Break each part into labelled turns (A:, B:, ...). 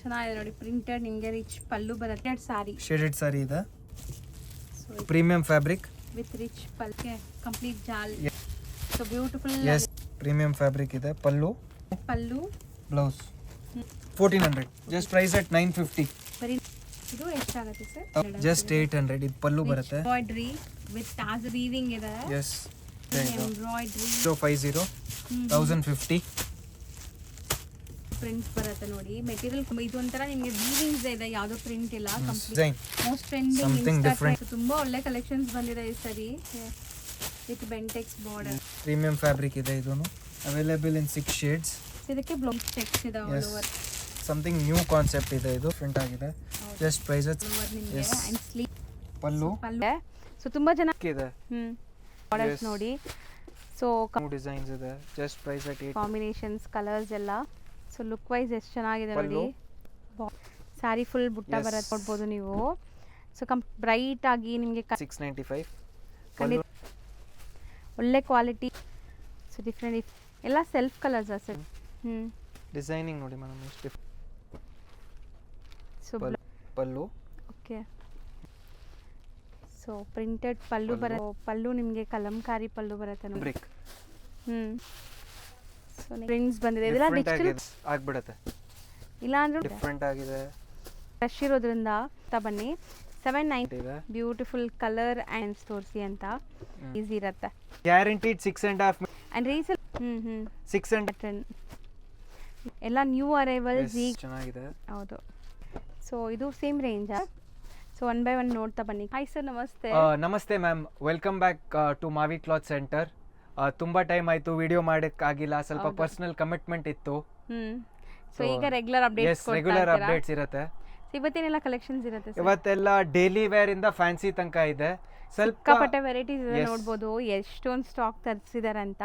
A: ಚೆನ್ನಾಗಿದೆ ನೋಡಿ, ಪ್ರಿಂಟೆಡ್ ನಿಮಗೆ ರಿಚ್ ಪಲ್ಲು ಬರುತ್ತೆ.
B: ಶೇಡೆಡ್ ಸಾರಿ ಇದೆ, ಪ್ರೀಮಿಯಂ ಫ್ಯಾಬ್ರಿಕ್
A: ವಿತ್ ರಿಚ್ ಪಲ್ಕೆ ಕಂಪ್ಲೀಟ್ ಜಾಲ್. So beautiful.
B: Yes, premium fabric ಇದೆ. Pallu blouse 1400. Just price at 950.
A: ಬರೀ ಇದು ಎಷ್ಟಾಗುತ್ತೆ ಸರ್?
B: ಜಸ್ಟ್ 800. ಇದು ಪಲ್ಲು ಬರುತ್ತೆ.
A: ಎಂಬ್ರಾಯ್ಡ್ರಿ ವಿತ್ ಟಾಸ್ ವೀವಿಂಗ್ ಇದೆ.
B: Yes,
A: embroidery
B: 050 1050.
A: ಪ್ರಿಂಟ್ ಬರುತ್ತೆ ನೋಡಿ. ಮೆಟೀರಿಯಲ್ ಇದು ಒಂಥರ ನಿಮಗೆ ವೀವಿಂಗ್ಸ್ ಇದೆ, ಯಾವುದೋ ಪ್ರಿಂಟ್ ಇಲ್ಲ.
B: Design
A: most trending
B: Something different.
A: ತುಂಬಾ ಒಳ್ಳೆ ಕಲೆಕ್ಷನ್ಸ್ ಬಂದಿದೆ ಈ saree with Bentex border.
B: Premium fabric ಇದೆ. ಇದನ್ನು ಅವೈಲೇಬಲ್ ಇನ್ 6 ಶೇಡ್ಸ್.
A: ಇದಕ್ಕೆ ಬ್ಲೌಸ್ ಚೆಕ್ಸ್ ಇದೆ all over.
B: Something new concept ಇದೆ, ಇದು ಪ್ರಿಂಟ್ ಆಗಿದೆ. ಜಸ್ಟ್ ಪ್ರೈಸ್
A: ನಿಮಗೆ ಅಂಡ್ ಸ್ಲೀವ್
B: ಪಲ್ಲು.
A: ಸೊ ತುಂಬಾ ಜನ
B: ಇದೆ.
A: ಬಾರ್ಡರ್ಸ್ ನೋಡಿ. ಸೊ
B: ಡಿಸೈನ್ಸ್ ಇದೆ. Just price at 8.
A: Combinations colours ಎಲ್ಲ. ಸೊ ಲುಕ್ ವೈಸ್ ಎಷ್ಟು ಚೆನ್ನಾಗಿದೆ ನೋಡಿ. ಸ್ಯಾರಿ ಫುಲ್ ಬುಟ್ಟ ಬರುತ್ತೆ ನೋಡ್ಬೋದು ನೀವು. ಸೊ ಬ್ರೈಟ್ ಆಗಿ ನಿಮಗೆ
B: 695.
A: ಒಳ್ಳೆ ಕ್ವಾಲಿಟಿ. ಸೊ ಡಿಫ್ರೆಂಟ್ ಎಲ್ಲ ಸೆಲ್ಫ್ ಕಲರ್ಸ್ ಸರ್.
B: ಡಿಸೈನಿಂಗ್ ನೋಡಿ ಮೇಡಮ್ ಎಷ್ಟು.
A: ಸೊ
B: ಪಲ್ಲು
A: ಓಕೆ. ಸೊ ಪ್ರಿಂಟೆಡ್ ಪಲ್ಲು ಬರುತ್ತೆ. ಪಲ್ಲು ನಿಮಗೆ ಕಲಂಕಾರಿ ಪಲ್ಲು ಬರುತ್ತೆ ನೋಡಿ.
B: ಬ್ರಿಕ್.
A: ಸೊ ಪ್ರಿಂಟ್ಸ್ ಬಂದಿದೆ. ಇದೆಲ್ಲ ಡಿಜಿಟಲ್
B: ಆಗ್ಬಿಡುತ್ತೆ.
A: ಇಲ್ಲ ಅಂದ್ರೆ
B: ಡಿಫರೆಂಟ್ ಆಗಿದೆ.
A: ಫ್ರೆಶ್ ಇರೋದ್ರಿಂದ ಬನ್ನಿ. 790 ಬ್ಯೂಟಿಫುಲ್ ಕಲರ್ ಆ್ಯಂಡ್ ತೋರಿಸಿ ಅಂತ ಈಸಿ ಇರುತ್ತೆ.
B: ಗ್ಯಾರಂಟಿಡ್ 6.5
A: ಆ್ಯಂಡ್ ರೀಸೇಲ್
B: 600
A: ಎಲ್ಲ ನ್ಯೂ ಅರೈವಲ್ಸ್ ಈಗ
B: ಚೆನ್ನಾಗಿದೆ.
A: ಹೌದು. ಸೊ ಇದು ಸೇಮ್ ರೇಂಜಾ? ಸೊ ಒನ್ ಬೈ ಒನ್ ನೋಡ್ತಾ ಬನ್ನಿ. ಹಾಯ್ ಸರ್, ನಮಸ್ತೆ.
B: ನಮಸ್ತೆ ma'am, welcome back to Mavi cloth centre. ತುಂಬ ಟೈಮ್ ಆಯಿತು ವಿಡಿಯೋ ಮಾಡೋಕ್ಕಾಗಿಲ್ಲ, ಸ್ವಲ್ಪ ಪರ್ಸನಲ್ ಕಮಿಟ್ಮೆಂಟ್ ಇತ್ತು.
A: ಸೊ ಈಗ ರೆಗ್ಯುಲರ್ ಅಪ್ಡೇಟ್ಸ್
B: ಇರುತ್ತೆ.
A: ಇವತ್ತೇನೆಲ್ಲ ಕಲೆಕ್ಷನ್ಸ್ ಇರುತ್ತೆ ಸರ್?
B: ಇವತ್ತೆಲ್ಲ ಡೈಲಿ ವೇರ್ ಇಂದ ಫ್ಯಾನ್ಸಿ ತನಕ ಇದೆ.
A: ಸಿಕ್ಕಾಪಟ್ಟೆ ವೆರೈಟೀಸ್ ಇದೆ ನೋಡ್ಬೋದು. ಎಷ್ಟೊಂದು ಸ್ಟಾಕ್ ತರಿಸಿದ್ದಾರೆ ಅಂತ.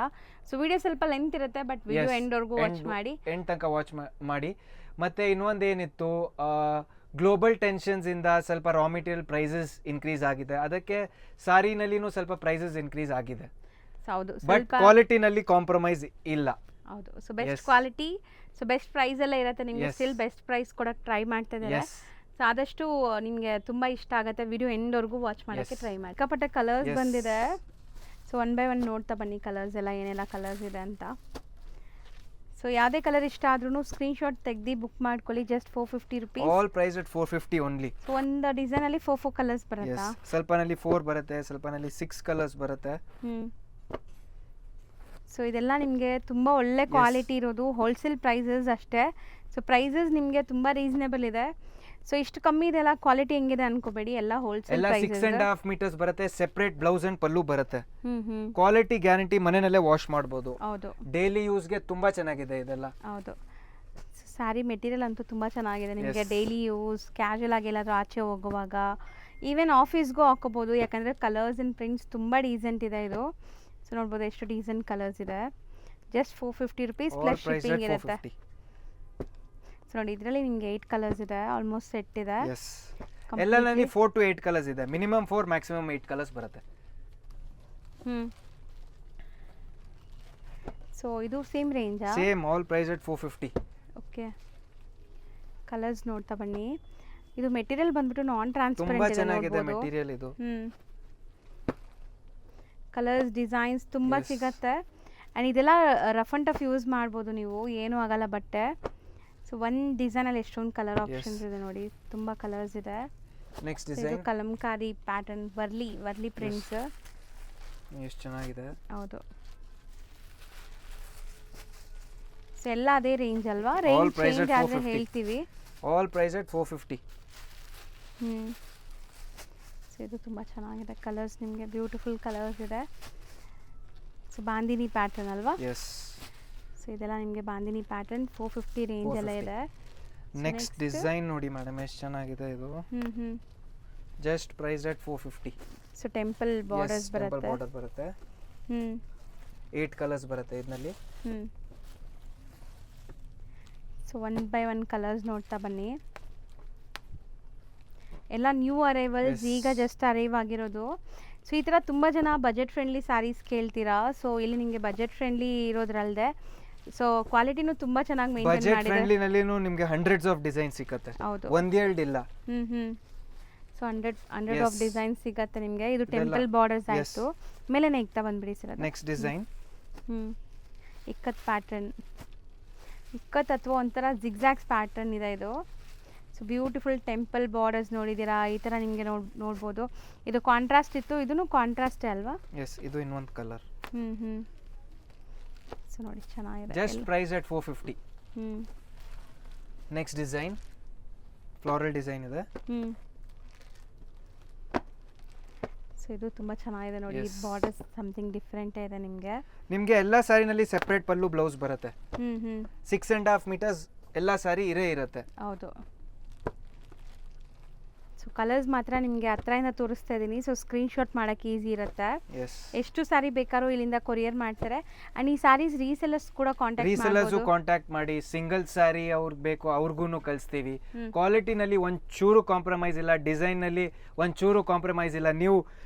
A: ಸೊ ವಿಡಿಯೋ ಸ್ವಲ್ಪ ಲೆಂತ್ ಇರುತ್ತೆ, ಬಟ್ ವಿಡಿಯೋ ಎಂಡ್ ವರೆಗೂ ವಾಚ್ ಮಾಡಿ.
B: ಎಂಡ್ ತನಕ ವಾಚ್ ಮಾಡಿ. ಮತ್ತೆ ಇನ್ನೊಂದು ಏನಿತ್ತು, ಗ್ಲೋಬಲ್ ಟೆನ್ಷನ್ಸ್ ಇಂದ ಸ್ವಲ್ಪ ರಾ ಮೆಟೀರಿಯಲ್ ಪ್ರೈಸಸ್ ಇನ್ಕ್ರೀಸ್ ಆಗಿದೆ. ಅದಕ್ಕೆ ಸಾರಿನಲ್ಲಿನೂ ಸ್ವಲ್ಪ ಪ್ರೈಸಸ್ ಇನ್ಕ್ರೀಸ್ ಆಗಿದೆ.
A: ಹೌದು,
B: ಬಟ್ ಕ್ವಾಲಿಟಿನಲ್ಲಿ ಕಾಂಪ್ರಮೈಸ್ ಇಲ್ಲ.
A: ಹೌದು. So best quality, so best price ಎಲ್ಲ ಇರುತ್ತೆ ನಿಮಗೆ. ಸ್ಟಿಲ್ ಬೆಸ್ಟ್ ಪ್ರೈಸ್ ಕೊಡಕ್ಕೆ ಟ್ರೈ ಮಾಡ್ತಾ ಇದ್ದಾರೆ. ಸೊ ಆದಷ್ಟು ನಿಮಗೆ ತುಂಬ ಇಷ್ಟ ಆಗುತ್ತೆ. ವಿಡಿಯೋ ಎಂಡ್ವರೆಗೂ ವಾಚ್ ಮಾಡೋಕ್ಕೆ ಟ್ರೈ ಮಾಡಿ. ಸಿಕ್ಕಾಪಟ್ಟೆ ಕಲರ್ಸ್ ಬಂದಿದೆ. ಸೊ ಒನ್ ಬೈ ಒನ್ ನೋಡ್ತಾ ಬನ್ನಿ ಕಲರ್ಸ್ ಎಲ್ಲ, ಏನೆಲ್ಲ ಕಲರ್ಸ್ ಇದೆ ಅಂತ. ಸೊ ಯಾವುದೇ ಕಲರ್ ಇಷ್ಟ ಆದ್ರೂ ಸ್ಕ್ರೀನ್ಶಾಟ್ ತೆಗೆದು ಬುಕ್ ಮಾಡ್ಕೊಳ್ಳಿ. Just 450 rupees.
B: All price at 450 only.
A: So ಒಂದು ಡಿಸೈನಲ್ಲಿ 4 ಕಲರ್ಸ್ ಬರುತ್ತಾ?
B: ಸ್ವಲ್ಪನಲ್ಲಿ 4 ಬರುತ್ತೆ, ಸ್ವಲ್ಪನಲ್ಲಿ 6 ಕಲರ್ಸ್ ಬರುತ್ತೆ.
A: ಸೊ ಇದೆಲ್ಲ ನಿಮಗೆ ತುಂಬ ಒಳ್ಳೆ ಕ್ವಾಲಿಟಿ ಇರೋದು. ಹೋಲ್ಸೇಲ್ ಪ್ರೈಸಸ್ ಅಷ್ಟೇ. ಸೊ ಪ್ರೈಸಸ್ ನಿಮಗೆ ತುಂಬ ರೀಸನೇಬಲ್ ಇದೆ. ಸೊ ಇಷ್ಟು ಕಮ್ಮಿ ಇದೆಲ್ಲ ಕ್ವಾಲಿಟಿ ಹೆಂಗಿದೆ ಅನ್ಕೋಬೇಡಿ. ಎಲ್ಲ ಹೋಲ್ಸೇಲ್ ಪ್ರೈಸಸ್.
B: 6.5 ಮೀಟರ್ಸ್ ಬರುತ್ತೆ. ಸೆಪರೇಟ್ ಬ್ಲೌಸ್ ಅಂಡ್ ಪಲ್ಲು ಬರುತ್ತೆ. ಕ್ವಾಲಿಟಿ ಗ್ಯಾರಂಟಿ, ಮನೆಯಲ್ಲೇ ವಾಶ್ ಮಾಡಬಹುದು.
A: ಹೌದು,
B: ಡೈಲಿ ಯೂಸ್ಗೆ ತುಂಬಾ ಚೆನ್ನಾಗಿದೆ ಇದೆಲ್ಲ.
A: ಹೌದು. ಸ್ಯಾರಿ ಮೆಟೀರಿಯಲ್ ಅಂತೂ ತುಂಬ ಚೆನ್ನಾಗಿದೆ ನಿಮಗೆ. ಡೈಲಿ ಯೂಸ್, ಕ್ಯಾಶುವಲ್ ಆಗಿ ಎಲ್ಲಾದರೂ ಆಚೆ ಹೋಗುವಾಗ, ಈವನ್ ಆಫೀಸ್ಗೂ ಹಾಕೋಬಹುದು. ಯಾಕಂದರೆ ಕಲರ್ಸ್ ಆ್ಯಂಡ್ ಪ್ರಿಂಟ್ಸ್ ತುಂಬ ಡೀಸೆಂಟ್ ಇದೆ ಇದು. ಸೊ ನೋಡ್ಬೋದು ಎಷ್ಟು ಡೀಸೆಂಟ್ ಕಲರ್ಸ್ ಇದೆ. ಜಸ್ಟ್ 450 ರುಪೀಸ್ ಪ್ಲಸ್ ಶಿಪ್ಪಿಂಗ್ ಇರುತ್ತೆ. ಸೊ ನೋಡಿ, ಇದರಲ್ಲಿ ನಿಮಗೆ 8 ಕಲರ್ಸ್ ಇದೆ. ಆಲ್ಮೋಸ್ಟ್ ಸೆಟ್ ಇದೆ.
B: ಎಲ್ಲನಲ್ಲಿ 4 to 8 ಕಲರ್ಸ್ ಇದೆ. ಮಿನಿಮಮ್ 4, ಮ್ಯಾಕ್ಸಿಮಮ್ 8 ಕಲರ್ಸ್ ಬರುತ್ತೆ.
A: ಸೊ ಇದು ಸೇಮ್ ರೇಂಜಾ?
B: Same, all price at 450.
A: Okay. Colours ನೋಡ್ತಾ ಬನ್ನಿ. ಇದು ಮೆಟೀರಿಯಲ್ ಬಂದ್ಬಿಟ್ಟು ನಾನ್ ಟ್ರಾನ್ಸ್ಪರೆಂಟ್ ಇದೆ.
B: ತುಂಬಾ ಚೆನ್ನಾಗಿದೆ ಮೆಟೀರಿಯಲ್ ಇದು.
A: ಕಲರ್ಸ್, ಡಿಸೈನ್ಸ್ ತುಂಬ ಸಿಗತ್ತೆ. ಆ್ಯಂಡ್ ಇದೆಲ್ಲ ರಫ್ ಆ್ಯಂಡ್ ಟಫ್ ಯೂಸ್ ಮಾಡ್ಬೋದು ನೀವು, ಏನೂ ಆಗಲ್ಲ ಬಟ್ಟೆ. ಸೊ ಒಂದು ಡಿಸೈನಲ್ಲಿ ಎಷ್ಟೊಂದು ಕಲರ್ ಆಪ್ಷನ್ಸ್ ಇದೆ ನೋಡಿ. ತುಂಬ ಕಲರ್ಸ್ ಇದೆ.
B: Next design
A: Kalamkari pattern, Warli prints.
B: ಎಷ್ಟು ಚೆನ್ನಾಗಿದೆ. ಹೌದು.
A: ಸೊ ಎಲ್ಲ ಅದೇ ರೇಂಜ್ ಅಲ್ವಾ? ರೇಂಜ್ ಚೇಂಜ್ ಆದರೆ ಹೇಳ್ತೀವಿ.
B: All price at 450.
A: ಸೊ ಇದು ತುಂಬ ಚೆನ್ನಾಗಿದೆ. ಕಲರ್ಸ್ ನಿಮಗೆ ಬ್ಯೂಟಿಫುಲ್ ಕಲರ್ಸ್ ಇದೆ. ಸೊ ಬಾಂದಿನಿ ಪ್ಯಾಟರ್ನ್ ಅಲ್ವಾ?
B: ಎಸ್.
A: ಸೊ ಇದೆಲ್ಲ ನಿಮಗೆ ಬಾಂದಿನಿ ಪ್ಯಾಟರ್ನ್ 450 ರೇಂಜ್ ಎಲ್ಲ ಇದೆ.
B: ನೆಕ್ಸ್ಟ್ ಡಿಸೈನ್ ನೋಡಿ ಮೇಡಮ್, ಎಷ್ಟು ಚೆನ್ನಾಗಿದೆ ಇದು. Just price at 450.
A: So temple borders ಬರುತ್ತೆ.
B: ಬಾರ್ಡರ್ ಬರುತ್ತೆ. 8 ಕಲರ್ಸ್ ಬರುತ್ತೆ ಇದರಲ್ಲಿ.
A: So one by one colours ನೋಡ್ತಾ ಬನ್ನಿ. ಎಲ್ಲ ನ್ಯೂ ಅರೈವಲ್ಸ್, ಈಗ ಜಸ್ಟ್ ಅರೈವ್ ಆಗಿರೋದು. ಸೊ ಈ ಥರ ತುಂಬ ಜನ ಬಜೆಟ್ ಫ್ರೆಂಡ್ಲಿ ಸ್ಯಾರೀಸ್ ಕೇಳ್ತೀರಾ. ಸೊ ಇಲ್ಲಿ ನಿಮಗೆ ಬಜೆಟ್ ಫ್ರೆಂಡ್ಲಿ ಇರೋದ್ರಲ್ಲದೆ ಸೊ ಕ್ವಾಲಿಟಿನೂ ತುಂಬಾ ಚೆನ್ನಾಗಿ ಮೇಂಟೈನ್
B: ಬಜೆಟ್
A: ಮಾಡಿದೆ.
B: ಫ್ರೆಂಡ್ಲಿ ನಲ್ಲಿನೂ ನಿಮಗೆ ಹಂಡ್ರೆಡ್ಸ್ ಆಫ್ ಡಿಸೈನ್ ಸಿಗುತ್ತೆ,
A: ಹೌದು.
B: ಒಂದೆರಡು ಇಲ್ಲ.
A: ಸೊ ಹಂಡ್ರೆಡ್ ಆಫ್ ಡಿಸೈನ್ ಸಿಗತ್ತೆ ನಿಮಗೆ. ಇದು
B: ಇದೆಲ್ಲ-
A: ಟೆಂಪಲ್ ಬಾರ್ಡರ್ಸ್
B: Yes.
A: ಆಯಿತು. ಮೇಲೆನೇ ಇಕ್ತಾ ಬಂದ್ಬಿಡಿ ಸರ್ ಅದು.
B: Next design
A: ikat pattern, ikat ಅಥವಾ ಒಂಥರ ಜಿಗ್ಜಾಗ್ಸ್ ಪ್ಯಾಟರ್ನ್ ಇದೆ ಇದು. ಸೊ ಬ್ಯೂಟಿಫುಲ್ ಟೆಂಪಲ್ ಬಾರ್ಡರ್ಸ್ ನೋಡಿದ್ದೀರಾ, ಈ ಥರ ನಿಮಗೆ ನೋಡ್ಬೋದು. ಇದು ಕಾಂಟ್ರಾಸ್ಟ್ ಇತ್ತು, ಇದೂ ಕಾಂಟ್ರಾಸ್ಟೇ ಅಲ್ವಾ?
B: ಎಸ್, ಇದು ಇನ್ನೊಂದು ಕಲರ್.
A: ಸೊ ನೋಡಿ ಚೆನ್ನಾಗಿದೆ.
B: Just price at 450. Next design floral design ಇದೆ.
A: ಸೊ ಇದು ತುಂಬ ಚೆನ್ನಾಗಿದೆ ನೋಡಿ.
B: Yes.
A: ಬಾರ್ಡರ್ಸ್ ಸಮಥಿಂಗ್ ಡಿಫ್ರೆಂಟೇ ಇದೆ ನಿಮಗೆ.
B: ನಿಮಗೆ ಎಲ್ಲ ಸ್ಯಾರಿನಲ್ಲಿ ಸೆಪ್ರೇಟ್ ಪಲ್ಲು ಬ್ಲೌಸ್ ಬರುತ್ತೆ. 6.5 ಮೀಟರ್ಸ್ ಎಲ್ಲ ಸ್ಯಾರಿ ಇರುತ್ತೆ.
A: ಹೌದು. ಸೊ ಕಲರ್ಸ್ ಮಾತ್ರ ನಿಮಗೆ ಹತ್ರದಿಂದ ತೋರಿಸ್ತಾ ಇದ್ದೀನಿ. ಸೊ ಸ್ಕ್ರೀನ್ಶಾಟ್ ಮಾಡೋಕ್ಕೆ ಈಸಿ ಇರುತ್ತೆ.
B: ಎಸ್,
A: ಎಷ್ಟು ಸಾರಿ ಬೇಕಾದ್ರೂ ಇಲ್ಲಿಂದ ಕೊರಿಯರ್ ಮಾಡ್ತಾರೆ. ಆ್ಯಂಡ್ ಈ ಸ್ಯಾರೀಸ್ ರೀಸೆಲ್ಲರ್ಸ್ ಕೂಡ ಕಾಂಟ್ಯಾಕ್ಟ್
B: ರೀಸೆಲ್ಲರ್ಸು
A: ಮಾಡ್ಬೋದು.
B: ಕಾಂಟ್ಯಾಕ್ಟ್ ಮಾಡಿ, ಸಿಂಗಲ್ ಸ್ಯಾರಿ ಅವ್ರಿಗೆ ಬೇಕು ಅವ್ರಿಗೂ ಕಳಿಸ್ತೀವಿ. ಕ್ವಾಲಿಟಿನಲ್ಲಿ ಒಂಚೂರು ಕಾಂಪ್ರಮೈಸ್ ಇಲ್ಲ, ಡಿಸೈನಲ್ಲಿ ಒಂಚೂರು ಕಾಂಪ್ರಮೈಸ್ ಇಲ್ಲ. ನೀವು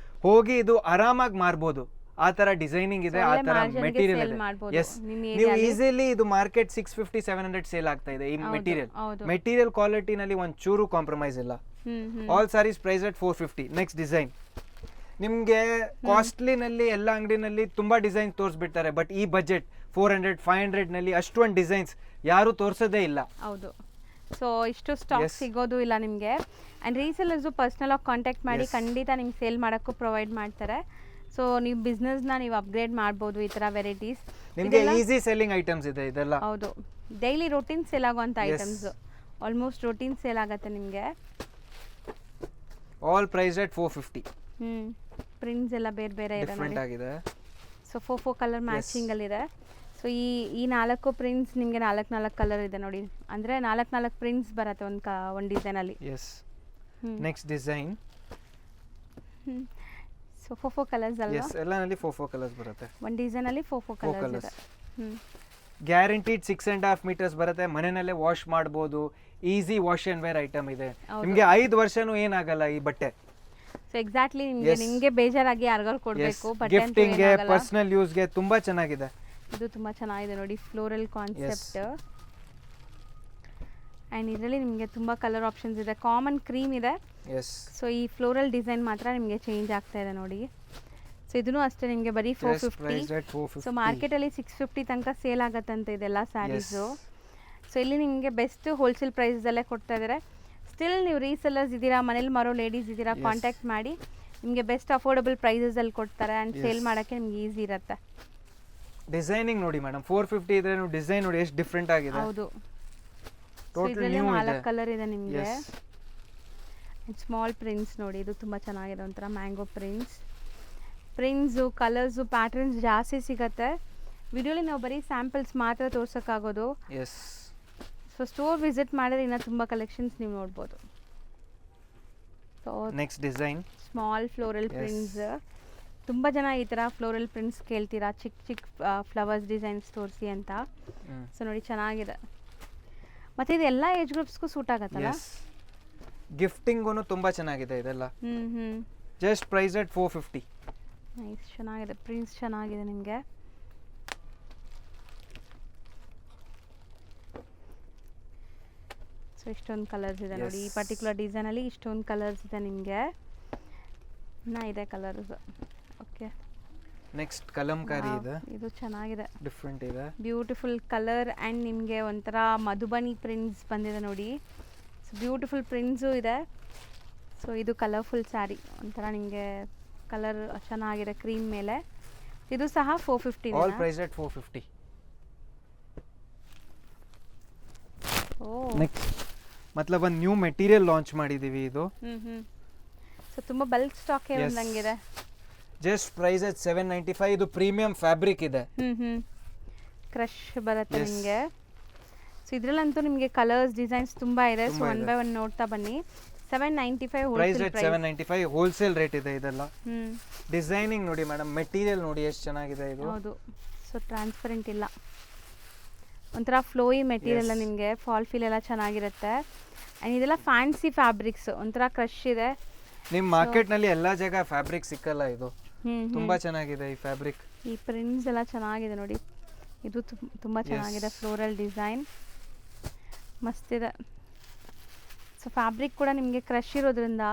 B: ಹೋಗಿ ಇದು ಆರಾಮಾಗಿ ಮಾರ್ಬೋದು, ಆ ಥರ ಡಿಸೈನಿಂಗ್ ಇದೆ, ಆ
A: ಒಳ್ಳೆ
B: ಥರ
A: margin ಗೆ
B: ಮೆಟೀರಿಯಲ್
A: sell
B: ಇದೆ.
A: ಮಾಡ್ಬೋದು
B: ಎಸ್,
A: ನಿಮ್ಮ
B: ನೀವು
A: ಏರಿಯಾಲಿ.
B: ಈಸಿಲಿ ಇದು ಮಾರ್ಕೆಟ್ 650-700 ಸೇಲ್ ಆಗ್ತಾ ಇದೆ ಈ ಮೆಟೀರಿಯಲ್.
A: ಹೌದು.
B: ಮೆಟೀರಿಯಲ್ ಕ್ವಾಲಿಟಿನಲ್ಲಿ ಒಂಚೂರು ಕಾಂಪ್ರಮೈಸ್ ಇಲ್ಲ. All saris price at 450. Next design ನಿಮಗೆ ಕಾಸ್ಟ್ಲಿನಲ್ಲಿ ಎಲ್ಲ ಅಂಗಡಿನಲ್ಲಿ ತುಂಬಾ ಡಿಸೈನ್ ತೋರಿಸ್ಬಿಡ್ತಾರೆ, ಬಟ್ ಈ ಬಜೆಟ್ 400-500 ನಲ್ಲಿ ಅಷ್ಟೊಂದು ಡಿಸೈನ್ಸ್ ಯಾರು ತೋರಿಸೋದೇ ಇಲ್ಲ.
A: ಹೌದು. ಸೊ ಇಷ್ಟು ಸ್ಟಾಕ್
B: Yes.
A: ಸಿಗೋದು ಇಲ್ಲ ನಿಮಗೆ. ಆ್ಯಂಡ್ ರೀಸೆಲ್ಲರ್ಸು ಪರ್ಸ್ನಲ್ ಆಗಿ ಕಾಂಟ್ಯಾಕ್ಟ್ ಮಾಡಿ
B: Yes.
A: ಖಂಡಿತ ನಿಮ್ಗೆ ಸೇಲ್ ಮಾಡೋಕ್ಕೂ ಪ್ರೊವೈಡ್ ಮಾಡ್ತಾರೆ. ಸೊ ನೀವು ಬಿಸ್ನೆಸ್ನ ನೀವು ಅಪ್ಗ್ರೇಡ್ ಮಾಡ್ಬೋದು ಈ ಥರ ವೆರೈಟೀಸ್.
B: ನಿಮಗೆ ಈಸಿ ಸೆಲ್ಲಿಂಗ್ ಐಟಮ್ಸ್ ಇದೆ ಇದೆಲ್ಲ.
A: ಹೌದು, ಡೈಲಿ ರೋಟೀನ್ ಸೇಲ್ ಆಗುವಂಥ
B: Yes.
A: Items. Almost routine sale ಆಗುತ್ತೆ ನಿಮಗೆ.
B: All price at 450.
A: ಪ್ರಿಂಟ್ಸ್ ಎಲ್ಲ ಬೇರೆ ಬೇರೆ ಇದೆ
B: ಡಿಫ್ರೆಂಟ್
A: ನೋಡಿ.
B: ಆಗಿದೆ.
A: ಸೊ ಫೋರ್ ಕಲರ್ ಮ್ಯಾಚಿಂಗಲ್ಲಿದೆ. ಸೊ ಈ 4 ಪ್ರಿಂಟ್ಸ್ ನಿಮಗೆ 4 ಕಲರ್ ಇದೆ ನೋಡಿ. ಅಂದರೆ 4 ಪ್ರಿಂಟ್ಸ್ ಬರುತ್ತೆ ಒಂದು ಡಿಸೈನಲ್ಲಿ.
B: Yes, next design.
A: So four colours ಅಲ್ವಾ?
B: ಎಸ್, ಎಲ್ಲನಲ್ಲಿ 4 ಕಲರ್ಸ್ ಬರುತ್ತೆ.
A: ಒಂದು ಡಿಸೈನಲ್ಲಿ ಫೋರ್ ಕಲರ್ಸ್
B: colours.
A: ಇದೆ.
B: ಗ್ಯಾರಂಟಿಡ್ 6.5 ಮೀಟರ್ಸ್ ಬರುತ್ತೆ. ಮನೆಯಲ್ಲೇ ವಾಶ್ ಮಾಡ್ಬೋದು. Easy wash and wear item ಇದೆ. ನಿಮಗೆ 5 ವರ್ಷನೂ ಏನಾಗಲ್ಲ ಈ ಬಟ್ಟೆ.
A: So exactly
B: Yes.
A: ನಿಮಗೆ ಬೇಜಾರಾಗಿ ಯಾರಿಗಾರು ಕೊಡಬೇಕು ಬಟ್ಟೆ ಅಂತ
B: ಗಿಫ್ಟಿಂಗ್ಗೆ,
A: ಏನಾಗಲ್ಲ.
B: ಪರ್ಸನಲ್ ಯೂಸ್ಗೆ ತುಂಬಾ ಚೆನ್ನಾಗಿದೆ.
A: ಇದು ತುಂಬ ಚೆನ್ನಾಗಿದೆ ನೋಡಿ, ಫ್ಲೋರಲ್ ಕಾನ್ಸೆಪ್ಟ್. ಆ್ಯಂಡ್ ಇದರಲ್ಲಿ ನಿಮಗೆ ತುಂಬ ಕಲರ್ ಆಪ್ಷನ್ಸ್ ಇದೆ. ಕಾಮನ್ ಕ್ರೀಮ್ ಇದೆ.
B: ಎಸ್,
A: ಸೊ ಈ ಫ್ಲೋರಲ್ ಡಿಸೈನ್ ಮಾತ್ರ ನಿಮಗೆ ಚೇಂಜ್ ಆಗ್ತಾ ಇದೆ ನೋಡಿ. ಸೊ ಇದೂ ಅಷ್ಟೇ ನಿಮಗೆ ಬರೀ 450. ಸೊ ಮಾರ್ಕೆಟಲ್ಲಿ 650 ತನಕ ಸೇಲ್ ಆಗತ್ತಂತ ಇದೆಲ್ಲ ಸ್ಯಾರೀಸು. ಸೊ ಇಲ್ಲಿ ನಿಮಗೆ ಬೆಸ್ಟ್ ಹೋಲ್ಸೇಲ್ ಪ್ರೈಸಲ್ಲೇ ಕೊಡ್ತಾ ಇದ್ದಾರೆ. ಸ್ಟಿಲ್ ನೀವು ರೀಸೆಲ್ಲರ್ಸ್ ಇದ್ದೀರಾ, ಮನೇಲಿ ಮಾರೋ ಲೇಡೀಸ್ ಇದ್ದೀರಾ,
B: Yes.
A: ಕಾಂಟ್ಯಾಕ್ಟ್ ಮಾಡಿ. ನಿಮಗೆ ಬೆಸ್ಟ್ ಅಫೋರ್ಡಬಲ್ ಪ್ರೈಸಸಲ್ಲಿ ಕೊಡ್ತಾರೆ ಆ್ಯಂಡ್ ಸೇಲ್
B: Yes.
A: ಮಾಡೋಕ್ಕೆ ನಿಮ್ಗೆ ಈಸಿ ಇರುತ್ತೆ.
B: ಡಿಸೈನಿಂಗ್ ನೋಡಿ ಮೇಡಮ್, 450 ಇದ್ರೆ ಡಿಸೈನ್ ನೋಡಿ ಎಷ್ಟು ಡಿಫ್ರೆಂಟ್ ಆಗಿದೆ.
A: ಹೌದು. ಸೊ
B: ಟೋಟಲ್
A: ಇದರಲ್ಲಿ
B: ನ್ಯೂ
A: 4
B: ಇದೆ.
A: ಕಲರ್ ಇದೆ ನಿಮಗೆ.
B: ಎಸ್,
A: ಸ್ಮಾಲ್ ಪ್ರಿಂಟ್ಸ್ ನೋಡಿ, ಇದು ತುಂಬ ಚೆನ್ನಾಗಿದೆ. ಒಂಥರ ಮ್ಯಾಂಗೋ ಪ್ರಿಂಟ್ಸು ಕಲರ್ಸು ಪ್ಯಾಟರ್ನ್ಸ್ ಜಾಸ್ತಿ ಸಿಗುತ್ತೆ. ವಿಡಿಯೋಲಿ ನಾವು ಬರೀ ಸ್ಯಾಂಪಲ್ಸ್ ಮಾತ್ರ ತೋರ್ಸೋಕ್ಕಾಗೋದು.
B: ಎಸ್.
A: ಸೊ ಸ್ಟೋರ್ ವಿಸಿಟ್ ಮಾಡಿದ್ರೆ ಇನ್ನೂ ತುಂಬ ಕಲೆಕ್ಷನ್ಸ್ ನೀವು ನೋಡ್ಬೋದು. So
B: next design
A: small floral
B: Yes.
A: Prints. ತುಂಬ ಜನ ಈ ಥರ ಫ್ಲೋರಲ್ ಪ್ರಿಂಟ್ಸ್ ಕೇಳ್ತೀರಾ, ಚಿಕ್ಕ ಫ್ಲವರ್ಸ್ ಡಿಸೈನ್ಸ್ ತೋರಿಸಿ ಅಂತ. ಸೊ ನೋಡಿ ಚೆನ್ನಾಗಿದೆ. ಮತ್ತು ಇದು ಎಲ್ಲ ಏಜ್ ಗ್ರೂಪ್ಸ್ಗೂ ಸೂಟ್ ಆಗುತ್ತಲ್ಲ.
B: ಎಸ್, ಗಿಫ್ಟಿಂಗೂ ತುಂಬಾ ಚೆನ್ನಾಗಿದೆ ಇದೆಲ್ಲ.
A: ಹ್ಞೂ
B: ಜಸ್ಟ್ ಪ್ರೈಸ್ ಅಟ್ 450.
A: ನೈಸ್, ಚೆನ್ನಾಗಿದೆ. ಪ್ರಿಂಟ್ಸ್ ಚೆನ್ನಾಗಿದೆ ನಿಮಗೆ. ಸೊ ಇಷ್ಟೊಂದು ಕಲರ್ಸ್ ಇದೆ ನೋಡಿ. ಈ
B: Yes.
A: ಪರ್ಟಿಕ್ಯುಲರ್ ಡಿಸೈನಲ್ಲಿ ಇಷ್ಟೊಂದು ಕಲರ್ಸ್ ಇದೆ ನಿಮಗೆ. ಇನ್ನೂ ಇದೆ ಕಲರ್ಸ್. ಓಕೆ,
B: ನೆಕ್ಸ್ಟ್ ಕಲಂಕಾರಿ ಇದೆ,
A: ಇದು ಚೆನ್ನಾಗಿದೆ.
B: ಡಿಫ್ರೆಂಟ್ ಇದೆ.
A: ಬ್ಯೂಟಿಫುಲ್ ಕಲರ್ ಆ್ಯಂಡ್ ನಿಮಗೆ ಒಂಥರ ಮಧುಬನಿ ಪ್ರಿಂಟ್ಸ್ ಬಂದಿದೆ ನೋಡಿ. ಸೊ ಬ್ಯೂಟಿಫುಲ್ ಪ್ರಿಂಟ್ಸು ಇದೆ. ಸೊ ಇದು ಕಲರ್ಫುಲ್ ಸ್ಯಾರಿ, ಒಂಥರ ನಿಮಗೆ ಕಲರ್ ಚೆನ್ನಾಗಿದೆ ಕ್ರೀಮ್ ಮೇಲೆ. ಇದು ಸಹ 450.
B: All price at 450.
A: Oh,
B: next ಮತ್ಲಬ್ ಒಂದು ನ್ಯೂ ಮೆಟೀರಿಯಲ್ ಲಾಂಚ್ ಮಾಡಿದ್ದೀವಿ ಇದು.
A: ಸೊ ತುಂಬ ಬಲ್ಕ್ ಸ್ಟಾಕ್
B: Yes.
A: ಬಂದಂಗಿದೆ.
B: Just price at 795. ಇದು ಪ್ರೀಮಿಯಂ ಫ್ಯಾಬ್ರಿಕ್ ಇದೆ.
A: ಕ್ರಶ್ ಬರುತ್ತೆ
B: Yes.
A: ನಿಮಗೆ. ಸೊ ಇದರಲ್ಲಂತೂ ನಿಮಗೆ ಕಲರ್ಸ್ ಡಿಸೈನ್ಸ್ ತುಂಬ ಇದೆ. ಸೊ
B: ತುಂಬಾ
A: ಒನ್
B: ಇದೆ.
A: ಬೈ ಒನ್ ನೋಡ್ತಾ ಬನ್ನಿ. 795
B: price
A: wholesale
B: at
A: price.
B: 795 wholesale rate ಇದೆ ಇದೆಲ್ಲ.
A: ಹ್ಞೂ
B: ಡಿಸೈನಿಂಗ್ ನೋಡಿ ಮೇಡಮ್, ಮೆಟೀರಿಯಲ್ ನೋಡಿ ಎಷ್ಟು ಚೆನ್ನಾಗಿದೆ ಇದು.
A: ಹೌದು. ಸೊ ಟ್ರಾನ್ಸ್ಪರೆಂಟ್ ಇಲ್ಲ, ಒಂಥರ ಫ್ಲೋಯಿ ಮೆಟೀರಿಯಲ್
B: Yes.
A: ನಿಮಗೆ. ಫಾಲ್ ಫೀಲ್ ಎಲ್ಲ ಚೆನ್ನಾಗಿರುತ್ತೆ. ಆ್ಯಂಡ್ ಇದೆಲ್ಲ ಫ್ಯಾನ್ಸಿ ಫ್ಯಾಬ್ರಿಕ್ಸ್, ಒಂಥರ ಕ್ರಶ್ ಇದೆ.
B: ನಿಮ್ಮ ಮಾರ್ಕೆಟ್ನಲ್ಲಿ ಎಲ್ಲ ಜಾಗ ಫ್ಯಾಬ್ರಿಕ್ ಸಿಕ್ಕಲ್ಲ ಇದು.
A: ಹ್ಞೂ
B: ತುಂಬಾ ಚೆನ್ನಾಗಿದೆ ಈ ಫ್ಯಾಬ್ರಿಕ್.
A: ಈ ಪ್ರಿಂಟ್ಸ್ ಎಲ್ಲ ಚೆನ್ನಾಗಿದೆ ನೋಡಿ. ಇದು ತುಂಬ ಚೆನ್ನಾಗಿದೆ, ಫ್ಲೋರಲ್ ಡಿಸೈನ್ ಮಸ್ತಿದೆ. ಸೊ ಫ್ಯಾಬ್ರಿಕ್ ಕೂಡ ನಿಮಗೆ ಕ್ರಶ್ ಇರೋದ್ರಿಂದ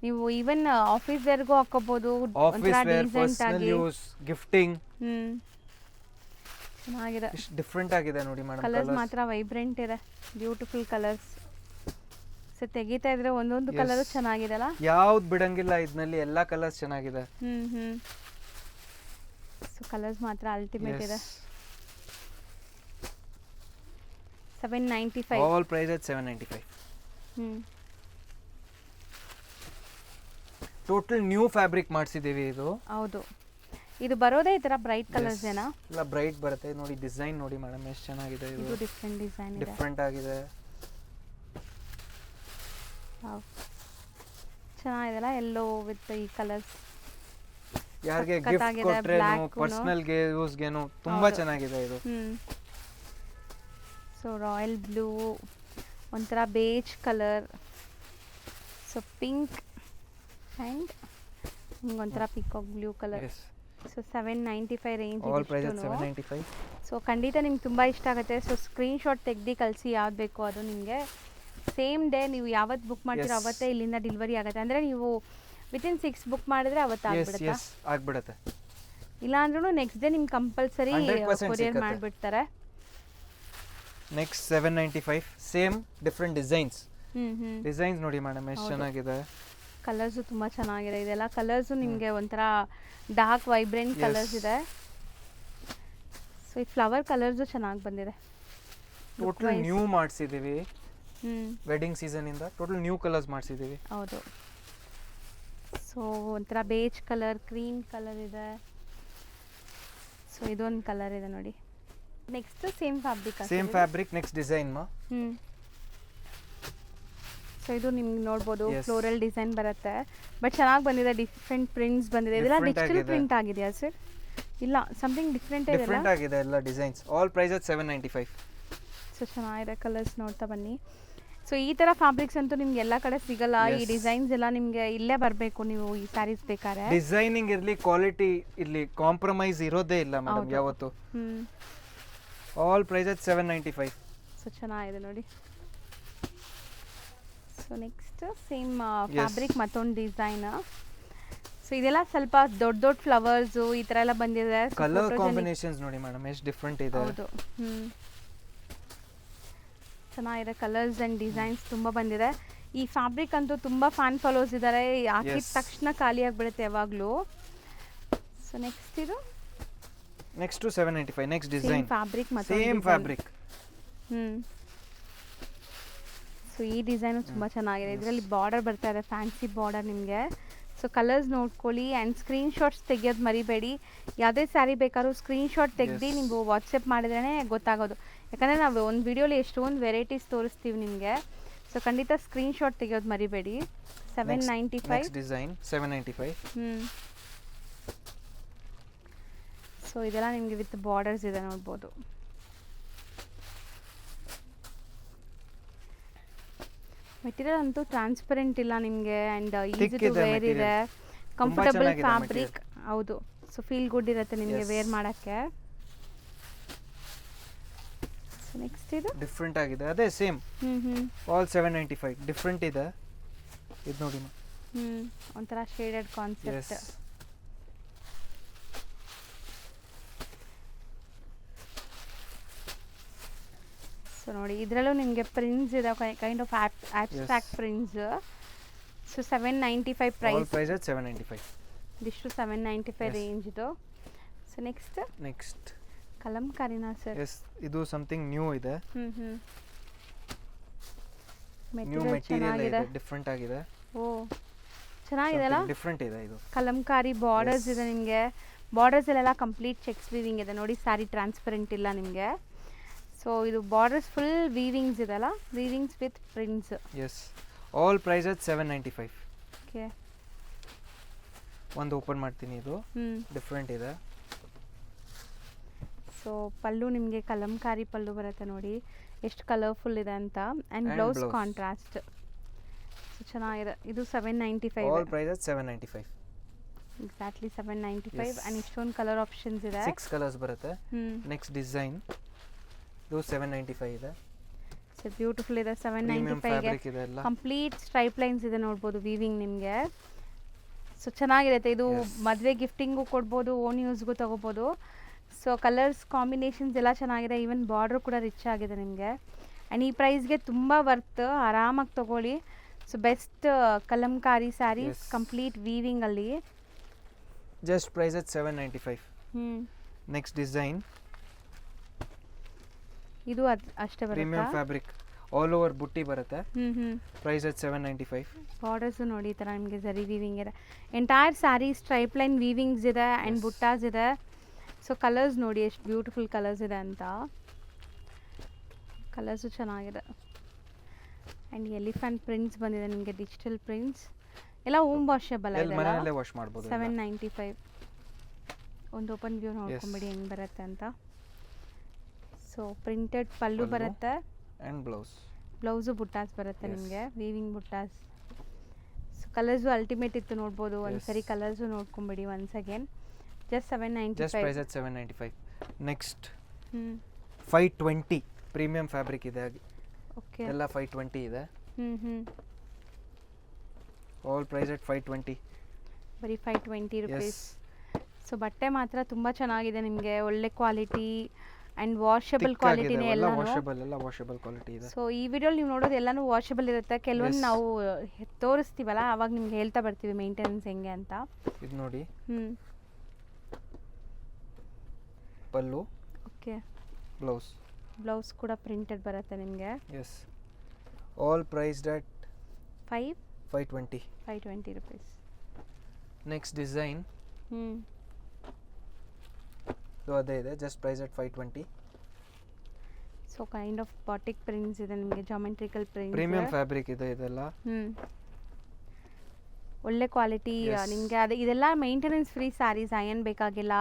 A: ನೀವು ಈವನ್ ಆಫೀಸ್ ವೇರ್ಗೂ ಹಾಕೋಬಹುದು,
B: office wear, personal use, gifting.
A: ಚೆನ್ನಾಗಿದೆ,
B: ಡಿಫ್ರೆಂಟ್ ಆಗಿದೆ ನೋಡಿ ಮೇಡಮ್.
A: ಕಲರ್ಸ್ ಮಾತ್ರ ವೈಬ್ರೆಂಟ್ ಇದೆ, ಬ್ಯೂಟಿಫುಲ್ ಕಲರ್ಸ್. ಸೊ ತೆಗಿತಾ ಇದ್ರೆ ಒಂದೊಂದು ಕಲರ್ ಚೆನ್ನಾಗಿದೆ ಅಲ್ಲ,
B: ಯಾವ್ದು ಬಿಡಂಗಿಲ್ಲ ಇದರಲ್ಲಿ, ಎಲ್ಲಾ ಕಲರ್ಸ್ ಚೆನ್ನಾಗಿದೆ.
A: ಸೊ ಕಲರ್ಸ್ ಮಾತ್ರ ಅಲ್ಟಿಮೇಟ್ ಇದೆ. 795,
B: all price at 795. Total new fabric ಮಾಡಿಸಿದೀವಿ ಇದು.
A: ಹೌದು, ಇದು ಬರೋದೇ ಈ ತರ ಬ್ರೈಟ್ ಕಲರ್ಸ್ ಏನಾ?
B: ಇಲ್ಲ ಬ್ರೈಟ್ ಬರುತ್ತೆ ನೋಡಿ. ಡಿಸೈನ್ ನೋಡಿ ಮೇಡಮ್ ಎಷ್ಟು ಚೆನ್ನಾಗಿದೆ ಇದು.
A: ಇದು ಡಿಫರೆಂಟ್ ಡಿಸೈನ್ ಇದೆ,
B: ಡಿಫರೆಂಟ್ ಆಗಿದೆ.
A: ವಾವ್, ಚೆನ್ನಾಗಿದೆಲ್ಲ ಎಲ್ಲೋ ವಿತ್ ಈ ಕಲರ್ಸ್.
B: ಯಾರಿಗೆ ಗಿಫ್ಟ್ ಕೊಟ್ರೇನು, ಪರ್ಸನಲ್ ಗೆ ಯೂಸ್ ಗೇನು ತುಂಬಾ ಚೆನ್ನಾಗಿದೆ ಇದು.
A: ಸೊ ರಾಯಲ್ ಬ್ಲೂ, ಒಂಥರ beige colour, so pink and ಒಂಥರ peacock blue colour. So 795 range.
B: All price at 795.
A: ಸೊ ಖಂಡಿತ ನಿಮ್ಗೆ ತುಂಬ ಇಷ್ಟ ಆಗುತ್ತೆ. ಸೊ ಸ್ಕ್ರೀನ್ಶಾಟ್ ತೆಗ್ದು ಕಳಿಸಿ ಯಾವ್ದು ಬೇಕೋ ಅದು ನಿಮಗೆ. ಸೇಮ್ ಡೇ ನೀವು ಯಾವತ್ತು ಬುಕ್ ಮಾಡ್ತೀರೋ ಅವತ್ತೇ ಇಲ್ಲಿಂದ ಡೆಲಿವರಿ ಆಗುತ್ತೆ. ಅಂದರೆ ನೀವು ವಿತಿನ್ 6 ಬುಕ್ ಮಾಡಿದ್ರೆ ಅವತ್ತು
B: ಆಗ್ಬಿಡುತ್ತೆ.
A: ಇಲ್ಲ ಅಂದ್ರೂ ನೆಕ್ಸ್ಟ್ ಡೇ ನಿಮ್ಗೆ ಕಂಪಲ್ಸರಿ ಕೊರಿಯರ್ ಮಾಡಿಬಿಡ್ತಾರೆ.
B: Next 795, same different designs. Designs ನೋಡಿ ಮೇಡಮ್ ಎಷ್ಟು ಚೆನ್ನಾಗಿದೆ.
A: ಕಲರ್ಸು ತುಂಬ ಚೆನ್ನಾಗಿದೆ. ಇದೆಲ್ಲ ಕಲರ್ಸು ನಿಮಗೆ ಒಂಥರ ಡಾರ್ಕ್ ವೈಬ್ರೆಂಟ್ ಕಲರ್ಸ್ ಇದೆ. ಸೊ ಈ ಫ್ಲವರ್ ಕಲರ್ಸು ಚೆನ್ನಾಗಿ ಬಂದಿದೆ.
B: ಟೋಟಲ್ ನ್ಯೂ ಮಾಡಿಸಿದ್ದೀವಿ, ವೆಡ್ಡಿಂಗ್ ಸೀಸನ್ ಇಂದ ಟೋಟಲ್ ನ್ಯೂ ಕಲರ್ಸ್ ಮಾಡಿಸಿದ್ದೀವಿ.
A: ಹೌದು. ಸೊ ಒಂಥರ ಬೇಜ್ ಕಲರ್, ಕ್ರೀಮ್ ಕಲರ್ ಇದೆ. ಸೊ ಇದೊಂದು ಕಲರ್ ಇದೆ ನೋಡಿ. Next same fabric, next
B: design ಮಾ.
A: ಸೊ ಇದು ನಿಮ್ಗೆ ನೋಡ್ಬೋದು ಫ್ಲೋರಲ್ ಡಿಸೈನ್ ಬರುತ್ತೆ, ಬಟ್ ಚೆನ್ನಾಗಿ ಬಂದಿದೆ. ಡಿಫ್ರೆಂಟ್ ಪ್ರಿಂಟ್ಸ್ ಬಂದಿದೆ. ಇದೆಲ್ಲ ಡಿಜಿಟಲ್ ಪ್ರಿಂಟ್ ಆಗಿದೆಯಾ ಸರ್? ಇಲ್ಲ, ಸಮಥಿಂಗ್ ಡಿಫ್ರೆಂಟ್
B: ಆಗಿದೆ ಎಲ್ಲ designs. All price at 795.
A: So ಚೆನ್ನಾಗಿದೆ, ಕಲರ್ಸ್ ನೋಡ್ತಾ ಬನ್ನಿ. ಸೊ ಈ ಥರ ಫ್ಯಾಬ್ರಿಕ್ಸ್ ಅಂತೂ ನಿಮ್ಗೆ ಎಲ್ಲ ಕಡೆ ಸಿಗಲ್ಲ. ಈ ಡಿಸೈನ್ಸ್ ಎಲ್ಲ ನಿಮಗೆ ಇಲ್ಲೇ ಬರಬೇಕು ನೀವು ಈ ಸ್ಯಾರೀಸ್ ಬೇಕಾದ್ರೆ.
B: ಡಿಸೈನಿಂಗ್ ಇರಲಿ, ಕ್ವಾಲಿಟಿ ಇರಲಿ, ಕಾಂಪ್ರಮೈಸ್ ಇರೋದೇ ಇಲ್ಲ ಮೇಡಮ್ ಯಾವತ್ತು. All price at 795.
A: ಸೊ ಚೆನ್ನಾಗಿದೆ ನೋಡಿ. ಸೊ ನೆಕ್ಸ್ಟ್ ಸೇಮ್ ಫ್ಯಾಬ್ರಿಕ್ ಮತ್ತೊಂದು ಡಿಸೈನ್. ಸೊ ಇದೆಲ್ಲ ಸ್ವಲ್ಪ ದೊಡ್ಡ ದೊಡ್ಡ ಫ್ಲವರ್ಸ್ ಈ ತರ ಎಲ್ಲ ಬಂದಿದೆ.
B: ಕಲರ್ ಕಾಂಬಿನೇಷನ್ಸ್ ನೋಡಿ ಮೇಡಮ್ ಎಷ್ಟು ಡಿಫರೆಂಟ್ ಇದೆ.
A: ಹೌದು, ಚೆನ್ನಾಗಿದೆ. ಕಲರ್ಸ್ ಅಂಡ್ ಡಿಸೈನ್ಸ್ ತುಂಬಾ ಬಂದಿದೆ. ಈ ಫ್ಯಾಬ್ರಿಕ್ ಅಂತೂ ತುಂಬಾ ಫ್ಯಾನ್ ಫಾಲೋವರ್ಸ್ ಇದ್ದಾರೆ. ಹಾಕಿದ ತಕ್ಷಣ ಖಾಲಿ ಆಗಿಬಿಡುತ್ತೆ ಯಾವಾಗಲೂ. ಸೊ ನೆಕ್ಸ್ಟ್ ಇದು
B: ನೆಕ್ಸ್ಟ್ 795. ನೆಕ್ಸ್ಟ್ ಡಿಸೈನ್
A: ಫ್ಯಾಬ್ರಿಕ್ ಮತ್ತೆ
B: ಸೇಮ್ ಫ್ಯಾಬ್ರಿಕ್.
A: ಸೊ ಈ ಡಿಸೈನು ತುಂಬ ಚೆನ್ನಾಗಿದೆ. ಇದರಲ್ಲಿ ಬಾರ್ಡರ್ ಬರ್ತಾ ಇದೆ, ಫ್ಯಾನ್ಸಿ ಬಾರ್ಡರ್ ನಿಮಗೆ. ಸೊ ಕಲರ್ಸ್ ನೋಡ್ಕೊಳ್ಳಿ ಆ್ಯಂಡ್ ಸ್ಕ್ರೀನ್ಶಾಟ್ಸ್ ತೆಗಿಯೋದು ಮರಿಬೇಡಿ. ಯಾವುದೇ ಸ್ಯಾರಿ ಬೇಕಾದ್ರೂ ಸ್ಕ್ರೀನ್ಶಾಟ್ ತೆಗ್ದು ನೀವು ವಾಟ್ಸಪ್ ಮಾಡಿದ್ರೇ ಗೊತ್ತಾಗೋದು. ಯಾಕಂದರೆ ನಾವು ಒಂದು ವಿಡಿಯೋಲಿ ಎಷ್ಟೊಂದು ವೆರೈಟೀಸ್ ತೋರಿಸ್ತೀವಿ ನಿಮಗೆ. ಸೊ ಖಂಡಿತ ಸ್ಕ್ರೀನ್ಶಾಟ್ ತೆಗಿಯೋದು ಮರಿಬೇಡಿ. 795
B: ಡಿಸೈನ್ 795.
A: ಸೊ ಇದೆಲ್ಲ ನಿಮಗೆ ವಿತ್ ಬಾರ್ಡರ್ಸ್ ಇದೆ ನೋಡ್ಬೋದು. ಮೆಟೀರಿಯಲ್ ಅಂತೂ ಟ್ರಾನ್ಸ್ಪರೆಂಟ್ ಇಲ್ಲ ನಿಮಗೆ ಆ್ಯಂಡ್ ಈಸಿ ಟು ವೇರ್ ಇದೆ, ಕಂಫರ್ಟಬಲ್ ಫ್ಯಾಬ್ರಿಕ್. ಹೌದು, ಸೊ ಫೀಲ್ ಗುಡ್ ಇರುತ್ತೆ ನಿಮಗೆ ವೇರ್ ಮಾಡೋಕ್ಕೆ. ಸೊ ನೆಕ್ಸ್ಟ್ ಇದು
B: ಡಿಫ್ರೆಂಟ್ ಆಗಿದೆ, ಅದೇ ಸೇಮ್. ಆಲ್ 795. ಡಿಫ್ರೆಂಟ್ ಇದೆ ಇದು ನೋಡಿ.
A: ಒಂಥರ ಶೇಡೆಡ್ ಕಾನ್ಸೆಪ್ಟ್. ಸೊ ನೋಡಿ ಇದರಲ್ಲೂ ನಿಮಗೆ ಪ್ರಿಂಟ್ಸ್ ಇದೆ, kind of abstract prints. So 795 price.
B: Price 795.
A: ಇದಿಷ್ಟು 795 ರೇಂಜ್ ಇದು. ಸೊ ನೆಕ್ಸ್ಟ್ ಕಲಂಕಾರಿನಾ ಸರ್?
B: ಎಸ್, ಇದು ಸಮಥಿಂಗ್ ನ್ಯೂ ಇದೆ. ನ್ಯೂ ಮೆಟೀರಿಯಲ್ ಇದೆ, ಡಿಫರೆಂಟ್ ಆಗಿದೆ. ಓ
A: ಚೆನ್ನಾಗಿದೆ ಅಲ್ಲ,
B: ಡಿಫರೆಂಟ್ ಇದೆ ಇದು.
A: ಕಲಂಕಾರಿ ಬಾರ್ಡರ್ಸ್ ಇದೆ ನಿಮಗೆ. ಬಾರ್ಡರ್ಸ್ ಎಲ್ಲ ಕಂಪ್ಲೀಟ್ ಚೆಕ್ಸ್ ವೀವಿಂಗ್ ಇದೆ ನೋಡಿ. ಸ್ಯಾರಿ ಟ್ರಾನ್ಸ್ಪರೆಂಟ್ ಇಲ್ಲ ನಿಮಗೆ. ಸೊ ಇದು ಬಾರ್ಡರ್ಸ್ ಫುಲ್ ವೀವಿಂಗ್ಸ್ ಇದೆಲ್ಲ, weavings with prints.
B: Yes, all price at 795.
A: Okay,
B: ಒಂದು ಓಪನ್ ಮಾಡ್ತೀನಿ. ಇದು ಡಿಫರೆಂಟ್ ಇದೆ.
A: ಸೊ ಪಲ್ಲು ನಿಮಗೆ ಕಲಂಕಾರಿ ಪಲ್ಲು ಬರುತ್ತೆ ನೋಡಿ, ಎಷ್ಟು ಕಲರ್ಫುಲ್ ಇದೆ ಅಂತ. And blouse contrast. ಸೊ ಚೆನ್ನಾಗಿದೆ. ಇದು 795.
B: All price at 795.
A: Exactly 795
B: Yes.
A: And ಇಷ್ಟೊಂದು ಕಲರ್ ಆಪ್ಷನ್ಸ್ ಇದೆ.
B: 6 ಕಲರ್ಸ್ ಬರುತ್ತೆ.
A: ಹ್ಞೂ
B: ನೆಕ್ಸ್ಟ್ ಡಿಸೈನ್ ಇದು 795 ಇದೆ.
A: ಸೊ ಬ್ಯೂಟಿಫುಲ್ ಇದೆ.
B: ಪ್ರೀಮಿಯಂ
A: 795ಗೆ
B: ಫ್ಯಾಬ್ರಿಕ್ ಇದೆ ಎಲ್ಲ.
A: ಕಂಪ್ಲೀಟ್ ಸ್ಟ್ರೈಪ್ ಲೈನ್ಸ್ ಇದೆ ನೋಡ್ಬೋದು ವೀವಿಂಗ್ ನಿಮಗೆ. ಸೊ ಚೆನ್ನಾಗಿರುತ್ತೆ ಇದು.
B: Yes.
A: ಮದುವೆ ಗಿಫ್ಟಿಂಗು ಕೊಡ್ಬೋದು, ಓನ್ ಯೂಸ್ಗೂ ತೊಗೋಬೋದು. ಸೊ ಕಲರ್ಸ್ ಕಾಂಬಿನೇಷನ್ಸ್ ಎಲ್ಲ ಚೆನ್ನಾಗಿದೆ. ಈವನ್ ಬಾರ್ಡ್ರು ಕೂಡ ರಿಚ್ ಆಗಿದೆ ನಿಮಗೆ. ಆ್ಯಂಡ್ ಈ ಪ್ರೈಸ್ಗೆ ತುಂಬ ವರ್ತ್, ಆರಾಮಾಗಿ ತೊಗೊಳ್ಳಿ. So best Kalamkari saris
B: Yes.
A: Complete ವೀವಿಂಗಲ್ಲಿ.
B: Just price at 795.
A: ಹ್ಞೂ
B: ನೆಕ್ಸ್ಟ್ ಡಿಸೈನ್
A: ಇದು ಅಷ್ಟೇ
B: ಪ್ರೀಮಿಯಂ
A: ಬರುತ್ತಾ?
B: ಫ್ಯಾಬ್ರಿಕ್ ಆಲ್ ಓವರ್ ಬುಟ್ಟಿ ಬರುತ್ತೆ.
A: ಹ್ಞೂ
B: ಪ್ರೈಸ್ at 795.
A: ಬಾರ್ಡರ್ಸು ನೋಡಿ ಈ ಥರ ನಿಮಗೆ ಜರಿ ವೀವಿಂಗ್ ಇದೆ. Entire sari stripe line weavings ಇದೆ ಆ್ಯಂಡ್
B: Yes.
A: ಬುಟ್ಟಾಸ್ ಇದೆ. ಸೊ ಕಲರ್ಸ್ ನೋಡಿ ಎಷ್ಟು ಬ್ಯೂಟಿಫುಲ್ ಕಲರ್ಸ್ ಇದೆ ಅಂತ. ಕಲರ್ಸು ಚೆನ್ನಾಗಿದೆ. ಆ್ಯಂಡ್ ಎಲಿಫೆಂಟ್ ಪ್ರಿಂಟ್ಸ್ ಬಂದಿದೆ ನಿಮಗೆ, ಡಿಜಿಟಲ್ ಪ್ರಿಂಟ್ಸ್ ಎಲ್ಲ ಹೋಮ್ ವಾಷಬಲ್
B: ಎಲ್ಲಿ ಮನೆಯಲ್ಲೇ ವಾಶ್ ಮಾಡ್ಬೋದು.
A: 795. ಒಂದು ಓಪನ್ ವ್ಯೂ ನೋಡ್ಕೊಂಬಿಡಿ ಹೆಂಗೆ ಬರುತ್ತೆ ಅಂತ. So printed pallu
B: pallu.
A: ಬರುತ್ತೆ,
B: ಆ್ಯಂಡ್ ಬ್ಲೌಸ್.
A: ಬ್ಲೌಸು ಬುಟ್ಟಾಸ್ ಬರುತ್ತೆ
B: Yes.
A: ನಿಮಗೆ, ವೀವಿಂಗ್ ಬುಟ್ಟಾಸ್. ಸೊ ಕಲರ್ಸು ಅಲ್ಟಿಮೇಟ್ ಇತ್ತು ನೋಡ್ಬೋದು. ಒಂದ್ಸರಿ
B: Yes.
A: ಕಲರ್ಸು ನೋಡ್ಕೊಂಬಿಡಿ once again. Just
B: just
A: 795.
B: Price at 795. Next
A: ಹ್ಞೂ
B: 520 ಪ್ರೀಮಿಯಂ ಫ್ಯಾಬ್ರಿಕ್ ಇದೆ.
A: ಓಕೆ.
B: ಎಲ್ಲ 520 ಇದೆ.
A: ಹ್ಞೂ
B: ಆಲ್ ಪ್ರೈಸ್ at 520.
A: ಬರೀ 520
B: ಎಸ್.
A: ರುಪೀಸ್. ಸೊ ಬಟ್ಟೆ ಮಾತ್ರ ತುಂಬ ಚೆನ್ನಾಗಿದೆ ನಿಮಗೆ, ಒಳ್ಳೆ ಕ್ವಾಲಿಟಿ ಆ್ಯಂಡ್ ವಾಷಬಲ್ ಕ್ವಾಲಿಟಿನೇ
B: ಎಲ್ಲ
A: ಎಲ್ಲನೂ.
B: ವಾಷಬಲ್, ಎಲ್ಲ ವಾಷಬಲ್ ಕ್ವಾಲಿಟಿ ಇದೆ.
A: ಸೊ ಈ ವಿಡಿಯೋಲಿ ನೀವು ನೋಡೋದು ಎಲ್ಲನೂ ವಾಷಬಲ್ ಇರುತ್ತೆ. ಕೆಲವೊಂದು
B: Yes.
A: ನಾವು ತೋರಿಸ್ತೀವಲ್ಲ ಆವಾಗ ನಿಮ್ಗೆ ಹೇಳ್ತಾ ಬರ್ತೀವಿ ಮೇಂಟೆನೆನ್ಸ್ ಹೆಂಗೆ ಅಂತ.
B: ಇದು ನೋಡಿ
A: ಹ್ಞೂ
B: ಪಲ್ಲು,
A: ಓಕೆ.
B: ಬ್ಲೌಸ್.
A: ಬ್ಲೌಸ್ ಕೂಡ ಪ್ರಿಂಟೆಡ್ ಬರುತ್ತೆ ನಿಮಗೆ.
B: Yes. All priced at
A: 520
B: 520.
A: Rupees.
B: Next design
A: ಹ್ಞೂ
B: ಇದು ಅದೇ ಇದೆ. Just price at 520.
A: So kind of batik prints ಇದೆ ನಿಮಗೆ, ಜಾಮೆಟ್ರಿಕಲ್ ಪ್ರಿಂಟ್ಸ್.
B: ಪ್ರೀಮಿಯಂ ಫ್ಯಾಬ್ರಿಕ್ ಇದೆ ಇದೆಲ್ಲ.
A: ಹ್ಞೂ ಒಳ್ಳೆ ಕ್ವಾಲಿಟಿ
B: Yes.
A: ನಿಮಗೆ. ಅದೇ ಇದೆಲ್ಲ ಮೇಂಟೆನೆನ್ಸ್ ಫ್ರೀ ಸ್ಯಾರೀಸ್, ಅಯನ್ ಬೇಕಾಗಿಲ್ಲ.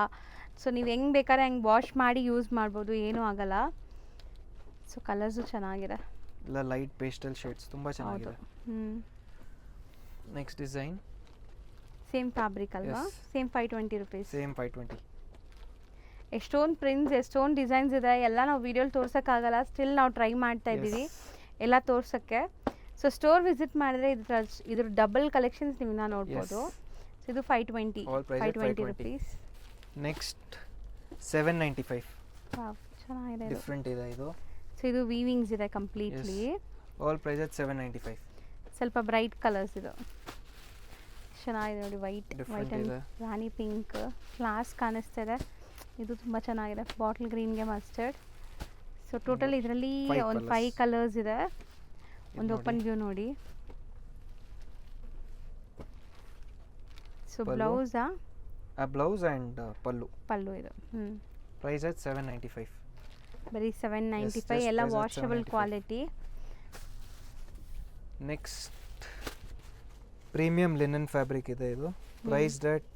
A: ಸೊ ನೀವು ಹೆಂಗೆ ಬೇಕಾದ್ರೆ ಹೆಂಗೆ ವಾಶ್ ಮಾಡಿ ಯೂಸ್ ಮಾಡ್ಬೋದು, ಏನೂ ಆಗಲ್ಲ. ಸೊ ಕಲರ್ಸು ಚೆನ್ನಾಗಿದೆ.
B: ಎಲ್ಲ ಲೈಟ್ ಪೇಸ್ಟಲ್ ಶೇಡ್ಸ್ ತುಂಬ
A: ಹೌದು.
B: ಚೆನ್ನಾಗಿದೆ.
A: ಹ್ಞೂ
B: ನೆಕ್ಸ್ಟ್ ಡಿಸೈನ್
A: ಸೇಮ್ ಫ್ಯಾಬ್ರಿಕ್ ಅಲ್ವಾ?
B: Yes.
A: Same 520 rupees.
B: ಸೇಮ್ 520.
A: ಎಷ್ಟೊಂದು ಪ್ರಿಂಟ್ಸ್, ಎಷ್ಟೊಂದು ಡಿಸೈನ್ಸ್ ಇದೆ. ಎಲ್ಲ ನಾವು ವೀಡಿಯೋಲಿ ತೋರ್ಸೋಕ್ಕಾಗಲ್ಲ, ಸ್ಟಿಲ್ ನಾವು ಟ್ರೈ ಮಾಡ್ತಾ ಇದ್ದೀವಿ ಎಲ್ಲ ತೋರ್ಸೋಕ್ಕೆ. ಸೊ ಸ್ಟೋರ್ ವಿಸಿಟ್ ಮಾಡಿದ್ರೆ ಇದ್ರ ಡಬಲ್ ಕಲೆಕ್ಷನ್ಸ್ ನೀವು ನೋಡ್ಬೋದು. ಸೊ ಇದು 520
B: All price at 520
A: rupees.
B: Next 795.
A: ಚೆನ್ನಾಗಿದೆ ಇದು.
B: ಡಿಫ್ರೆಂಟ್ ಇದೆ ಇದು.
A: ಸೊ ಇದು ವೀವಿಂಗ್ಸ್ ಇದೆ ಕಂಪ್ಲೀಟ್ಲಿ.
B: All price at 795.
A: ಸ್ವಲ್ಪ ಬ್ರೈಟ್ ಕಲರ್ಸ್ ಇದು, ಚೆನ್ನಾಗಿದೆ ನೋಡಿ. ವೈಟ್
B: Different
A: ಆ್ಯಂಡ್
B: ಇದೆ.
A: ರಾಣಿ ಪಿಂಕ್ ಫ್ಲಾಸ್ ಕಾಣಿಸ್ತಿದೆ. ಇದು ತುಂಬ ಚೆನ್ನಾಗಿದೆ. ಬಾಟಲ್ ಗ್ರೀನ್ಗೆ ಮಸ್ಟರ್ಡ್. ಸೊ ಟೋಟಲ್ ಇದರಲ್ಲಿ
B: Five
A: ಒಂದು
B: colours.
A: 5 ಕಲರ್ಸ್ ಇದೆ. ಒಂದು
B: ಇದು
A: ಓಪನ್
B: ನೋಡಿ.
A: ವ್ಯೂ ನೋಡಿ. ಸೊ
B: ಪಲ್ಲು.
A: ಬ್ಲೌಸಾ?
B: ಆ ಬ್ಲೌಸ್ ಆ್ಯಂಡ್ ಪಲ್ಲು.
A: ಪಲ್ಲು ಇದು. ಹ್ಞೂ
B: ಪ್ರೈಸ್ at 795.
A: ಬರೀ 795.
B: just
A: ಎಲ್ಲ
B: price at
A: washable
B: 795.
A: Quality.
B: Next premium linen fabric ಇದೆ ಇದು. Priced at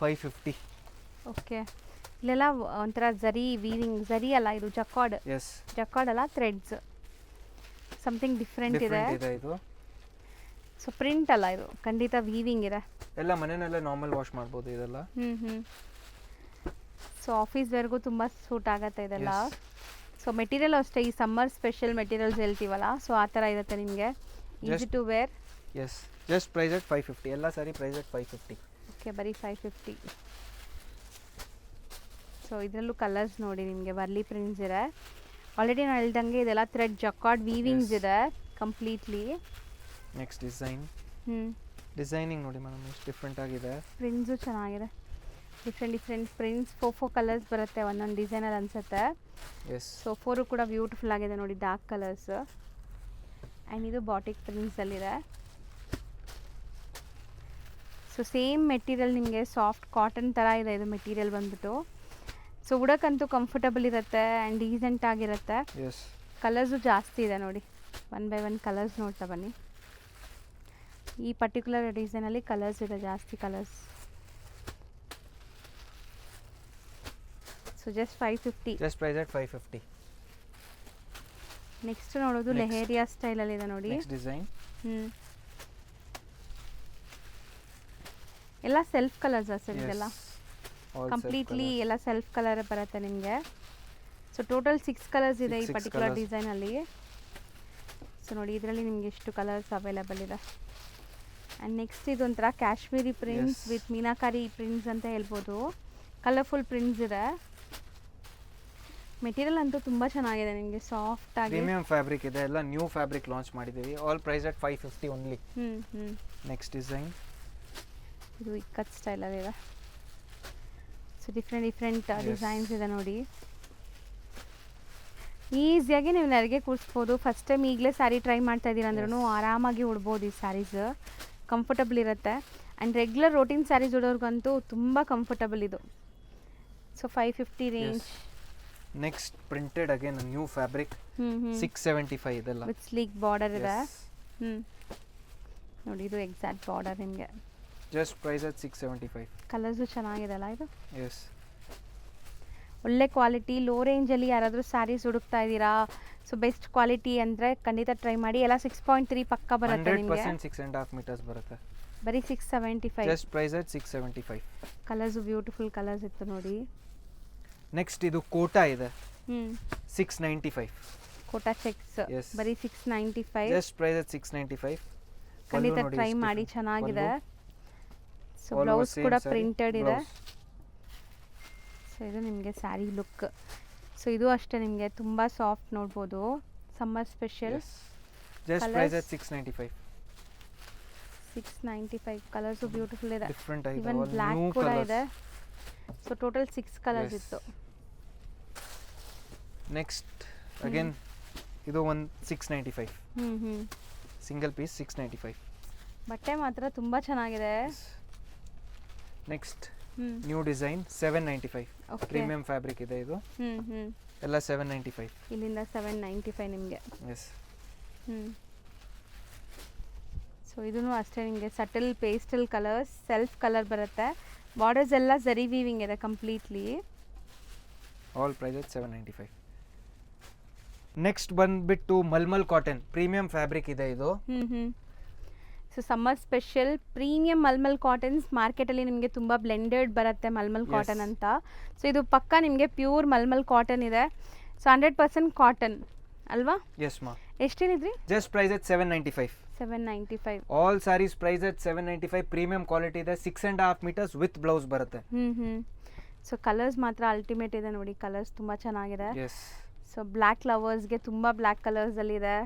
B: 550.
A: ಓಕೆ. ಇಲ್ಲೆಲ್ಲ ಒಂಥರ ಜರಿ ವೀವಿಂಗ್, ಜರಿ ಅಲ್ಲ ಇದು ಜಕಾರ್ಡ್.
B: ಎಸ್.
A: ಜಕಾರ್ಡ್ ಅಲ್ಲ, ಥ್ರೆಡ್ಸ್. ಸಮಥಿಂಗ್ ಡಿಫ್ರೆಂಟ್ ಇದೆ.
B: ಡಿಫ್ರೆಂಟ್ ಇದೆ ಇದು.
A: ಸೊ ಪ್ರಿಂಟ್ ಅಲ್ಲ ಇದು, ಖಂಡಿತ ವೀವಿಂಗ್ ಇದೆ.
B: ಎಲ್ಲ ಮನೆಯಲ್ಲೇ ನಾರ್ಮಲ್ ವಾಶ್ ಮಾಡ್ಬೋದು ಇದೆಲ್ಲ.
A: ಹ್ಞೂ ಸೊ ಆಫೀಸ್ವರೆಗೂ ತುಂಬ ಸೂಟ್ ಆಗುತ್ತೆ ಇದೆಲ್ಲ.
B: Yes.
A: ಸೊ ಮೆಟೀರಿಯಲ್ ಅಷ್ಟೇ, ಈ ಸಮ್ಮರ್ ಸ್ಪೆಷಲ್ ಮೆಟೀರಿಯಲ್ಸ್ ಹೇಳ್ತೀವಲ್ಲ, ಸೊ ಆ ಥರ ಇರುತ್ತೆ ನಿಮಗೆ. Easy
B: Just-
A: to wear.
B: Yes. Just price at 550. ಎಲ್ಲ ಸಾರಿ ಪ್ರೈಸ್ at 550.
A: ಓಕೆ, ಬರೀ 550. ಸೊ ಇದರಲ್ಲೂ ಕಲರ್ಸ್ ನೋಡಿ ನಿಮಗೆ, ವರ್ಲಿ ಪ್ರಿಂಟ್ಸ್ ಇದೆ. ಆಲ್ರೆಡಿ ನಾನು ಹೇಳ್ದಂಗೆ ಇದೆಲ್ಲ ಥ್ರೆಡ್ ಜಕಾರ್ಡ್ ವೀವಿಂಗ್ಸ್
B: Yes.
A: ಇದೆ ಕಂಪ್ಲೀಟ್ಲಿ.
B: Next design.
A: ಹ್ಞೂ
B: ಡಿಸೈನಿಂಗ್ ನೋಡಿ ಮೇಡಮ್ ಎಷ್ಟು ಡಿಫ್ರೆಂಟ್ ಆಗಿದೆ.
A: ಪ್ರಿಂಟ್ಸು ಚೆನ್ನಾಗಿದೆ. ಡಿಫ್ರೆಂಟ್ ಪ್ರಿಂಟ್ಸ್, 4 ಕಲರ್ಸ್ ಬರುತ್ತೆ ಒಂದೊಂದು ಡಿಸೈನಲ್ಲಿ ಅನಿಸುತ್ತೆ.
B: ಎಸ್.
A: ಸೊ 4 ಕೂಡ ಬ್ಯೂಟಿಫುಲ್ ಆಗಿದೆ ನೋಡಿ, ಡಾರ್ಕ್ ಕಲರ್ಸ್. ಆ್ಯಂಡ್ ಇದು ಬಾಟಿಕ್ ಪ್ರಿಂಟ್ಸಲ್ಲಿದೆ. ಸೊ ಸೇಮ್ ಮೆಟೀರಿಯಲ್ ನಿಮಗೆ ಸಾಫ್ಟ್ ಕಾಟನ್ ಥರ ಇದೆ ಇದು ಮೆಟೀರಿಯಲ್ ಬಂದ್ಬಿಟ್ಟು. ಸೊ ಉಡಕ್ಕಂತೂ ಕಂಫರ್ಟಬಲ್ ಇರುತ್ತೆ ಆ್ಯಂಡ್ ಡೀಸೆಂಟ್ ಆಗಿರುತ್ತೆ.
B: ಎಸ್.
A: ಕಲರ್ಸು ಜಾಸ್ತಿ ಇದೆ ನೋಡಿ. 1 by 1 ಕಲರ್ಸ್ ನೋಡ್ತಾ ಬನ್ನಿ. ಈ ಪರ್ಟಿಕ್ಯುಲರ್ ಡಿಸೈನಲ್ಲಿ ಕಲರ್ಸ್ ಇದೆ, ಜಾಸ್ತಿ colours. So just 550.
B: Just price at 550.
A: Next ನೋಡೋದು
B: Next.
A: ಲೆಹೇರಿಯಾ ಸ್ಟೈಲಲ್ಲಿದೆ ನೋಡಿ.
B: Next design.
A: ಹ್ಞೂ ಎಲ್ಲ ಸೆಲ್ಫ್ ಕಲರ್ಸ್ ಸರ್ ಇದೆಲ್ಲ ಕಂಪ್ಲೀಟ್ಲಿ ಎಲ್ಲ ಸೆಲ್ಫ್ ಕಲರ್ ಬರುತ್ತೆ ನಿಮಗೆ. ಸೊ ಟೋಟಲ್ 6 ಕಲರ್ಸ್ ಇದೆ ಈ ಪರ್ಟಿಕ್ಯುಲರ್ ಡಿಸೈನಲ್ಲಿ. ಸೊ ನೋಡಿ ಇದರಲ್ಲಿ ನಿಮಗೆ ಎಷ್ಟು ಕಲರ್ಸ್ ಅವೈಲೇಬಲ್ ಇದೆ. ಆ್ಯಂಡ್ ನೆಕ್ಸ್ಟ್ ಇದೊಂಥರ Kashmiri prints with meenakari prints ಅಂತ ಹೇಳ್ಬೋದು. ಕಲರ್ಫುಲ್ ಪ್ರಿಂಟ್ಸ್ ಇದೆ. ಮೆಟೀರಿಯಲ್ ಅಂತೂ ತುಂಬ ಚೆನ್ನಾಗಿದೆ ನಿಮಗೆ, ಸಾಫ್ಟ್ ಆಗಿ
B: ಪ್ರೀಮಿಯಂ ಫ್ಯಾಬ್ರಿಕ್ ಇದೆ. ಎಲ್ಲ ನ್ಯೂ ಫ್ಯಾಬ್ರಿಕ್ ಲಾಂಚ್ ಮಾಡಿದ್ದೀವಿ. All price at 550 only. Next design
A: ಇದು ಇಕ್ಕತ್ ಸ್ಟೈಲಲ್ಲಿ ಇದೆ. ಸೊ ಡಿಫ್ರೆಂಟ್ ಡಿಸೈನ್ಸ್ ಇದೆ ನೋಡಿ. ಈಸಿಯಾಗಿ ನೀವು ನೆರಿಗೆ ಕೂರಿಸ್ಬೋದು. ಫಸ್ಟ್ ಟೈಮ್ ಈಗಲೇ ಸ್ಯಾರಿ ಟ್ರೈ ಮಾಡ್ತಾ ಇದ್ದೀರಾ ಅಂದ್ರೂ ಆರಾಮಾಗಿ ಉಡ್ಬೋದು. ಈ ಸ್ಯಾರೀಸ್ ಕಂಫರ್ಟಬಲ್ ಇರುತ್ತೆ. ಆ್ಯಂಡ್ ರೆಗ್ಯುಲರ್ ರೋಟೀನ್ ಸ್ಯಾರೀಸ್ ಉಡೋರ್ಗಂತೂ ತುಂಬ ಕಂಫರ್ಟಬಲ್ ಇದು. So 550 range.
B: Next printed again new fabric 675 ಇದೆಲ್ಲ
A: ವಿತ್ ಸ್ಲೀಕ್ ಬಾರ್ಡರ್ ಇದೆ. ನೋಡಿ ಇದು ಎಕ್ಸಾಕ್ಟ್ ಬಾರ್ಡರ್ ನಿಮಗೆ.
B: Just price at 675.
A: ಕಲರ್ಸು ಚೆನ್ನಾಗಿದೆ ಅಲ್ಲ ಇದು.
B: ಎಸ್,
A: ಒಳ್ಳೆ ಕ್ವಾಲಿಟಿ. ಲೋ ರೇಂಜಲ್ಲಿ ಯಾರಾದರೂ ಸ್ಯಾರೀಸ್ ಹುಡುಕ್ತಾ ಇದ್ದೀರಾ, ಸೊ ಬೆಸ್ಟ್ ಕ್ವಾಲಿಟಿ ಅಂದರೆ ಖಂಡಿತ ಟ್ರೈ ಮಾಡಿ. ಎಲ್ಲ 6.3 ಪಕ್ಕ ಬರುತ್ತೆ ನಿಮಗೆ.
B: 100% 6.5 ಮೀಟರ್ಸ್ ಬರುತ್ತೆ.
A: ಬರೀ 675.
B: Just price at 675.
A: Colours beautiful colours ಇತ್ತು ನೋಡಿ.
B: ನೆಕ್ಸ್ಟ್ ಇದು ಕೋಟಾ ಇದೆ 695.
A: ಕೋಟಾ ಚೆಕ್ಸ್ ಬರೀ 695.
B: Just price at 695.
A: ಖಂಡಿತ ಟ್ರೈ ಮಾಡಿ, ಚೆನ್ನಾಗಿದೆ. ಸೊ ಬ್ಲೌಸ್ ಕೂಡ ಪ್ರಿಂಟೆಡ್ ಇದೆ. ಸೊ ಇದು ನಿಮಗೆ ಸ್ಯಾರಿ ಲುಕ್. ಸೊ ಇದು ಅಷ್ಟೇ ನಿಮಗೆ ತುಂಬ ಸಾಫ್ಟ್ ನೋಡ್ಬೋದು. Summer special.
B: Just price at 695.
A: 695. Colours beautiful ಇದೆ.
B: ಡಿಫರೆಂಟ್ ಆಗಿದೆ.
A: ಇವನ್ ಬ್ಲ್ಯಾಕ್ ಕೂಡ ಇದೆ. ಸೊ ಟೋಟಲ್ 6 ಕಲರ್ಸ್ ಇತ್ತು.
B: ನೆಕ್ಸ್ಟ್ ಅಗೇನ್ ಇದು ಒಂದು 695. Single piece 695.
A: ಬಟ್ಟೆ ಮಾತ್ರ ತುಂಬ ಚೆನ್ನಾಗಿದೆ.
B: Next new design 795. Premium fabric ಇದೆ ಇದು. ಎಲ್ಲ 795.
A: ಇಲ್ಲಿಂದ 795 ನಿಮಗೆ.
B: ಎಸ್.
A: ಸೊ ಇದೂ ಅಷ್ಟೇ ನಿಮಗೆ subtle pastel colours, self colour ಬರುತ್ತೆ. ಬಾರ್ಡರ್ಸ್ ಎಲ್ಲ ಝರಿ ವೀವಿಂಗ್ ಇದೆ completely.
B: All price at 795. Next ಬಂದ್ಬಿಟ್ಟು ಮಲ್ಮಲ್ ಕಾಟನ್ ಪ್ರೀಮಿಯಂ ಫ್ಯಾಬ್ರಿಕ್ ಇದೆ ಇದು.
A: So summer special premium mulmul cottons. ಮಾರ್ಕೆಟಲ್ಲಿ ನಿಮಗೆ ತುಂಬ ಬ್ಲೆಂಡೆಡ್ ಬರುತ್ತೆ ಮಲ್ಮಲ್ ಕಾಟನ್ ಅಂತ. ಸೊ ಇದು ಪಕ್ಕ ನಿಮಗೆ ಪ್ಯೂರ್ ಮಲ್ಮಲ್ ಕಾಟನ್ ಇದೆ. ಸೊ 100% ಕಾಟನ್ ಅಲ್ವಾ?
B: ಎಸ್ ಮಾ.
A: ಎಷ್ಟೇನಿದ್ರಿ?
B: Just price at 795.
A: 795.
B: All saris price at 795. Premium quality ಇದೆ. 6.5 ಮೀಟರ್ಸ್ ವಿತ್ ಬ್ಲೌಸ್ ಬರುತ್ತೆ.
A: ಸೊ ಕಲರ್ಸ್ ಮಾತ್ರ ಅಲ್ಟಿಮೇಟ್ ಇದೆ ನೋಡಿ. ಕಲರ್ಸ್ ತುಂಬ ಚೆನ್ನಾಗಿದೆ.
B: ಎಸ್.
A: ಸೊ ಬ್ಲ್ಯಾಕ್ ಲವರ್ಸ್ಗೆ ತುಂಬ ಬ್ಲ್ಯಾಕ್ ಕಲರ್ಸಲ್ಲಿದೆ.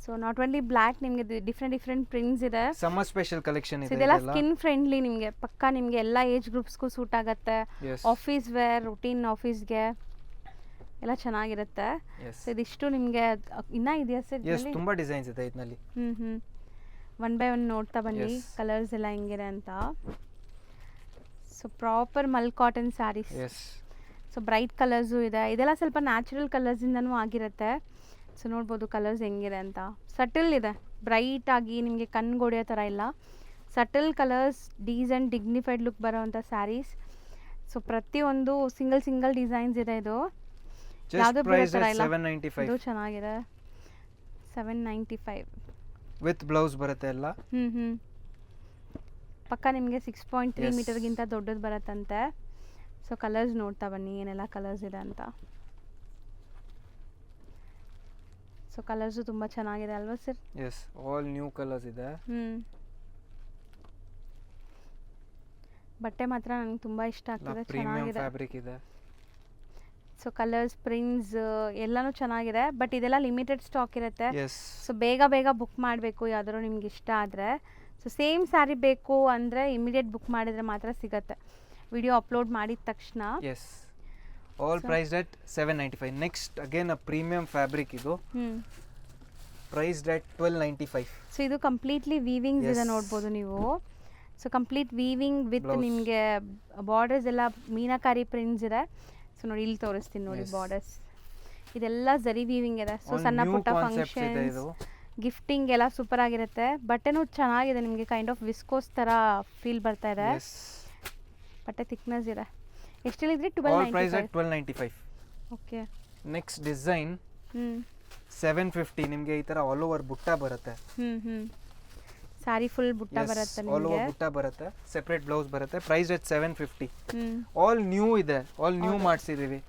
A: ಸೊ ನಾಟ್ ಓನ್ಲಿ ಬ್ಲ್ಯಾಕ್, ನಿಮಗೆ ಡಿಫ್ರೆಂಟ್ ಪ್ರಿಂಟ್ಸ್ ಇದೆ.
B: ಸಮ್ಮರ್ ಸ್ಪೆಷಲ್ ಕಲೆಕ್ಷನ್ ಇದೆ.
A: ಇದೆಲ್ಲ ಸ್ಕಿನ್ ಫ್ರೆಂಡ್ಲಿ ನಿಮಗೆ, ಪಕ್ಕಾ ನಿಮಗೆ ಎಲ್ಲ ಏಜ್ ಗ್ರೂಪ್ಸ್ಗೂ ಸೂಟ್ ಆಗುತ್ತೆ. ಆಫೀಸ್ ವೇರ್, ರುಟೀನ್ ಆಫೀಸ್ಗೆ ಎಲ್ಲ ಚೆನ್ನಾಗಿರುತ್ತೆ. ಸೊ ಇದಿಷ್ಟು ನಿಮಗೆ ಇನ್ನೂ ಇದೆಯಾ ಸರ್?
B: ಎಸ್, ತುಂಬ ಡಿಸೈನ್ಸ್ ಇದೆ ಇದರಲ್ಲಿ.
A: ಒನ್ ಬೈ ಒನ್ ನೋಡ್ತಾ ಬನ್ನಿ ಕಲರ್ಸ್ ಎಲ್ಲ ಹೆಂಗಿದೆ ಅಂತ. So proper mul cotton saris. So bright colours ಇದೆ. ಇದೆಲ್ಲ ಸ್ವಲ್ಪ ನ್ಯಾಚುರಲ್ ಕಲರ್ಸಿಂದನೂ ಆಗಿರುತ್ತೆ. ಸೊ ನೋಡ್ಬೋದು ಕಲರ್ಸ್ ಹೆಂಗಿದೆ ಅಂತ. ಸಟಲ್ ಇದೆ, ಬ್ರೈಟ್ ಆಗಿ ನಿಮಗೆ ಕಣ್ಗೊಡೆಯೋ ಥರ ಇಲ್ಲ. Subtle colours, decent dignified look ಬರೋವಂಥ ಸ್ಯಾರೀಸ್. ಸೊ ಪ್ರತಿಯೊಂದು ಸಿಂಗಲ್ ಡಿಸೈನ್ಸ್ ಇದೆ. ಇದು ಯಾವುದೋ ಬೇರೆ ಥರ ಇಲ್ಲ. ಇದು ಚೆನ್ನಾಗಿದೆ. 795
B: ವಿತ್ ಬ್ಲೌಸ್ ಬರುತ್ತೆ ಎಲ್ಲ.
A: ಪಕ್ಕ ನಿಮಗೆ 6.3 ಮೀಟರ್ಗಿಂತ ದೊಡ್ಡದು ಬರುತ್ತಂತೆ. ಸೊ ಕಲರ್ಸ್ ನೋಡ್ತಾ ಬನ್ನಿ ಏನೆಲ್ಲ ಕಲರ್ಸ್ ಇದೆ ಅಂತ. ಸೊ ಕಲರ್ಸು ತುಂಬ ಚೆನ್ನಾಗಿದೆ ಅಲ್ವಾ sir?
B: Yes, all new colours ಇದೆ.
A: ಬಟ್ಟೆ ಮಾತ್ರ ನನಗೆ ತುಂಬ ಇಷ್ಟ ಆಗ್ತದೆ,
B: ಪ್ರೀಮಿಯಂ ಫ್ಯಾಬ್ರಿಕ್ ಇದೆ.
A: ಸೊ ಕಲರ್ಸ್, ಪ್ರಿಂಟ್ಸ್ ಎಲ್ಲನೂ ಚೆನ್ನಾಗಿದೆ. ಬಟ್ ಇದೆಲ್ಲ ಲಿಮಿಟೆಡ್ ಸ್ಟಾಕ್ ಇರುತ್ತೆ. ಸೊ ಬೇಗ ಬುಕ್ ಮಾಡಬೇಕು ಯಾವ್ದಾದ್ರು ನಿಮ್ಗೆ ಇಷ್ಟ ಆದರೆ. ಸೊ ಸೇಮ್ ಸ್ಯಾರಿ ಬೇಕು ಅಂದರೆ ಇಮಿಡಿಯೇಟ್ ಬುಕ್ ಮಾಡಿದರೆ ಮಾತ್ರ ಸಿಗುತ್ತೆ, ವಿಡಿಯೋ ಅಪ್ಲೋಡ್ ಮಾಡಿದ ತಕ್ಷಣ.
B: Yes, all priced at 795. Next again a premium fabric ಇದು. Priced at 1295.
A: ಸೊ ಇದು ಕಂಪ್ಲೀಟ್ಲಿ ವೀವಿಂಗ್ಸ್ ಇದೆ ನೋಡ್ಬೋದು ನೀವು. ಸೊ ಕಂಪ್ಲೀಟ್ ವೀವಿಂಗ್ ವಿತ್ ನಿಮಗೆ ಬಾರ್ಡರ್ಸ್ ಎಲ್ಲ ಮೀನಾಕಾರಿ ಪ್ರಿಂಟ್ಸ್ ಇದೆ. ಸೊ ನೋಡಿ ಇಲ್ಲಿ ತೋರಿಸ್ತೀನಿ ನೋಡಿ ಬಾರ್ಡರ್ಸ್. ಇದೆಲ್ಲ ಝರಿ ವೀವಿಂಗ್ ಇದೆ. ಸೊ ಸಣ್ಣ ಪುಟ್ಟ ಫಂಕ್ಷನ್ಸ್, ಗಿಫ್ಟಿಂಗ್ ಎಲ್ಲ ಸೂಪರ್ ಆಗಿರುತ್ತೆ. ಬಟ್ಟೆನೂ ಚೆನ್ನಾಗಿದೆ, ನಿಮಗೆ ಕೈಂಡ್ ಆಫ್ ವಿಸ್ಕೋಸ್ ಥರ ಫೀಲ್ ಬರ್ತಾ ಇದೆ. ಬಟ್ಟೆ ಥಿಕ್ನೆಸ್ ಇದೆ. ಎಷ್ಟು ಹೇಳಿದ್ರಿ?
B: 1295.
A: ಓಕೆ.
B: Next design 750. ನಿಮಗೆ ಈ ಥರ ಆಲ್ ಓವರ್ ಬುಟ್ಟ ಬರುತ್ತೆ.
A: ಸ್ಯಾರಿ ಫುಲ್ ಬುಟ್ಟ ಬರುತ್ತೆ
B: ಆಲ್
A: ನಿಮಗೆ.
B: ಓವರ್ ಬುಟ್ಟ ಬರುತ್ತೆ, ಸೆಪರೇಟ್ ಬ್ಲೌಸ್ ಬರುತ್ತೆ. ಪ್ರೈಸ್ ಎಟ್ 750.
A: ಹ್ಮ್
B: ಆಲ್ ನ್ಯೂ ಇದೆ, ಆಲ್ ನ್ಯೂ ಮಾಡಿಸಿದೀವಿ.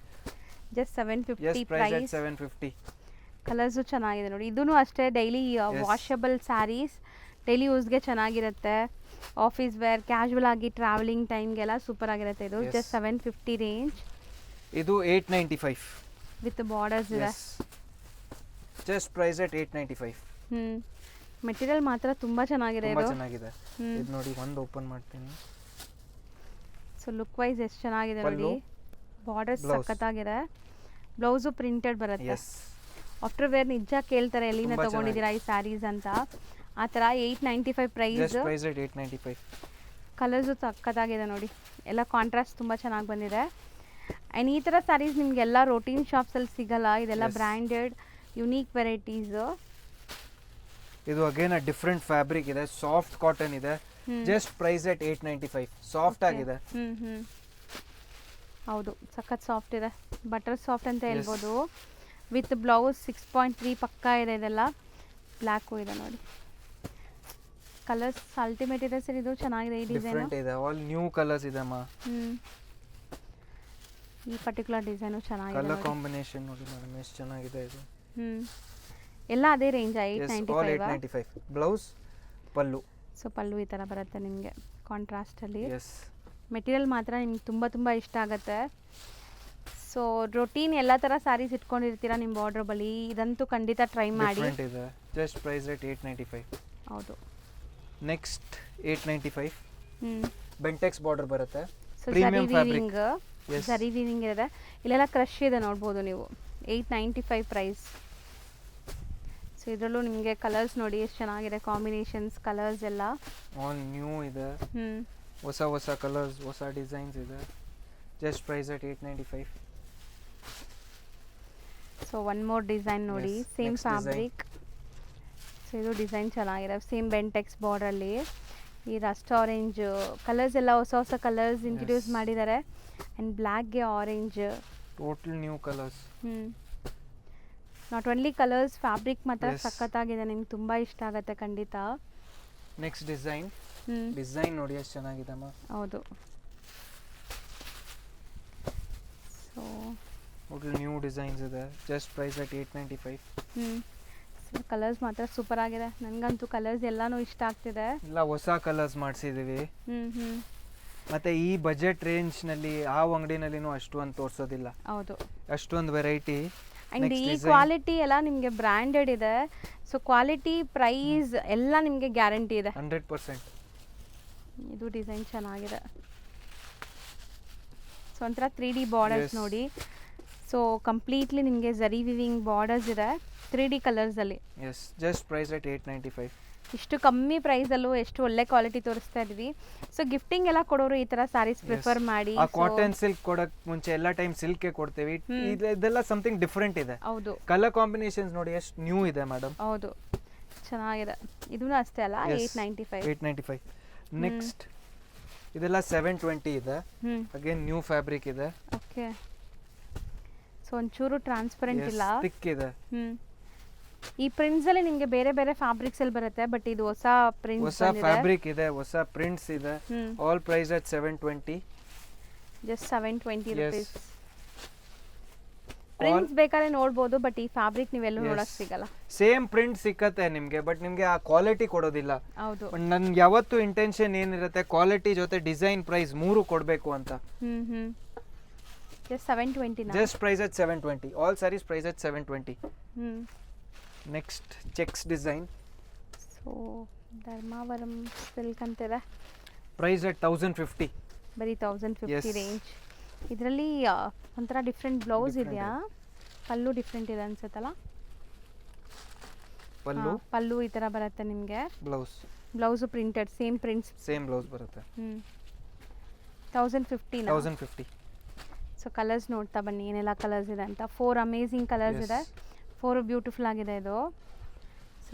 A: ಜಸ್ಟ್ 750
B: ಪ್ರೈಸ್ ಎಟ್
A: ಪ್ರೈಸ್.
B: 750.
A: ಕಲರ್ಸು ಚೆನ್ನಾಗಿದೆ ನೋಡಿ. ಇದೂ ಅಷ್ಟೇ ಡೈಲಿ ವಾಷಬಲ್ ಸ್ಯಾರೀಸ್, ಡೈಲಿ ಯೂಸ್ಗೆ ಚೆನ್ನಾಗಿರುತ್ತೆ. ಆಫೀಸ್ ವೇರ್, ಕ್ಯಾಶುವಲ್ ಆಗಿ ಟ್ರಾವೆಲಿಂಗ್ ಟೈಮ್ಗೆಲ್ಲ ಸೂಪರ್ ಆಗಿರುತ್ತೆ ಇದು.
B: Yes.
A: ಜಸ್ಟ್ 750 ರೇಂಜ್
B: ಇದು 895.
A: ವಿತ್ ಬಾರ್ಡರ್ಸ್ ಇದೆ.
B: Just price at 895.
A: ಮೆಟೀರಿಯಲ್ ಮಾತ್ರ ತುಂಬಾ ಚೆನ್ನಾಗಿದೆ
B: ತುಂಬಾ
A: ಇದು.
B: ಚೆನ್ನಾಗಿದೆ. ಇದು ನೋಡಿ, ಒಂದು ಓಪನ್ ಮಾಡ್ತೀನಿ.
A: ಸೊ ಲುಕ್ ವೈಸ್ ಎಷ್ಟು ಚೆನ್ನಾಗಿದೆ
B: ಪಲ್ಲು,
A: ನೋಡಿ. Borders
B: blouse.
A: ಸಖತ್ತಾಗಿದೆ. ಬ್ಲೌಸು ಪ್ರಿಂಟೆಡ್ ಬರುತ್ತೆ.
B: ಎಸ್,
A: ಆಫ್ಟರ್ ವೇರ್ ನಿಜ ಕೇಳ್ತಾರೆ ಎಲ್ಲಿಂದ
B: ತುಂಬಾ
A: ತಗೊಂಡಿದ್ದೀರಾ ಈ ಸ್ಯಾರೀಸ್ ಅಂತ. ಆ ಥರ 895 price.
B: Just price at 895.
A: Colours ಸಖತ್ತಾಗಿದೆ ನೋಡಿ. ಎಲ್ಲ ಕಾಂಟ್ರಾಸ್ಟ್ ತುಂಬ ಚೆನ್ನಾಗಿ ಬಂದಿದೆ. ಆ್ಯಂಡ್ ಈ ಥರ ಸ್ಯಾರೀಸ್ ನಿಮಗೆಲ್ಲ ರೋಟೀನ್ ಶಾಪ್ಸಲ್ಲಿ ಸಿಗಲ್ಲ. ಇದೆಲ್ಲ
B: Yes.
A: Branded unique varieties.
B: ಇದು ಅಗೇನ್ ಡಿಫ್ರೆಂಟ್ ಫ್ಯಾಬ್ರಿಕ್ ಇದೆ, ಸಾಫ್ಟ್ ಕಾಟನ್ ಇದೆ. Just price at 895. ಸಾಫ್ಟ್ ಆಗಿದೆ.
A: ಹೌದು, ಸಖತ್ ಸಾಫ್ಟ್ ಇದೆ. ಬಟರ್ ಸಾಫ್ಟ್ ಅಂತ ಹೇಳ್ಬೋದು. ವಿತ್ ಬ್ಲೌಸ್ 6.3 ಪಕ್ಕ ಇದೆ. ಇದೆಲ್ಲ ಬ್ಲ್ಯಾಕು ಇದೆ ನೋಡಿ. ಕಲರ್ಸ್ ಅಲ್ಟಿಮೇಟ್ ಇದೆ ಸರ್. ಇದು ಚೆನ್ನಾಗಿದೆ ಈ ಡಿಸೈನು.
B: ಡಿಫ್ರೆಂಟ್ ಇದೆ, ಆಲ್ ನ್ಯೂ ಕಲರ್ಸ್ ಇದೆ ಅಮ್ಮ.
A: ಈ ಪರ್ಟಿಕ್ಯುಲರ್ ಡಿಸೈನು ಚೆನ್ನಾಗಿದೆ
B: ಕಲರ್
A: ನೋಡಿ.
B: ಕಾಂಬಿನೇಷನ್ ನೋಡಿ ಮೇಡಮ್, ಎಷ್ಟು ಚೆನ್ನಾಗಿದೆ ಇದು.
A: ಎಲ್ಲ ಅದೇ ರೇಂಜ್
B: ಆಲ್
A: 895.
B: 895. ಬ್ಲೌಸ್, ಪಲ್ಲು.
A: ಸೊ ಪಲ್ಲು ಈ ಥರ ಬರುತ್ತೆ ನಿಮಗೆ ಕಾಂಟ್ರಾಸ್ಟಲ್ಲಿ.
B: ಎಸ್,
A: ಮೆಟೀರಿಯಲ್ ಮಾತ್ರ ನಿಮ್ಗೆ ತುಂಬ ತುಂಬ ಇಷ್ಟ ಆಗುತ್ತೆ. ಸೊ ರೊಟೀನ್ ಎಲ್ಲ ಥರ ಸ್ಯಾರೀಸ್ ಇಟ್ಕೊಂಡಿರ್ತೀರಾ ನಿಮ್ಮ ವಾರ್ಡ್ರೋಬಲ್ಲಿ, ಇದಂತೂ ಖಂಡಿತ ಟ್ರೈ ಮಾಡಿ.
B: ಡಿಫ್ರೆಂಟ್ ಇದೆ. Just price at 895.
A: ಹೌದು.
B: ನೆಕ್ಸ್ಟ್ 895.
A: ಹ್ಞೂ
B: ಬೆಂಟೆಕ್ಸ್ ಬಾರ್ಡರ್ ಬರುತ್ತೆ.
A: ಸೊ
B: Premium
A: ಜರಿ
B: fabric.
A: Weaving,
B: Yes.
A: ಜರಿ ವೀವಿಂಗ್ ಇದೆ. ಇಲ್ಲೆಲ್ಲ ಕ್ರಶ್ ಇದೆ ನೋಡ್ಬೋದು ನೀವು. 895 ಪ್ರೈಸ್. ಸೊ ಇದರಲ್ಲೂ ನಿಮಗೆ ಕಲರ್ಸ್ ನೋಡಿ ಎಷ್ಟು ಚೆನ್ನಾಗಿದೆ, ಕಾಂಬಿನೇಷನ್ಸ್ ಕಲರ್ಸ್ ಎಲ್ಲ.
B: ಆಲ್ ನ್ಯೂ ಇದೆ, ಹೊಸ ಹೊಸ ಕಲರ್ಸ್, ಹೊಸ ಡಿಸೈನ್ಸ್ ಇದೆ. Just price at 895.
A: So one more design ನೋಡಿ.
B: Yes,
A: same
B: next design.
A: Fabric. So ಇದು ಡಿಸೈನ್ ಚೆನ್ನಾಗಿದೆ. ಸೇಮ್ ಬೆಂಟೆಕ್ಸ್ ಬಾರ್ಡರಲ್ಲಿ ಈ ರಸ್ಟ್ ಆರೆಂಜ್ ಕಲರ್ಸ್ ಎಲ್ಲ ಹೊಸ ಹೊಸ ಕಲರ್ಸ್ ಇಂಟ್ರೊಡ್ಯೂಸ್
B: Yes.
A: ಮಾಡಿದ್ದಾರೆ. ಆ್ಯಂಡ್ ಬ್ಲ್ಯಾಕ್ಗೆ orange.
B: Total new colours.
A: Not only colours, fabric ಮಾತ್ರ
B: Yes.
A: ಸಖತ್ತಾಗಿದೆ. ನಿಮ್ಗೆ ತುಂಬ ಇಷ್ಟ ಆಗುತ್ತೆ ಖಂಡಿತ.
B: ನೆಕ್ಸ್ಟ್ ಡಿಸೈನ್ ನೋಡಿ ಎಷ್ಟು ಚೆನ್ನಾಗಿದೆ ಅಮ್ಮ.
A: ಹೌದು. ಸೊ
B: ಟೋಟಲ್ ನ್ಯೂ ಡಿಸೈನ್ಸ್ ಇದೆ. Just price at 895.
A: ಕಲರ್ಸ್ ಮಾತ್ರ ಸೂಪರ್ ಆಗಿದೆ. ನನಗಂತೂ ಕಲರ್ಸ್ ಎಲ್ಲಾನು ಇಷ್ಟ ಆಗ್ತಿದೆ.
B: ಇಲ್ಲ, ಹೊಸ ಕಲರ್ಸ್ ಮಾಡಿಸಿದೀವಿ.
A: ಹ್ಞೂ
B: ಮತ್ತೆ ಈ ಬಜೆಟ್ ರೇಂಜ್ ನಲ್ಲಿ ಯಾವ ಅಂಗಡಿನಲ್ಲಿನೂ ಅಷ್ಟೊಂದು ತೋರಿಸೋದಿಲ್ಲ,
A: ಹೌದು.
B: ಅಷ್ಟೊಂದು ವೆರೈಟಿ.
A: ಆ್ಯಂಡ್ ಈ ಕ್ವಾಲಿಟಿ ಎಲ್ಲ ನಿಮಗೆ ಬ್ರ್ಯಾಂಡೆಡ್ ಇದೆ. ಸೊ ಕ್ವಾಲಿಟಿ, ಪ್ರೈಸ್ ಎಲ್ಲ ನಿಮಗೆ ಗ್ಯಾರಂಟಿ ಇದೆ.
B: 100%.
A: ಇದು ಡಿಸೈನ್ ಚೆನ್ನಾಗಿದೆ. ಸೊ ಒಂಥರ 3D ಬಾರ್ಡರ್ಸ್
B: Yes.
A: ನೋಡಿ. ಸೊ ಕಂಪ್ಲೀಟ್ಲಿ ನಿಮಗೆ ಜರಿ ವಿವಿಂಗ್ ಬಾರ್ಡರ್ಸ್ ಇದೆ 3D ಕಲರ್ಸಲ್ಲಿ.
B: S, just price at 895.
A: ಇಷ್ಟು ಕಮ್ಮಿ ಪ್ರೈಸಲ್ಲೂ ಎಷ್ಟು ಒಳ್ಳೆ ಕ್ವಾಲಿಟಿ ತೋರಿಸ್ತಾ ಇದೀವಿ. ಸೊ ಗಿಫ್ಟಿಂಗ್ ಎಲ್ಲ ಕೊಡೋರು ಈ ಥರ ಸ್ಯಾರೀಸ್ ಪ್ರಿಫರ್ ಮಾಡಿ.
B: ಆ ಕಾಟನ್ ಸಿಲ್ಕ್ ಕೊಡಕ್ ಮುಂಚೆ ಎಲ್ಲ ಟೈಮ್ ಸಿಲ್ಕ್ ಕೊಡ್ತೀವಿ. ಇದೆಲ್ಲ ಸಮಥಿಂಗ್ ಡಿಫ್ರೆಂಟ್ ಇದೆ.
A: ಹೌದು
B: ಕಲರ್ ಕಾಂಬಿನೇಷನ್ಸ್ ನೋಡಿ ಎಷ್ಟು ನ್ಯೂ ಇದೆ ಮೇಡಮ್.
A: ಹೌದು, ಚೆನ್ನಾಗಿದೆ. ಇದೂ ಅಷ್ಟೇ ಅಲ್ಲ, 895.
B: 895. ನೆಕ್ಸ್ಟ್ ಇದೆಲ್ಲ 720 ಇದೆ. ಅಗೇನ್ ನ್ಯೂ ಫ್ಯಾಬ್ರಿಕ್ ಇದೆ.
A: ಓಕೆ. ಸೊ ಒಂಚೂರು ಟ್ರಾನ್ಸ್ಪರೆಂಟ್ ಇಲ್ಲ.
B: ಥಿಕ್ ಇದೆ.
A: ಈ ಪ್ರಿಂಟ್ಸ್ ಅಲ್ಲಿ ನಿಮಗೆ ಬೇರೆ ಬೇರೆ ಫ್ಯಾಬ್ರಿಕ್ಸ್ ಅಲ್ಲಿ ಬರುತ್ತೆ, ಬಟ್ ಇದು ಹೊಸ ಪ್ರಿಂಟ್ಸ್
B: ಹೊಸ ಫ್ಯಾಬ್ರಿಕ್ ಇದೆ, ಹೊಸ ಪ್ರಿಂಟ್ಸ್ ಇದೆ. All price at 720.
A: Just 720
B: Yes.
A: rupees. Prints ಬೇಕಾದ್ರೆ ನೋಡ್ಬೋದು, ಬಟ್ ಈ ಫ್ಯಾಬ್ರಿಕ್ ನೀವೆಲ್ಲೂ
B: Yes.
A: ನೋಡಕ್ ಸಿಗಲ್ಲ.
B: ಸೇಮ್ ಪ್ರಿಂಟ್ ಸಿಕ್ಕತ್ತೆ ನಿಮ್ಗೆ, ಬಟ್ ನಿಮ್ಗೆ ಆ ಕ್ವಾಲಿಟಿ ಕೊಡೋದಿಲ್ಲ.
A: ಹೌದು.
B: ನನ್ಗೆ ಯಾವತ್ತು ಇಂಟೆನ್ಷನ್ ಏನಿರುತ್ತೆ, ಕ್ವಾಲಿಟಿ ಜೊತೆ ಡಿಸೈನ್ ಪ್ರೈಸ್ ಮೂರು ಕೊಡಬೇಕು ಅಂತ.
A: ಜಸ್ಟ್ 720 ನಾ.
B: Just price at 720. All saris price at 720. Next checks design.
A: So Dharmavaram silk ಅಂತಿದೆ.
B: Price at 1050.
A: ಬರೀ 1050
B: Yes.
A: ರೇಂಜ್. ಇದರಲ್ಲಿ ಒಂಥರ ಡಿಫ್ರೆಂಟ್ ಬ್ಲೌಸ್
B: Different
A: ಇದೆಯಾ? ಪಲ್ಲು ಡಿಫ್ರೆಂಟ್ ಇದೆ ಅನ್ಸುತ್ತಲ್ಲ.
B: ಪಲ್ಲು,
A: ಪಲ್ಲು ಈ ಥರ ಬರುತ್ತೆ ನಿಮಗೆ.
B: Blouse,
A: blouse printed, same prints.
B: Same blouse ಬರುತ್ತೆ.
A: 1050 ನಾ.
B: 1050.
A: ಸೊ ಕಲರ್ಸ್ ನೋಡ್ತಾ ಬನ್ನಿ ಏನೆಲ್ಲ ಕಲರ್ಸ್ ಇದೆ ಅಂತ. 4 ಅಮೇಝಿಂಗ್ ಕಲರ್ಸ್
B: Yes.
A: ಇದೆ. 4 ಬ್ಯೂಟಿಫುಲ್ ಆಗಿದೆ ಇದು. So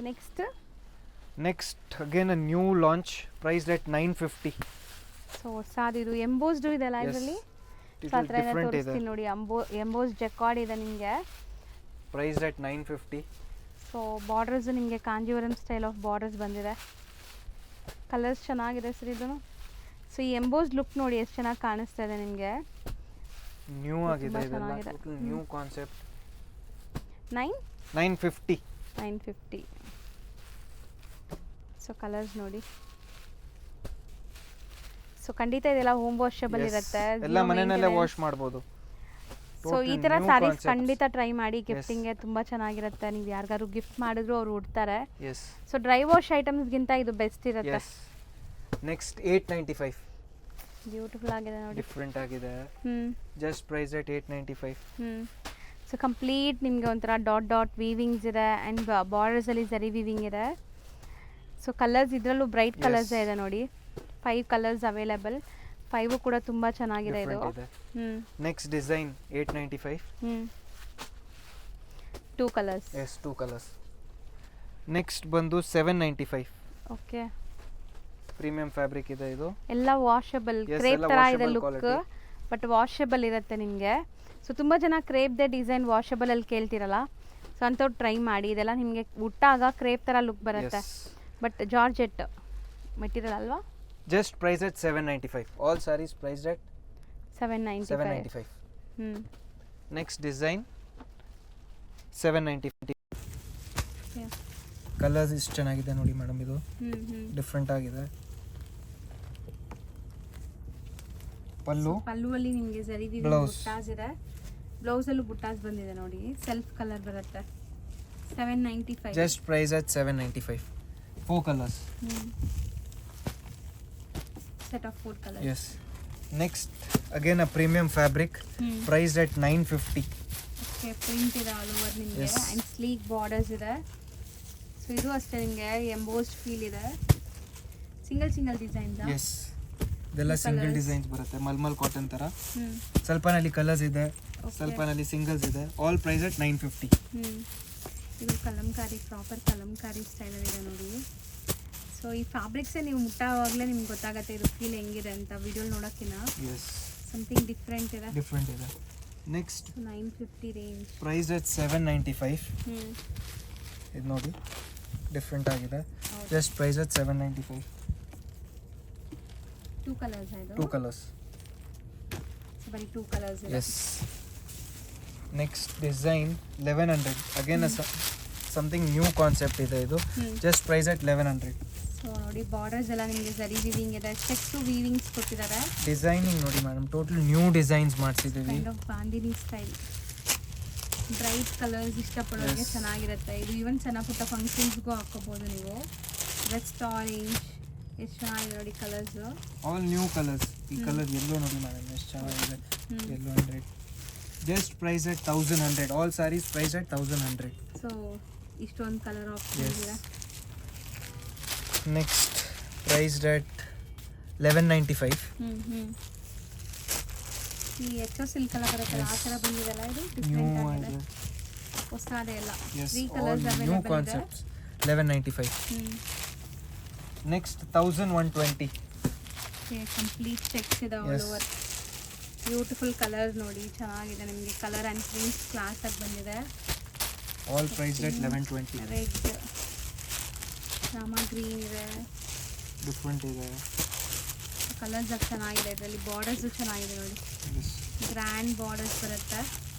B: next again a new launch. Price at 950.
A: So ಹೊಸದು ಇದು ಎಂಬೋಸ್ಡು ಇದೆಲ್ಲ ಇದರಲ್ಲಿ. ಸೊ ಆ ಥರ ಎಲ್ಲ
B: ಡಿಫ್ರೆಂಟ್ ಇದೆ.
A: ತೋರಿಸ್ತೀನಿ ನೋಡಿ. ಎಂಬೋಸ್ ಜೆಕಾರ್ಡ್ ಇದೆ ನಿಮಗೆ.
B: Price at 950.
A: ಸೊ ಬಾರ್ಡರ್ಸ್ ನಿಮಗೆ ಕಾಂಜೀವರಂ ಸ್ಟೈಲ್ ಆಫ್ ಬಾರ್ಡರ್ಸ್ ಬಂದಿದೆ. ಕಲರ್ಸ್ ಚೆನ್ನಾಗಿದೆ ಸರ್ ಇದು. ಸೊ ಈ ಎಂಬೋಸ್ ಲುಕ್ ನೋಡಿ ಎಷ್ಟು ಚೆನ್ನಾಗಿ ಕಾಣಿಸ್ತಾ ಇದೆ ನಿಮಗೆ.
B: ನ್ಯೂ ಆಗಿದೆ ಇದೆಲ್ಲ,
A: ಚೆನ್ನಾಗಿದೆ.
B: New concept.
A: 950.
B: 950.
A: ಸೊ ಕಲರ್ಸ್ ನೋಡಿ. ಸೊ ಖಂಡಿತ ಇದೆಲ್ಲ ಹೋಮ್ ವಾಷಬಲ್ ಇರುತ್ತೆ,
B: ಎಲ್ಲ ಮನೆಯಲ್ಲೇ ವಾಶ್ ಮಾಡ್ಬೋದು.
A: ಸೊ ಈ ತರ ಸ್ಯಾರೀಸ್ ಖಂಡಿತ ಟ್ರೈ ಮಾಡಿ, ಗಿಫ್ಟಿಂಗ್ಗೆ ತುಂಬಾ ಚೆನ್ನಾಗಿರುತ್ತೆ. ನೀವು ಯಾರಿಗಾರು ಗಿಫ್ಟ್ ಮಾಡಿದ್ರು ಅವ್ರು ಉಡ್ತಾರೆ. ಸೊ ಡ್ರೈ ವಾಶ್ ಐಟಮ್ಸ್ಗಿಂತ ಇದು ಬೆಸ್ಟ್ ಇರುತ್ತೆ.
B: ನೆಕ್ಸ್ಟ್ 895.
A: ಬ್ಯೂಟಿಫುಲ್ ಆಗಿದೆ ನೋಡಿ,
B: ಡಿಫ್ರೆಂಟ್ ಆಗಿದೆ. Just price at 895.
A: So complete ನಿಮಗೆ ಒಂಥರ ಡಾಟ್ ಡಾಟ್ ವೀವಿಂಗ್ಸ್ ಇದೆ ಆ್ಯಂಡ್ ಬಾರ್ಡರ್ಸ್ ಅಲ್ಲಿ ಜರಿ ವೀವಿಂಗ್ ಇದೆ. ಸೊ ಕಲರ್ಸ್ ಇದರಲ್ಲೂ ಬ್ರೈಟ್ ಕಲರ್ಸ್ ಇದೆ ನೋಡಿ. 5 ಕಲರ್ಸ್ ಅವೈಲೇಬಲ್. 5 ಕೂಡ ತುಂಬಾ ಚೆನ್ನಾಗಿದೆ ಇದು.
B: Next design 895.
A: 2 colours.
B: Yes 2 colours. Next ಬಂದು 795.
A: ಓಕೆ,
B: ಪ್ರೀಮಿಯಂ ಫ್ಯಾಬ್ರಿಕ್ ಇದೆ ಇದು.
A: ಎಲ್ಲ ವಾಷಬಲ್ ಕ್ರೇಪ್ ತರ ಇದೆ ಲುಕ್, ಬಟ್ ವಾಷಬಲ್ ಇರುತ್ತೆ ನಿಮಗೆ. ಸೊ ತುಂಬ ಜನ ಕ್ರೇಪ್ದೆ ಡಿಸೈನ್ ವಾಷಬಲ್ ಅಲ್ಲಿ ಕೇಳ್ತಿರಲ್ಲ, ಸೊ ಅಂಥವ್ರು ಟ್ರೈ ಮಾಡಿ. ಇದೆಲ್ಲ ನಿಮಗೆ ಉಟ್ಟಾಗ ಕ್ರೇಪ್ ಥರ ಲುಕ್ ಬರುತ್ತೆ, ಬಟ್ ಜಾರ್ಜೆಟ್ ಮೆಟೀರಿಯಲ್ ಅಲ್ವಾ.
B: ಜಸ್ಟ್ ಪ್ರೈಸ್ ಎಟ್ 795. ಆಲ್ ಸಾರೀಸ್ ಪ್ರೈಸ್ ಎಟ್
A: 795.
B: Next design 795. ಕಲರ್ಸ್ ಇಷ್ಟು ಚೆನ್ನಾಗಿದೆ ನೋಡಿ ಮೇಡಮ್, ಇದು ಡಿಫ್ರೆಂಟ್ ಆಗಿದೆ.
A: ಪಲ್ಲುವಲ್ಲಿ ನಿಮಗೆ ಜರಿ ಬುಟ್ಟಾಸ್ ಇದೆ, ಬ್ಲೌಸ್ ಅಲ್ಲೂ ಬುಟ್ಟಾಸ್ ಬಂದಿದೆ ನೋಡಿ. ಸೆಲ್ಫ್ ಕಲರ್ ಬರುತ್ತೆ. 795.
B: Just price at 795. 4 colours.
A: Set of 4 colours.
B: Yes. Next again a premium fabric, priced at 950.
A: Okay, print ಇದೆ ಆಲ್ ಓವರ್ ನಿಮಗೆ ಆ್ಯಂಡ್ ಸ್ಲೀಕ್ ಬಾರ್ಡರ್ಸ್ ಇದೆ. ಸೊ ಇದು ಅಷ್ಟೇ ನಿಮಗೆ ಎಂಬೋಸ್ಡ್ ಫೀಲ್ ಇದೆ. Single designs.
B: ಎಸ್, ಇದೆಲ್ಲ ಸಿಂಗಲ್ ಡಿಸೈನ್ಸ್ ಬರುತ್ತೆ, ಮಲ್ಮಲ್ ಕಾಟನ್ ಥರ. ಸ್ವಲ್ಪನಲ್ಲಿ ಕಲರ್ಸ್ ಇದೆ, ಸ್ವಲ್ಪನಲ್ಲಿ ಸಿಂಗಲ್ಸ್ ಇದೆ. All price at 950.
A: ಇದು ಕಲಂಕಾರಿ, ಪ್ರಾಪರ್ ಕಲಂಕಾರಿ ಸ್ಟೈಲಲ್ಲಿ ಇದೆ ನೋಡಿ. ಸೊ ಈ ಫ್ಯಾಬ್ರಿಕ್ಸೇ ನೀವು ಮುಟ್ಟಾವಾಗಲೇ ನಿಮ್ಗೆ ಗೊತ್ತಾಗುತ್ತೆ ಇದು ಫೀಲ್ ಹೆಂಗಿದೆ ಅಂತ, ವಿಡಿಯೋ ನೋಡೋಕ್ಕಿಂತ. ಸಮಥಿಂಗ್ ಡಿಫ್ರೆಂಟ್ ಇದೆ.
B: Next
A: 950 range.
B: Price at 795. ಇದು ನೋಡಿ ಡಿಫ್ರೆಂಟ್ ಆಗಿದೆ. Just price at 795.
A: 2 ಕಲರ್ಸ್ ಇದೆ.
B: 2 ಕಲರ್ಸ್.
A: ಬರೀ 2 ಕಲರ್ಸ್ ಇದೆ.
B: Yes. Next design 1100. Again something new concept ಇದೆ ಇದು. Just price at 1100.
A: ಸೊ ನೋಡಿ ಬಾರ್ಡರ್ಸ್ ಎಲ್ಲ ನಿಮಗೆ ಜರಿ ವೀವಿಂಗ್ ಇದೆ, ಚೆಕ್ ಟು ವೀವಿಂಗ್ಸ್ ಕೊಟ್ಟಿದ್ದಾರೆ.
B: ಡಿಸೈನಿಂಗ್ ನೋಡಿ ಮೇಡಮ್, ಟೋಟಲ್ ನ್ಯೂ ಡಿಸೈನ್ಸ್ ಮಾಡಿಸಿದ್ದೀವಿ.
A: Kind of bandhani style. Bright colours ಇಷ್ಟಪಡೋರಿಗೆ ಚೆನ್ನಾಗಿರುತ್ತೆ ಇದು. ಈವನ್ ಸಣ್ಣ ಪುಟ್ಟ ಫಂಕ್ಷನ್ಸ್ಗೂ ಹಾಕೋಬಹುದು ನೀವು. ರೆಸ್ಟ್ ಆರೆಂಜ್ ಎಷ್ಟು ಚೆನ್ನಾಗಿದೆ ನೋಡಿ ಕಲರ್ಸ್.
B: All new colours. ಈ ಕಲರ್ ಎಲ್ಲೋ ನೋಡಿ ಮೇಡಮ್ ಎಷ್ಟು ಚೆನ್ನಾಗಿದೆ. Yellow 100. Just price at 1100. All saris price at 1100.
A: So ಇಷ್ಟೊಂದು ಕಲರ್ ಆಪ್ಷನ್ ಇದೆ.
B: Next priced at 1195.
A: ಈ ಎಕ್ಸೋ ಸಿಲ್ಕ್ ಎಲ್ಲ ಬರುತ್ತಲ್ಲ ಆ ಥರ ಬಂದಿದೆಲ್ಲ, ಇದು ಡಿಫ್ರೆಂಟ್ ಆಗಿದೆ, ಹೊಸದೇ ಎಲ್ಲ. 3 ಕಲರ್ಸ್ ಅವೈಲೇಬಲ್ ಇದೆ.
B: 1195. ನೆಕ್ಸ್ಟ್ 1120.
A: ಕಂಪ್ಲೀಟ್ ಚೆಕ್ಸ್ ಇದೆ ಆಲ್ ಓವರ್. ಬ್ಯೂಟಿಫುಲ್ ಕಲರ್ಸ್ ನೋಡಿ, ಚೆನ್ನಾಗಿದೆ ನಿಮಗೆ. ಕಲರ್ ಆ್ಯಂಡ್ ಪ್ರಿಂಟ್ಸ್ ಕ್ಲಾಸ್ ಆಗಿ ಬಂದಿದೆ.
B: All priced at 1120.
A: Red, Rama green ಇದೆ,
B: ಡಿಫ್ರೆಂಟ್ ಇದೆ.
A: ಕಲರ್ಸ್ ಚೆನ್ನಾಗಿದೆ. ಇದರಲ್ಲಿ ಬಾರ್ಡರ್ಸು ಚೆನ್ನಾಗಿದೆ ನೋಡಿ, ಗ್ರ್ಯಾಂಡ್ ಬಾರ್ಡರ್ಸ್ ಬರುತ್ತೆ.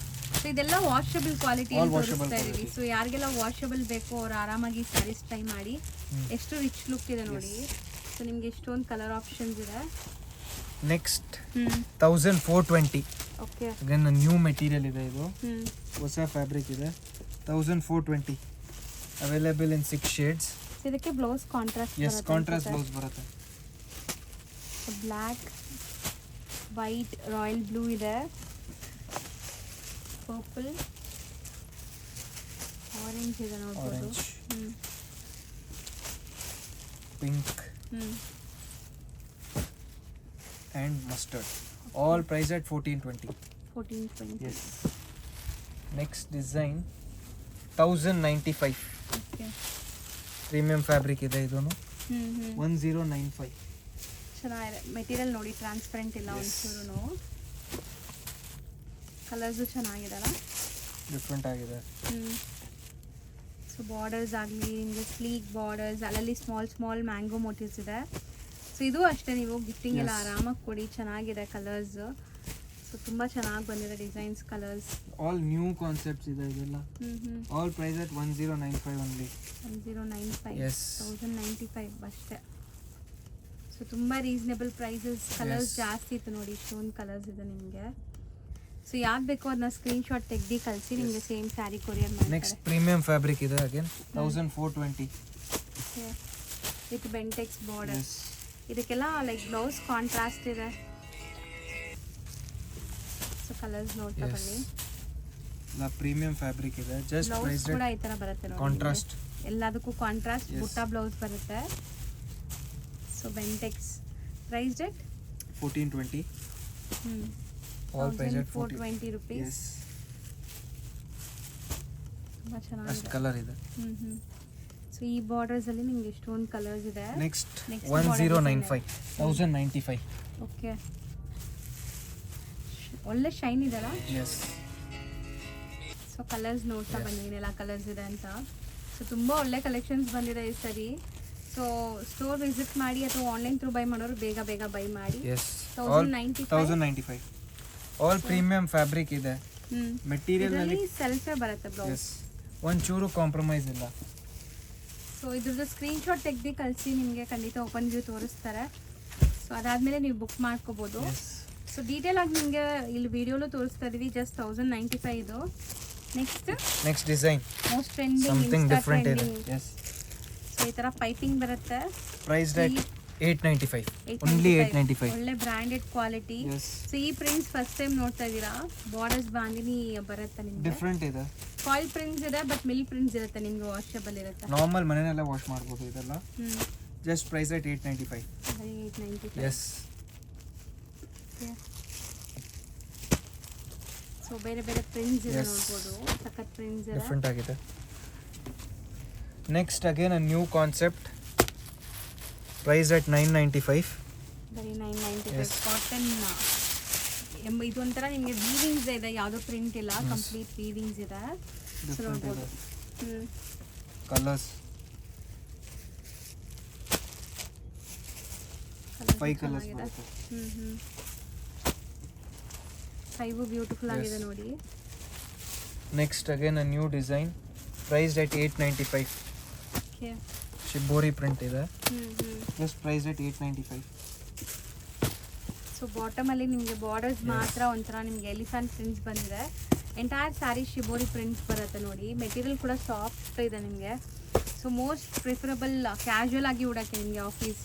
A: ಸೊ ಇದೆಲ್ಲ ವಾಷಬಲ್ ಕ್ವಾಲಿಟಿ ತೋರಿಸ್ತಾ ಇದೀವಿ. ಸೊ ಯಾರಿಗೆಲ್ಲ ವಾಷಬಲ್ ಬೇಕು ಅವ್ರು ಆರಾಮಾಗಿ ಸ್ಯಾರೀಸ್ ಟ್ರೈ ಮಾಡಿ. ಎಷ್ಟು ರಿಚ್ ಲುಕ್ ಇದೆ ನೋಡಿ. ಸೊ ನಿಮ್ಗೆ ಎಷ್ಟೊಂದು ಕಲರ್ ಆಪ್ಷನ್ಸ್ ಇದೆ.
B: Next 1420.
A: Okay,
B: again new material ಇದೆ ಇದು, ಹೊಸ ಫ್ಯಾಬ್ರಿಕ್ ಇದೆ. 1420 ಅವೈಲೇಬಲ್ ಇನ್ 6 ಶೇಡ್ಸ್.
A: ಇದಕ್ಕೆ blouse contrast.
B: Yes, contrast blouse ಬರುತ್ತೆ.
A: ಬ್ಲ್ಯಾಕ್, ವೈಟ್, ರಾಯಲ್ ಬ್ಲೂ ಇದೆ, ಪರ್ಪಲ್, ಆರೆಂಜ್ ಇದೆ ನೋಡ್ಬೋದು,
B: pink and mustard. All price at 1420.
A: 1420.
B: Yes. Next design 1095.
A: Okay.
B: Premium fabric ಇದೆ ಇದೂನು. 1095.
A: ಚೆನ್ನಾಗಿದೆ ಮೆಟೀರಿಯಲ್ ನೋಡಿ, ಟ್ರಾನ್ಸ್ಪರೆಂಟ್ ಇಲ್ಲ ಒಂಚೂರು. ಕಲರ್ಸು ಚೆನ್ನಾಗಿದೆಲ್ಲ,
B: ಡಿಫ್ರೆಂಟ್ ಆಗಿದೆ.
A: ಸೊ ಸೊ ಬಾರ್ಡರ್ಸ್ ಆಗಲಿ ನಿಮಗೆ ಸ್ಲೀಕ್ ಬಾರ್ಡರ್ಸ್ ಅಲ್ಲಲ್ಲಿ ಸ್ಮಾಲ್ ಮ್ಯಾಂಗೋ ಮೋಟಿವ್ಸ್ ಇದೆ. ಸೊ ಇದು ಅಷ್ಟೇ, ನೀವು ಗಿಫ್ಟಿಂಗ್ ಎಲ್ಲ ಆರಾಮಾಗಿ ಕೊಡಿ. ಚೆನ್ನಾಗಿದೆ ಕಲರ್ಸ್. ಸೊ ತುಂಬ ಚೆನ್ನಾಗಿ ಬಂದಿದೆ designs, colours.
B: All new concepts ಇದೆ ಇದೆಲ್ಲ. All price at 1095 only.
A: 1095.
B: Yes.
A: 1095 ಅಷ್ಟೇ. ಸೊ ತುಂಬ ರೀಸನೇಬಲ್ ಪ್ರೈಸಸ್. ಕಲರ್ಸ್ ಜಾಸ್ತಿ ಇತ್ತು ನೋಡಿ, ಇಷ್ಟೊಂದು ಕಲರ್ಸ್ ಇದೆ ನಿಮಗೆ. ಸೊ ಯಾವ್ದು ಬೇಕೋ ಅದನ್ನ ಸ್ಕ್ರೀನ್ಶಾಟ್ ತೆಗ್ದು ಕಳಿಸಿ, ನಿಮಗೆ ಸೇಮ್ ಸ್ಯಾರಿ ಕೊರಿಯರ್ ಮಾಡ್ತಾರೆ.
B: ನೆಕ್ಸ್ಟ್ ಪ್ರೀಮಿಯಂ ಫ್ಯಾಬ್ರಿಕ್ ಇದೆ ಅಗೇನ್ 1420
A: ವಿತ್ ಬೆಂಟೆಕ್ಸ್ ಬಾರ್ಡರ್. ಇದಕ್ಕೆಲ್ಲ ಲೈಕ್ ಬ್ಲೌಸ್ ಕಾಂಟ್ರಾಸ್ಟ್ ಇದೆ. ಸೊ ಕಲರ್ಸ್ ನೋಡ್ತಾ ಬನ್ನಿ.
B: ಇಲ್ಲ ಪ್ರೀಮಿಯಂ ಫ್ಯಾಬ್ರಿಕ್ ಇದೆ. ಜಸ್ಟ್
A: ಬ್ಲೌಸ್
B: ಪ್ರೈಸ್
A: ಕೂಡ ಈ ತರ ಬರುತ್ತೆ ನೋಡಿ,
B: ಕಾಂಟ್ರಾಸ್ಟ್.
A: ಎಲ್ಲದಕ್ಕೂ ಕಾಂಟ್ರಾಸ್ಟ್ ಬುಟ್ಟ ಬ್ಲೌಸ್ ಬರುತ್ತೆ. So Bentex price at
B: 1420. All price at
A: 420 rupees.
B: Yes.
A: ತುಂಬ
B: ಅಷ್ಟು
A: ಚೆನ್ನಾಗಿದೆ.
B: ಕಲರ್ ಇದೆ.
A: ಸೊ ಈ ಬಾರ್ಡರ್ಸ್ ಅಲ್ಲಿ ನಿಮ್ಗೆ ಎಷ್ಟೊಂದು ಕಲರ್ಸ್ ಇದೆ.
B: Next
A: Next
B: 1095 1095.
A: ಓಕೆ, ಒಳ್ಳೆ ಶೈನ್ ಇದೆಲ್ಲ.
B: ಎಸ್.
A: ಸೊ ಕಲರ್ಸ್ ನೋಡ್ತಾ ಬನ್ನಿ ಏನೆಲ್ಲ ಕಲರ್ಸ್ ಇದೆ ಅಂತ. ಸೊ ತುಂಬ ಒಳ್ಳೆ ಕಲೆಕ್ಷನ್ಸ್ ಬಂದಿದೆ ಈ ಸರಿ. ಸೊ ಸ್ಟೋರ್ ವಿಸಿಟ್ ಮಾಡಿ ಅಥವಾ ಆನ್ಲೈನ್ ಥ್ರೂ ಬೈ ಮಾಡೋರು ಬೇಗ ಬೈ ಮಾಡಿ.
B: ಎಸ್.
A: 1095.
B: ಆಲ್ ಪ್ರೀಮಿಯಂ ಫ್ಯಾಬ್ರಿಕ್ ಇದೆ. ಮೆಟೀರಿಯಲ್ ನಲ್ಲಿ
A: ಸೆಲ್ಫೇ ಬರುತ್ತೆ ಬ್ಲೌಸ್.
B: ಎಸ್, ಒಂದು ಚೂರು ಕಾಂಪ್ರಮೈಸ್ ಇಲ್ಲ.
A: ಸೊ ಇದ್ರದ್ದು ಸ್ಕ್ರೀನ್ಶಾಟ್ ತೆಗ್ದು ಕಳಿಸಿ, ನಿಮಗೆ ಖಂಡಿತ ಓಪನ್ ವ್ಯೂ ತೋರಿಸ್ತಾರೆ. ಸೊ ಅದಾದಮೇಲೆ ನೀವು ಬುಕ್ ಮಾಡ್ಕೋಬೋದು. ಸೊ ಡೀಟೇಲ್ ಆಗಿ ನಿಮಗೆ ಇಲ್ಲಿ ವಿಡಿಯೋಲು ತೋರಿಸ್ತಾ ಇದೀವಿ. ಜಸ್ಟ್ 1095 ಇದು. Next
B: design
A: most trending,
B: something different ಇದೆ. ಎಸ್.
A: ಸೊ ಈ ಥರ ಪೈಪಿಂಗ್ ಬರುತ್ತೆ.
B: Price rate 895 only 895.
A: ಒಳ್ಳೆ ಬ್ರಾಂಡೆಡ್ ಕ್ವಾಲಿಟಿ.
B: ಎಸ್.
A: ಸೊ ಈ ಪ್ರಿಂಟ್ಸ್ ಫಸ್ಟ್ ಟೈಮ್ ನೋಡ್ತಾ ಇದ್ದೀರಾ. ಬಾರ್ಡರ್ಸ್ ಬಾಂದಿನಿ ಬರುತ್ತೆ ನಿಮಗೆ.
B: ಡಿಫರೆಂಟ್ ಇದೆ.
A: ಫಾಯಿಲ್ ಪ್ರಿಂಟ್ಸ್ ಇದೆ, ಬಟ್ ಮಿಲ್ ಪ್ರಿಂಟ್ಸ್ ಇರುತ್ತೆ, ನಿಮಗೆ ವಾಷಬಲ್ ಇರುತ್ತೆ.
B: ನಾರ್ಮಲ್ ಮನೆಯಲ್ಲ ವಾಶ್ ಮಾಡ್ಬೋದು ಇದೆಲ್ಲ. Just price rate 895.
A: 895.
B: Yes.
A: So ಬೇರೆ ಪ್ರಿಂಟ್ಸ್ ಇದೆ ನೋಡ್ಬೋದು. ಸಖತ್ ಪ್ರಿಂಟ್ಸ್ ಇದೆ,
B: ಡಿಫರೆಂಟ್ ಆಗಿದೆ. Next again a new concept. Price at 995.
A: ಬರೀ 995. ಕಾಟನ್ ಇದು ಒಂಥರ ನಿಮಗೆ ವೀವಿಂಗ್ಸ್ ಇದೆ, ಯಾವುದೋ ಪ್ರಿಂಟ್ ಇಲ್ಲ, ಕಂಪ್ಲೀಟ್ ವೀವಿಂಗ್ಸ್ ಇದೆ. ಸೊ ನೋಡ್ಬೋದು.
B: ಕಲರ್ಸ್ 5 ಕಲರ್ಸ್ ಬರುತ್ತೆ.
A: 5 ಬ್ಯೂಟಿಫುಲ್ ಆಗಿದೆ ನೋಡಿ.
B: Next again a new design. Price at 895.
A: Okay,
B: shibori print ಇದೆ. Just price at 895.
A: ಸೊ ಬಾಟಮಲ್ಲಿ ನಿಮಗೆ ಬಾರ್ಡರ್ಸ್ ಮಾತ್ರ ಒಂಥರ ನಿಮಗೆ ಎಲಿಫೆಂಟ್ ಪ್ರಿಂಟ್ಸ್ ಬಂದಿದೆ. ಎಂಟೈರ್ ಸ್ಯಾರಿ ಶಿಬೋರಿ ಪ್ರಿಂಟ್ಸ್ ಬರುತ್ತೆ ನೋಡಿ. ಮೆಟೀರಿಯಲ್ ಕೂಡ ಸಾಫ್ಟ್ ಇದೆ ನಿಮಗೆ. ಸೊ ಮೋಸ್ಟ್ ಪ್ರಿಫರಬಲ್ ಕ್ಯಾಶುವಲ್ ಆಗಿ ಉಡೋಕ್ಕೆ, ನಿಮಗೆ ಆಫೀಸ್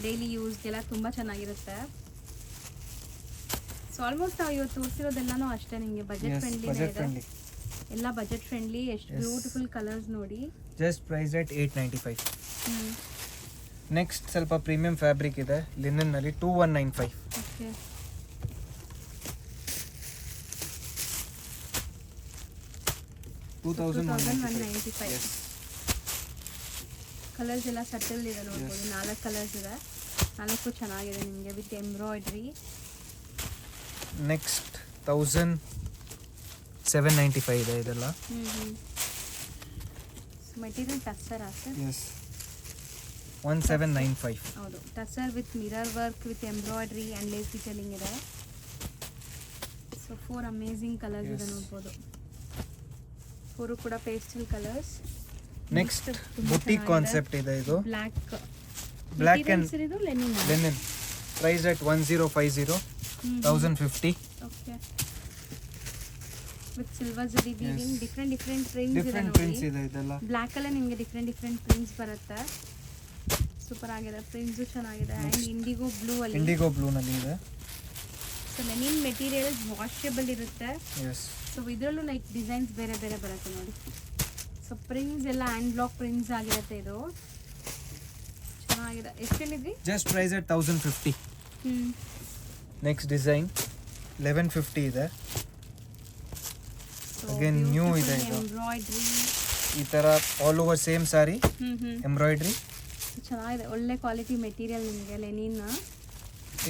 A: ಡೈಲಿ ಯೂಸ್ಗೆಲ್ಲ ತುಂಬ ಚೆನ್ನಾಗಿರುತ್ತೆ. ಸೊ ಆಲ್ಮೋಸ್ಟ್ ನಾವು ಇವತ್ತು ತೋರಿಸಿರೋದೆಲ್ಲನೂ ಅಷ್ಟೇ, ನಿಮಗೆ ಬಜೆಟ್ ಫ್ರೆಂಡ್ಲಿನೇ ಇದೆ. ಎಲ್ಲ ಬಜೆಟ್ ಫ್ರೆಂಡ್ಲಿ. ಎಷ್ಟು ಬ್ಯೂಟಿಫುಲ್ ಕಲರ್ಸ್ ನೋಡಿ.
B: Just price rate 895. ನೆಕ್ಸ್ಟ್ ಸ್ವಲ್ಪ ಪ್ರೀಮಿಯಂ ಫ್ಯಾಬ್ರಿಕ್ ಇದೆ ಲಿನನ್ ನಲ್ಲಿ 2195.
A: ಓಕೆ, 2195. ಕಲರ್ಸ್ ಎಲ್ಲ ಸಟಲ್ ಇದೆ ನೋಡ್ಬೋದು. 4 ಕಲರ್ಸ್ ಇದೆ, 4 ಚೆನ್ನಾಗಿದೆ ನಿಮಗೆ ವಿತ್ ಎಂಬ್ರಾಯ್ಡ್ರಿ.
B: ನೆಕ್ಸ್ಟ್ 1795 ಇದೆ ಇದೆಲ್ಲ.
A: Material tussar sir?
B: ಎಸ್, 1795.
A: ಹೌದು, tussar with mirror work with embroidery and lace detailing ಇದೆ. ಸೊ 4 ಅಮೇಝಿಂಗ್ ಕಲರ್ಸ್ ಇದೆ ನೋಡ್ಬೋದು. 4 ಕೂಡ pastel colours.
B: Next boutique concept ಇದೆ ಇದು.
A: ಬ್ಲ್ಯಾಕ್
B: ಅಂಡ್
A: ಇದು linen.
B: Price at 1050. 1050.
A: Okay, with silver zari weaving. Different prints ಇದೆ
B: ಪ್ರಿಂಟ್ಸ್
A: ನೋಡಿ.
B: ಇದೆ ಇದೆಲ್ಲ.
A: ಬ್ಲ್ಯಾಕ್ ಅಲ್ಲೇ ನಿಮಗೆ ಡಿಫರೆಂಟ್ ಪ್ರಿಂಟ್ಸ್ ಬರುತ್ತೆ. ಸೂಪರ್ ಆಗಿದೆ, ಪ್ರಿಂಟ್ಸ್ ಚೆನ್ನಾಗಿದೆ. ಆ್ಯಂಡ್ ಇಂಡಿಗೋ ಬ್ಲೂ ಅಲ್ಲಿ.
B: ಇಂಡಿಗೋ ಬ್ಲೂ ನಲ್ಲಿ ಇದೆ.
A: ಸೊ ಲೆನಿನ್ ಮೆಟೀರಿಯಲ್ಸ್ ವಾಷಬಲ್ ಇರುತ್ತೆ.
B: ಎಸ್.
A: ಸೊ ಇದರಲ್ಲೂ ಲೈಕ್ ಡಿಸೈನ್ಸ್ ಬೇರೆ ಬರುತ್ತೆ ನೋಡಿ. ಸೊ ಪ್ರಿಂಟ್ಸ್ ಎಲ್ಲ ಹ್ಯಾಂಡ್ ಬ್ಲಾಕ್ ಪ್ರಿಂಟ್ಸ್ ಆಗಿರುತ್ತೆ. ಇದು ಚೆನ್ನಾಗಿದೆ. ಎಷ್ಟು ಹೇಳಿದ್ರಿ?
B: Just price at 1050. Next design 1150 ಇದೆ. Again, new ಇದೆ ಇದು.
A: ಎಂಬ್ರಾಯ್ಡ್ರಿ
B: ಈ ತರ all over same sari embroidery.
A: ಚೆನ್ನಾಗಿದೆ, ಒಳ್ಳೆ ಕ್ವಾಲಿಟಿ ಮೆಟೀರಿಯಲ್ ನಿಮಗೆ ಲೆನಿನ್.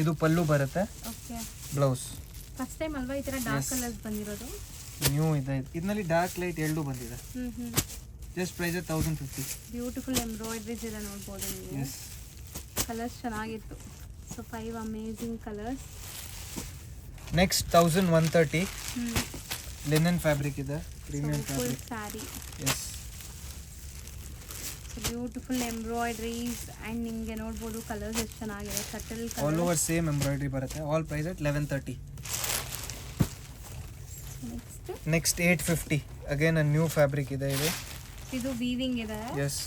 B: ಇದು ಪಲ್ಲು ಬರುತ್ತೆ.
A: Okay,
B: blouse.
A: ಫಸ್ಟ್ ಟೈಮ್ ಅಲ್ವಾ ಈ ಥರ ಡಾರ್ಕ್ ಕಲರ್ಸ್ ಬಂದಿರೋದು?
B: ನ್ಯೂ ಇದೆ. ಇದರಲ್ಲಿ ಡಾರ್ಕ್ ಲೈಟ್ ಎರಡು ಬಂದಿದೆ. Just price 1050.
A: ಬ್ಯೂಟಿಫುಲ್ ಎಂಬ್ರಾಯ್ಡ್ರೀಸ್ ಇದೆ ನೋಡ್ಬೋದು ನೀವು.
B: ಎಸ್
A: ಕಲರ್ಸ್ ಚೆನ್ನಾಗಿತ್ತು. So 5 amazing colours.
B: Next 1130 linen fabric ಇದೆ, premium
A: full
B: fabric.
A: Sari.
B: Yes
A: so beautiful embroideries and ನಿಮಗೆ ನೋಡ್ಬೋದು ಕಲರ್ಸ್ ಎಷ್ಟು ಚೆನ್ನಾಗಿದೆ. Subtle
B: all
A: colour.
B: Over same embroidery ಬರುತ್ತೆ. All price 1130. ನೆಕ್ಸ್ಟ್ 850 ಅಗೇನ್ ಅ ನ್ಯೂ ಫ್ಯಾಬ್ರಿಕ್ ಇದೆ ಇದು.
A: ಇದು ವೀವಿಂಗ್ ಇದೆ.
B: ಎಸ್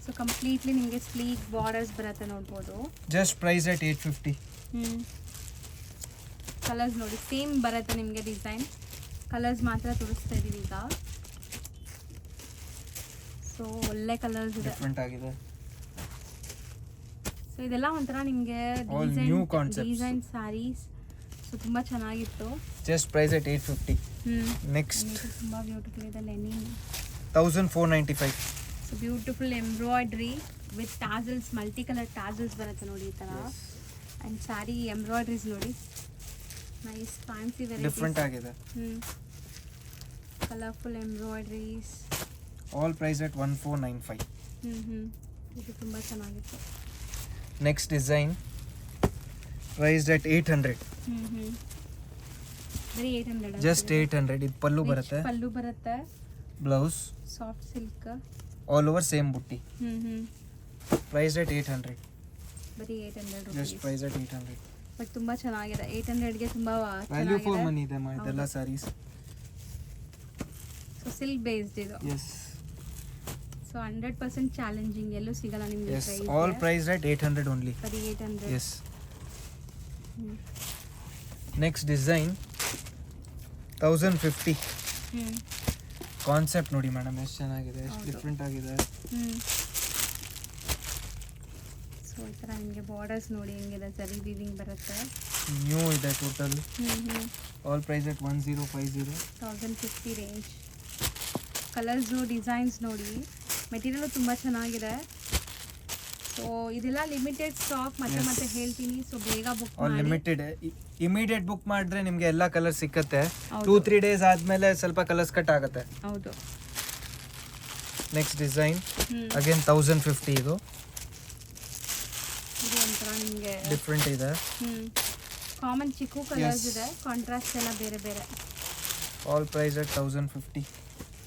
A: ಸೊ ಕಂಪ್ಲೀಟ್ಲಿ ನಿಮಗೆ ಸ್ಲೀಕ್ ಬಾರ್ಡರ್ಸ್ ಬರುತ್ತೆ ನೋಡ್ಬೋದು.
B: Just price 850.
A: ಕಲರ್ಸ್ ನೋಡಿ ಸೇಮ್ ಬರುತ್ತೆ ನಿಮಗೆ ಡಿಸೈನ್. ಕಲರ್ಸ್ ಮಾತ್ರ ತೋರಿಸ್ತಾ ಇದೀವಿ ಈಗ. ಸೊ ಒಳ್ಳೆ ಕಲರ್ಸ್ ಇದೆ,
B: ಡಿಫ್ರೆಂಟ್ ಆಗಿದೆ.
A: ಸೊ ಇದೆಲ್ಲ ಒಂಥರ ನಿಮಗೆ
B: All new concepts.
A: Design saris. So ತುಂಬ ಚೆನ್ನಾಗಿತ್ತು.
B: Just price 850. ನೆಕ್ಸ್ಟ್
A: ತುಂಬ ಬ್ಯೂಟಿಫುಲ್ ಇದೆ linen.
B: 1495.
A: So beautiful embroidery with tassels, multi colour tassels ಬರುತ್ತೆ ನೋಡಿ ಈ ಥರ. ಆ್ಯಂಡ್ ಸ್ಯಾರಿ ಎಂಬ್ರಾಯ್ಡ್ರೀಸ್ ನೋಡಿ ನೈಸ್ ಫ್ಯಾನ್ಸಿ
B: ಡಿಫ್ರೆಂಟ್
A: ವೆರೈಟೀಸ್.
B: ಆಗಿದೆ.
A: Colourful embroideries.
B: All price 1495.
A: ಇದು ತುಂಬ ಚೆನ್ನಾಗಿತ್ತು.
B: Next design price 800.
A: ಬರೀ 800.
B: ಜಸ್ಟ್ 800. ಇದು ಪಲ್ಲು ಬರುತ್ತೆ,
A: ಪಲ್ಲು ಬರುತ್ತೆ,
B: blouse
A: soft silk.
B: All over same ಬುಟ್ಟಿ. ಪ್ರೈಸ್ 800.
A: ಬರೀ 800
B: ಜಸ್ಟ್
A: rupees.
B: ಪ್ರೈಸ್ 800.
A: ಬಟ್ ತುಂಬ ಚೆನ್ನಾಗಿದೆ. 800ಗೆ ತುಂಬ
B: ವ್ಯಾಲ್ಯೂ ಫಾರ್
A: ಚೆನ್ನಾಗಿದೆ.
B: ಮನಿ ಇದೆ ಮಾ ಇದೆಲ್ಲ ಸ್ಯಾರೀಸ್.
A: ಸೊ ಸಿಲ್ಕ್ ಬೇಸ್ಡ್ ಇದು.
B: ಎಸ್
A: ಸೊ 100% ಚಾಲೆಂಜಿಂಗ್, ಎಲ್ಲೂ ಸಿಗಲ್ಲ ನಿಮಗೆ
B: ಎಸ್ ಆಲ್ ಪ್ರೈಸ್ 800 ಓನ್ಲಿ.
A: ಬರೀ 800.
B: Yes next design 1050. ಕಾನ್ಸೆಪ್ಟ್ ನೋಡಿ ಮೇಡಮ್ ಎಷ್ಟು ಚೆನ್ನಾಗಿದೆ, ಎಷ್ಟು
A: ಹೌದು.
B: ಡಿಫ್ರೆಂಟ್ ಆಗಿದೆ.
A: ಸೊ ಈ ಥರ ನಿಮಗೆ ಬಾರ್ಡರ್ಸ್ ನೋಡಿ ಹೆಂಗಿದೆ, ಜರಿ ವೀವಿಂಗ್ ಬರುತ್ತೆ.
B: ನ್ಯೂ ಇದೆ total. All price 1050.
A: 1050 range. Colours designs ನೋಡಿ, ಮೆಟೀರಿಯಲು ತುಂಬ ಚೆನ್ನಾಗಿದೆ. ಸೊ ಇದೆಲ್ಲ ಲಿಮಿಟೆಡ್ ಸ್ಟಾಕ್, ಮತ್ತೆ ಮತ್ತೆ ಹೇಳ್ತೀನಿ. ಸೊ ಬೇಗ ಬುಕ್
B: ಆಲ್
A: ಮಾಡಿ.
B: ಲಿಮಿಟೆಡ್. ಇಮಿಡಿಯೇಟ್ ಬುಕ್ ಮಾಡಿದ್ರೆ ನಿಮಗೆ ಎಲ್ಲ ಕಲರ್ ಸಿಕ್ಕತ್ತೆ.
A: ಹೌದು.
B: 2-3 ಡೇಸ್ ಆದ್ಮೇಲೆ ಸ್ವಲ್ಪ ಕಲರ್ಸ್ ಕಟ್ ಆಗುತ್ತೆ.
A: ಹೌದು.
B: Next design again 1050. ಇದು
A: ಇದು ಒಂಥರ ನಿಮಗೆ
B: ಡಿಫ್ರೆಂಟ್ ಇದೆ.
A: ಕಾಮನ್ ಚಿಕ್ಕು ಕಲರ್ಸ್
B: Yes.
A: ಇದೆ, ಕಾಂಟ್ರಾಸ್ಟ್ ಎಲ್ಲ ಬೇರೆ ಬೇರೆ.
B: All price 1050.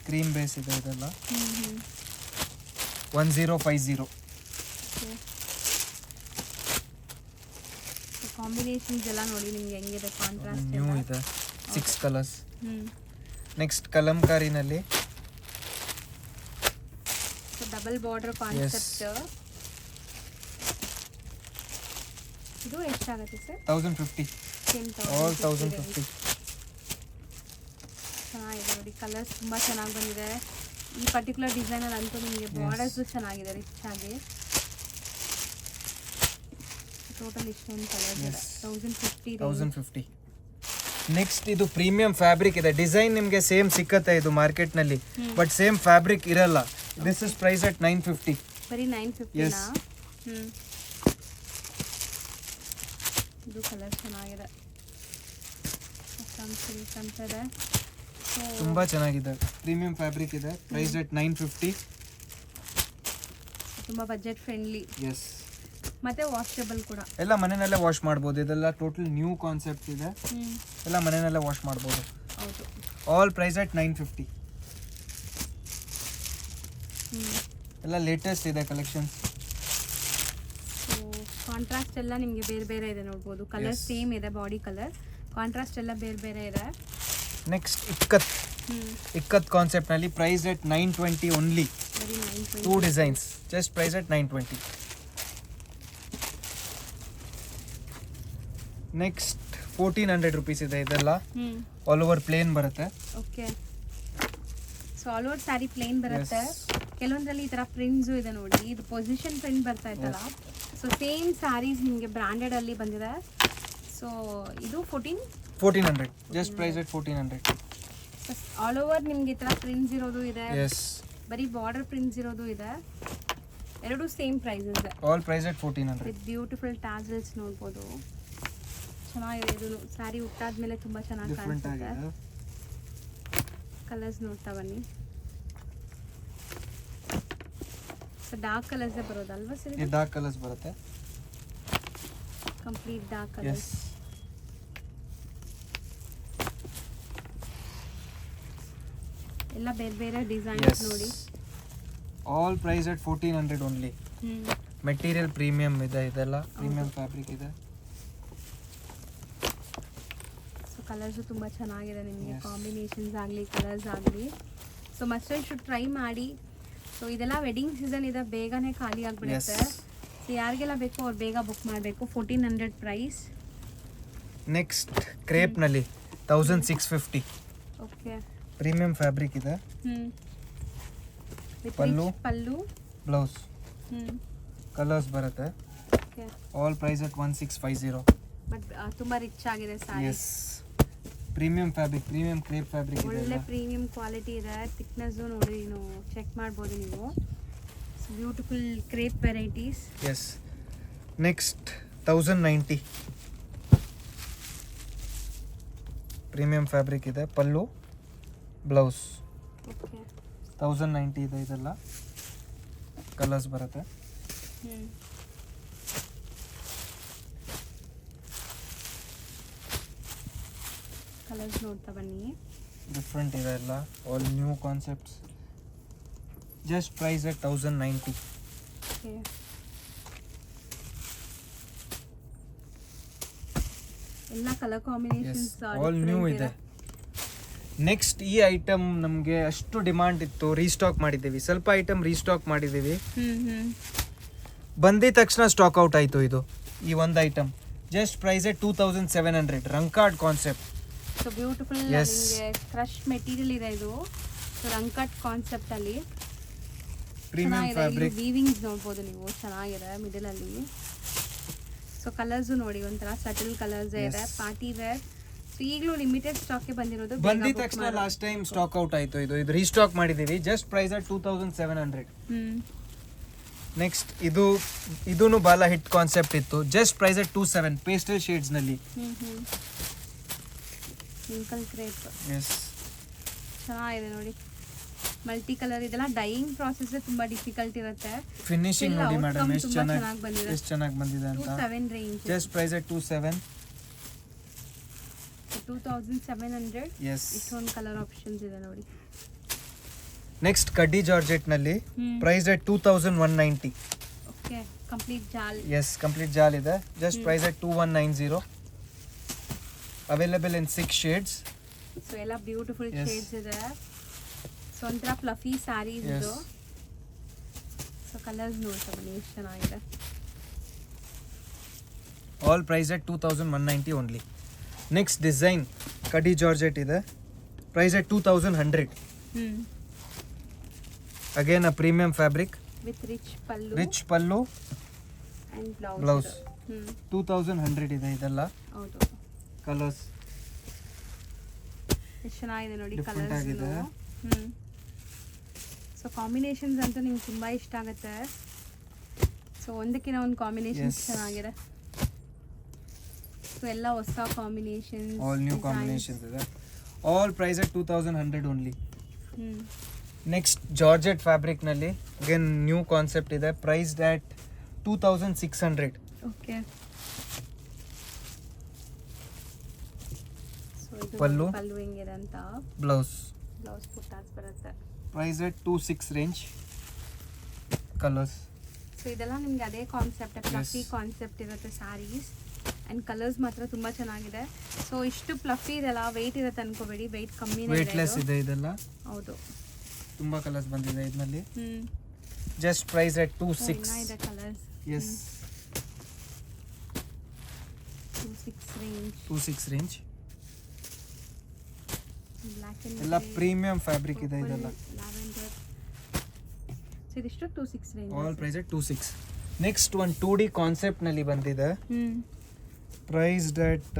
B: ಕ್ರೀಮ್ ಬೇಸ್ ಇದೆ ಇದೆಲ್ಲ. 1050.
A: ಕಾಂಬಿನೇಷನ್ಸ್ ಎಲ್ಲ ನೋಡಿ ನಿಮ್ಗೆ ಹೆಂಗಿದೆ ಕಾಂಟ್ರಾಸ್ಟ್.
B: ನ್ಯೂ ಇದೆ 6 ಕಲರ್ಸ್. ನೆಕ್ಸ್ಟ್ ಕಲಂಕಾರಿನಲ್ಲಿ
A: ಸೊ ಡಬಲ್ ಬಾರ್ಡರ್ ಕಾನ್ಸೆಪ್ಟ್. ಇದು ಎಷ್ಟಾಗುತ್ತೆ ಸರ್?
B: 1050.
A: Same
B: all 1050.
A: ಚೆನ್ನಾಗಿದೆ ನೋಡಿ, ಕಲರ್ಸ್ ತುಂಬ ಚೆನ್ನಾಗಿ ಬಂದಿದೆ. ಈ ಪರ್ಟಿಕ್ಯುಲರ್ ಡಿಸೈನಲ್ಲಿ ಅಂತೂ ನಿಮಗೆ ಬಾರ್ಡರ್ಸು ಚೆನ್ನಾಗಿದೆ ರಿಚ್ ಆಗಿ. ಟೋಟಲ್ ಇಷ್ಟೊಂದು ಕಲರ್ಸ್ ಇದೆ. 1050
B: 1050. ನೆಕ್ಸ್ಟ್ ಇದು ಪ್ರೀಮಿಯಂ ಫ್ಯಾಬ್ರಿಕ್ ಇದೆ. ಡಿಸೈನ್ ನಿಮಗೆ ಸೇಮ್ ಸಿಕ್ಕತ್ತೆ ಇದು ಮಾರ್ಕೆಟ್ನಲ್ಲಿ, ಬಟ್ ಸೇಮ್ ಫ್ಯಾಬ್ರಿಕ್ ಇರಲ್ಲ. This is price 950.
A: ಬರೀ 950.
B: Yes.
A: ಇದು ಕಲರ್ ಚೆನ್ನಾಗಿದೆ, ಸಿಲ್ಕ್ ಅಂತ ಇದೆ. ಸೊ
B: ತುಂಬಾ ಚೆನ್ನಾಗಿದೆ, ಪ್ರೀಮಿಯಂ ಫ್ಯಾಬ್ರಿಕ್ ಇದೆ. ಪ್ರೈಸ್ 950.
A: ತುಂಬ ಬಜೆಟ್ ಫ್ರೆಂಡ್ಲಿ
B: ಎಸ್
A: ಮತ್ತೆ ವಾಷಬಲ್ ಕೂಡ.
B: ಎಲ್ಲ ಮನೆಯಲ್ಲೇ ವಾಶ್ ಮಾಡ್ಬೋದು. ಇದೆಲ್ಲ ಟೋಟಲ್ ನ್ಯೂ ಕಾನ್ಸೆಪ್ಟ್ ಇದೆ. ಎಲ್ಲ ಮನೆಯಲ್ಲೇ ವಾಶ್ ಮಾಡ್ಬೋದು.
A: ಹೌದು.
B: All price 950. ಎಲ್ಲ ಲೇಟೆಸ್ಟ್ ಇದೆ ಕಲೆಕ್ಷನ್ಸ್.
A: ಸೊ ಕಾಂಟ್ರಾಸ್ಟ್ ಎಲ್ಲ ನಿಮಗೆ ಬೇರೆ ಬೇರೆ ಇದೆ ನೋಡ್ಬೋದು. Colour
B: Yes.
A: ಸೇಮ್ ಇದೆ, ಬಾಡಿ ಕಲರ್. ಕಾಂಟ್ರಾಸ್ಟ್ ಎಲ್ಲ ಬೇರೆ ಬೇರೆ ಇದೆ.
B: ನೆಕ್ಸ್ಟ್ ಇಕ್ಕತ್ ಕಾನ್ಸೆಪ್ಟ್ನಲ್ಲಿ ಪ್ರೈಸ್ 920 ಓನ್ಲಿ.
A: ಬರೀ 920.
B: 2 designs. Just price 920. Next 1400 rupees ಇದೆ. ಇದೆಲ್ಲ ಆಲ್ ಓವರ್ ಪ್ಲೇನ್ ಬರುತ್ತೆ.
A: Okay. So all over sari plain ಬರುತ್ತೆ. ಕೆಲವೊಂದರಲ್ಲಿ ಈ ಥರ ಪ್ರಿಂಟ್ಸು ಇದೆ ನೋಡಿ, ಇದು ಪೊಸಿಷನ್ ಪ್ರಿಂಟ್ ಬರ್ತಾ ಇತ್ತಲ್ಲ. ಸೊ ಸೇಮ್ ಸ್ಯಾರೀಸ್ ನಿಮಗೆ ಬ್ರ್ಯಾಂಡೆಡ್ ಅಲ್ಲಿ ಬಂದಿದೆ. ಸೊ ಇದು
B: 1400. Just price 1400.
A: ಆಲ್ ಓವರ್ ನಿಮ್ಗೆ ಈ ಥರ ಪ್ರಿಂಟ್ಸ್ ಇರೋದು ಇದೆ,
B: ಎಸ್
A: ಬರೀ ಬಾರ್ಡರ್ ಪ್ರಿಂಟ್ಸ್ ಇರೋದು ಇದೆ. ಎರಡು same prices.
B: All price 1400.
A: With beautiful tassels ನೋಡ್ಬೋದು. ಚೆನ್ನಾಗಿದೆ ಇದು. ಸ್ಯಾರಿ ಉಟ್ಟಾದ್ಮೇಲೆ ತುಂಬ ಚೆನ್ನಾಗಿ
B: ಡಿಫ್ರೆಂಟ್
A: ಕಾಣಿಸುತ್ತೆ.
B: ಆಗಿದೆ.
A: ಕಲರ್ಸ್ ನೋಡ್ತಾ ಬನ್ನಿ. ಸೊ ಡಾರ್ಕ್ ಕಲರ್ಸ್ ಬರೋದಲ್ವಾ ಸರ್
B: ಈ ಡಾರ್ಕ್ ಕಲರ್ಸ್ ಬರುತ್ತೆ.
A: Complete dark colours. ಎಲ್ಲ ಬೇರೆ ಬೇರೆ ಡಿಸೈನ್ಸ್ ನೋಡಿ.
B: All price at 1400 only. Material premium ಇದೆ, ಇದೆಲ್ಲ ಪ್ರೀಮಿಯಂ ಫ್ಯಾಬ್ರಿಕ್ ಇದೆ.
A: ಸೊ ಕಲರ್ಸು ತುಂಬ ಚೆನ್ನಾಗಿದೆ ನಿಮಗೆ, ಕಾಂಬಿನೇಷನ್ಸ್ ಆಗಲಿ ಕಲರ್ಸ್ ಆಗಲಿ. ಸೊ ಮಸ್ಟ್ ಶುಡ್ ಟ್ರೈ ಮಾಡಿ. ಸೊ ಇದೆಲ್ಲ ವೆಡ್ಡಿಂಗ್ ಸೀಸನ್ ಇದೆ, ಬೇಗನೆ ಖಾಲಿ ಆಗಿಬಿಡುತ್ತೆ. ಸೊ ಯಾರಿಗೆಲ್ಲ ಬೇಕು ಅವ್ರು ಬೇಗ ಬುಕ್ ಮಾಡಬೇಕು. 1400 ಪ್ರೈಸ್.
B: ನೆಕ್ಸ್ಟ್ ಕ್ರೇಪ್ನಲ್ಲಿ 1650
A: ಓಕೆ,
B: ಪ್ರೀಮಿಯಂ ಫ್ಯಾಬ್ರಿಕ್ ಇದೆ.
A: ಪಲ್ಲು
B: ಬ್ಲೌಸ್ ಕಲರ್ಸ್ ಬರುತ್ತೆ.
A: Okay,
B: all price at 1650.
A: But ತುಂಬ ರಿಚ್ ಆಗಿದೆ sari.
B: Yes, premium fabric, premium crepe fabric ಇದೆ.
A: ಒಳ್ಳೆ ಪ್ರೀಮಿಯಂ ಕ್ವಾಲಿಟಿ ಇದೆ. ಥಿಕ್ನೆಸ್ಸು ನೋಡಿ, ನೀವು ಚೆಕ್ ಮಾಡ್ಬೋದು ನೀವು. Beautiful crepe varieties.
B: Yes. Next 1090 premium fabric ಇದೆ. ಪಲ್ಲು ಬ್ಲೌಸ್
A: ಓಕೆ,
B: 1090 ಇದೆ. ಇದೆಲ್ಲ ಕಲರ್ಸ್ ಬರುತ್ತೆ.
A: ಕಲರ್ಸ್ ನೋಡ್ತಾ ಬನ್ನಿ.
B: ಡಿಫ್ರೆಂಟ್ ಇದೆ ಎಲ್ಲ, all new concepts. Just price at 1090.
A: Okay, ಎಲ್ಲ ಕಲರ್ ಕಾಂಬಿನೇಷನ್ಸ್
B: ಆಲ್ ನ್ಯೂ ಇದೆ. ನೆಕ್ಸ್ಟ್ ಈ ಐಟಮ್ ನಮಗೆ ಅಷ್ಟು ಡಿಮಾಂಡ್ ಇತ್ತು, ರೀಸ್ಟಾಕ್ ಮಾಡಿದ್ದೀವಿ. ಸ್ವಲ್ಪ ಐಟಮ್ ರೀಸ್ಟಾಕ್ ಮಾಡಿದ್ದೀವಿ, ಬಂದಿದ ತಕ್ಷಣ ಸ್ಟಾಕ್ ಔಟ್ ಆಯಿತು. ಇದು ಈ ಒಂದು ಐಟಮ್ ಜಸ್ಟ್ ಪ್ರೈಸ್ ಎಟ್ 2700. ರಂಕಾರ್ಡ್ ಕಾನ್ಸೆಪ್ಟ್.
A: ಸೊ ಬ್ಯೂಟಿಫುಲ್ ನಿಮಗೆ ಕ್ರಶ್ ಮೆಟೀರಿಯಲ್ ಇದೆ ಇದು. ಸೊ ರಂಕಟ್ ಕಾನ್ಸೆಪ್ಟ್ ಅಲ್ಲಿ
B: ಪ್ರೀಮಿಯಂ ಫ್ಯಾಬ್ರಿಕ್.
A: ವೀವಿಂಗ್ಸ್ ನೋಡ್ಬೋದು ನೀವು, ಚೆನ್ನಾಗಿದೆ ಮಿಡಲ್ ಅಲ್ಲಿ. ಸೊ ಕಲರ್ಸ್ ನೋಡಿ, ಒಂಥರ ಸಟಲ್ ಕಲರ್ಸ್ ಇದೆ, ಪಾರ್ಟಿ ವೇರ್. ಸೊ ಈಗಲೂ ಲಿಮಿಟೆಡ್ ಸ್ಟಾಕ್ ಬಂದಿರೋದು.
B: ಬಂದಿದ ತಕ್ಷಣ ಲಾಸ್ಟ್ ಟೈಮ್ ಸ್ಟಾಕ್ ಔಟ್ ಆಯ್ತು. ಇದು ರೀಸ್ಟಾಕ್ ಮಾಡಿದೀವಿ. Just price at 2700. ನೆಕ್ಸ್ಟ್ ಇದೂನು ಬಾಲ ಹಿಟ್ ಕಾನ್ಸೆಪ್ಟ್ ಇತ್ತು. Just price at 27. Pastel shades ನಲ್ಲಿ.
A: Simple crepe.
B: ಎಸ್,
A: ಚೆನ್ನಾಗಿದೆ ನೋಡಿ, ಮಲ್ಟಿ ಕಲರ್. ಇದೆಲ್ಲ ಡೈಯಿಂಗ್ ಪ್ರಾಸೆಸ್ ತುಂಬಾ ಡಿಫಿಕಲ್ಟ್ ಇರುತ್ತೆ.
B: ಫಿನಿಶಿಂಗ್ ನೋಡಿ ಮೇಡಮ್, ಎಷ್ಟು ಚೆನ್ನಾಗಿ ಬಂದಿದೆ ಅಂತ.
A: 27 range.
B: Just price at 27.
A: 2700.
B: Yes,
A: ಇಷ್ಟೊಂದು ಕಲರ್ ಆಪ್ಷನ್ಸ್ ಇದೆ ನೋಡಿ.
B: ನೆಕ್ಸ್ಟ್ ಕಡ್ಡಿ ಜಾರ್ಜೆಟ್ ನಲ್ಲಿ ಪ್ರೈಸ್ ಅಟ್ 2190.
A: ಓಕೆ, ಕಂಪ್ಲೀಟ್ ಜಾಲ್.
B: ಎಸ್, ಕಂಪ್ಲೀಟ್ ಜಾಲ್ ಇದೆ. Just price at 2190. Available in 6 shades.
A: So ಎಲ್ಲ ಬ್ಯೂಟಿಫುಲ್ ಶೇಡ್ಸ್ ಇದೆ. ಸೊ ಒಂಥರ ಫ್ಲಫಿ ಸ್ಯಾರೀಸ್ ಇದು. ಸೊ ಕಲರ್ಸ್ ನೋಡ್ತಾ ಬನ್ನಿ, ಎಷ್ಟು ಚೆನ್ನಾಗಿದೆ.
B: All price at 2190 only. Next design ಕಡ್ಡಿ ಜಾರ್ಜೆಟ್ ಇದೆ. Price at 2100. Again a premium fabric
A: with rich
B: pallu
A: and
B: blouse. 2100 ಇದೆ ಇದೆಲ್ಲ.
A: ಹೌದು,
B: ಕಲರ್ಸ್
A: ಎಷ್ಟು ಚೆನ್ನಾಗಿದೆ ನೋಡಿ
B: ಡಿಫ್ರೆಂಟ್ ಆಗಿದೆ.
A: ಕಲರ್ಸ್. ಸೊ ಕಾಂಬಿನೇಷನ್ಸ್ ಅಂತೂ ನಿಮ್ಗೆ ತುಂಬ ಇಷ್ಟ ಆಗುತ್ತೆ. ಸೊ ಒಂದಕ್ಕಿಂತ ಒಂದು ಕಾಂಬಿನೇಷನ್ಸ್ ಚೆನ್ನಾಗಿದೆ. ಸೊ ಎಲ್ಲ ಹೊಸ ಕಾಂಬಿನೇಷನ್ಸ್,
B: ಆಲ್ ನ್ಯೂ ಕಾಂಬಿನೇಷನ್ಸ್ ಇದೆ. All price at 2100 only. Next georgette fabric ನಲ್ಲಿ ಅಗೇನ್ ನ್ಯೂ ಕಾನ್ಸೆಪ್ಟ್ ಇದೆ. Priced at 2600.
A: ಓಕೆ, ಸೊ ಇದು
B: ಪಲ್ಲು
A: ಹೆಂಗಿದೆ ಅಂತ.
B: ಬ್ಲೌಸ್
A: ಪುಟ್ಟಾಸ್ ಬರುತ್ತೆ.
B: Price at 26 range. Colours.
A: So ಇದೆಲ್ಲ ನಿಮ್ಗೆ ಅದೇ ಕಾನ್ಸೆಪ್ಟ್, ಫ್ಲಫಿ ಕಾನ್ಸೆಪ್ಟ್ ಇರುತ್ತೆ ಸ್ಯಾರೀಸ್. ಆ್ಯಂಡ್ ಕಲರ್ಸ್ ಮಾತ್ರ ತುಂಬ ಚೆನ್ನಾಗಿದೆ. ಸೊ ಇಷ್ಟು ಫ್ಲಫಿ ಇದೆಲ್ಲ ವೆಯ್ಟ್ ಇರುತ್ತೆ ಅನ್ಕೋಬೇಡಿ, ವೆಯ್ಟ್ ಕಮ್ಮಿ,
B: ವೇಟ್ಲೆಸ್ ಇದೆ ಇದೆಲ್ಲ.
A: ಹೌದು,
B: ತುಂಬಾ ಕಲರ್ಸ್ ಬಂದಿದೆ ಇದರಲ್ಲಿ. Just price at 26.
A: ಇದೆ colours.
B: Yes, 26 range.
A: Black and
B: ಎಲ್ಲ ಪ್ರೀಮಿಯಂ ಫ್ಯಾಬ್ರಿಕ್ ಇದೆ ಇದೆಲ್ಲ.
A: ಲ್ಯಾವೆಂಡರ್. ಸೊ ಇದಿಷ್ಟು 26 range.
B: All price at 26. Next ಒಂದು 2D ಕಾನ್ಸೆಪ್ಟ್ ನಲ್ಲಿ ಬಂದಿದೆ. Priced at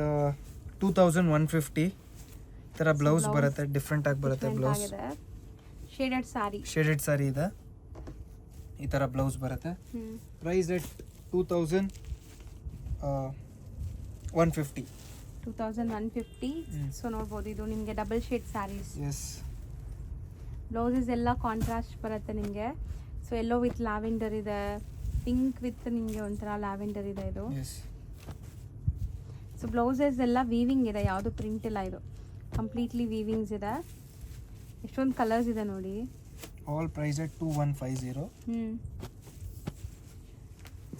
B: 2150. ತರ ಬ್ಲೌಸ್ ಬರುತ್ತೆ, ಡಿಫ್ರೆಂಟ್ ಆಗಿ ಬರುತ್ತೆ ಬ್ಲೌಸ್. ಶೇಡೆಡ್ ಸಾರಿ ಇದೆ. ಈ ತರ ಬ್ಲೌಸ್ ಬರುತ್ತೆ. Price at 2150.
A: 2150. ಸೊ ನೋಡ್ಬೋದು, ಇದು ನಿಮಗೆ double shade saris.
B: Yes,
A: blouses ಎಲ್ಲ ಕಾಂಟ್ರಾಸ್ಟ್ ಬರುತ್ತೆ ನಿಮಗೆ. So so yellow with lavender ಇದೆ, ಪಿಂಕ್ ವಿತ್ ನಿಮಗೆ ಒಂಥರ ಲ್ಯಾವೆಂಡರ್ ಇದೆ ಇದು.
B: ಎಸ್
A: ಸೊ ಬ್ಲೌಸಸ್ ಎಲ್ಲ ವೀವಿಂಗ್ ಇದೆ, ಯಾವುದು ಪ್ರಿಂಟ್ ಇಲ್ಲ, ಇದು ಕಂಪ್ಲೀಟ್ಲಿ ವೀವಿಂಗ್ಸ್ ಇದೆ. ಎಷ್ಟೊಂದು ಕಲರ್ಸ್ ಇದೆ ನೋಡಿ.
B: All price at 2150.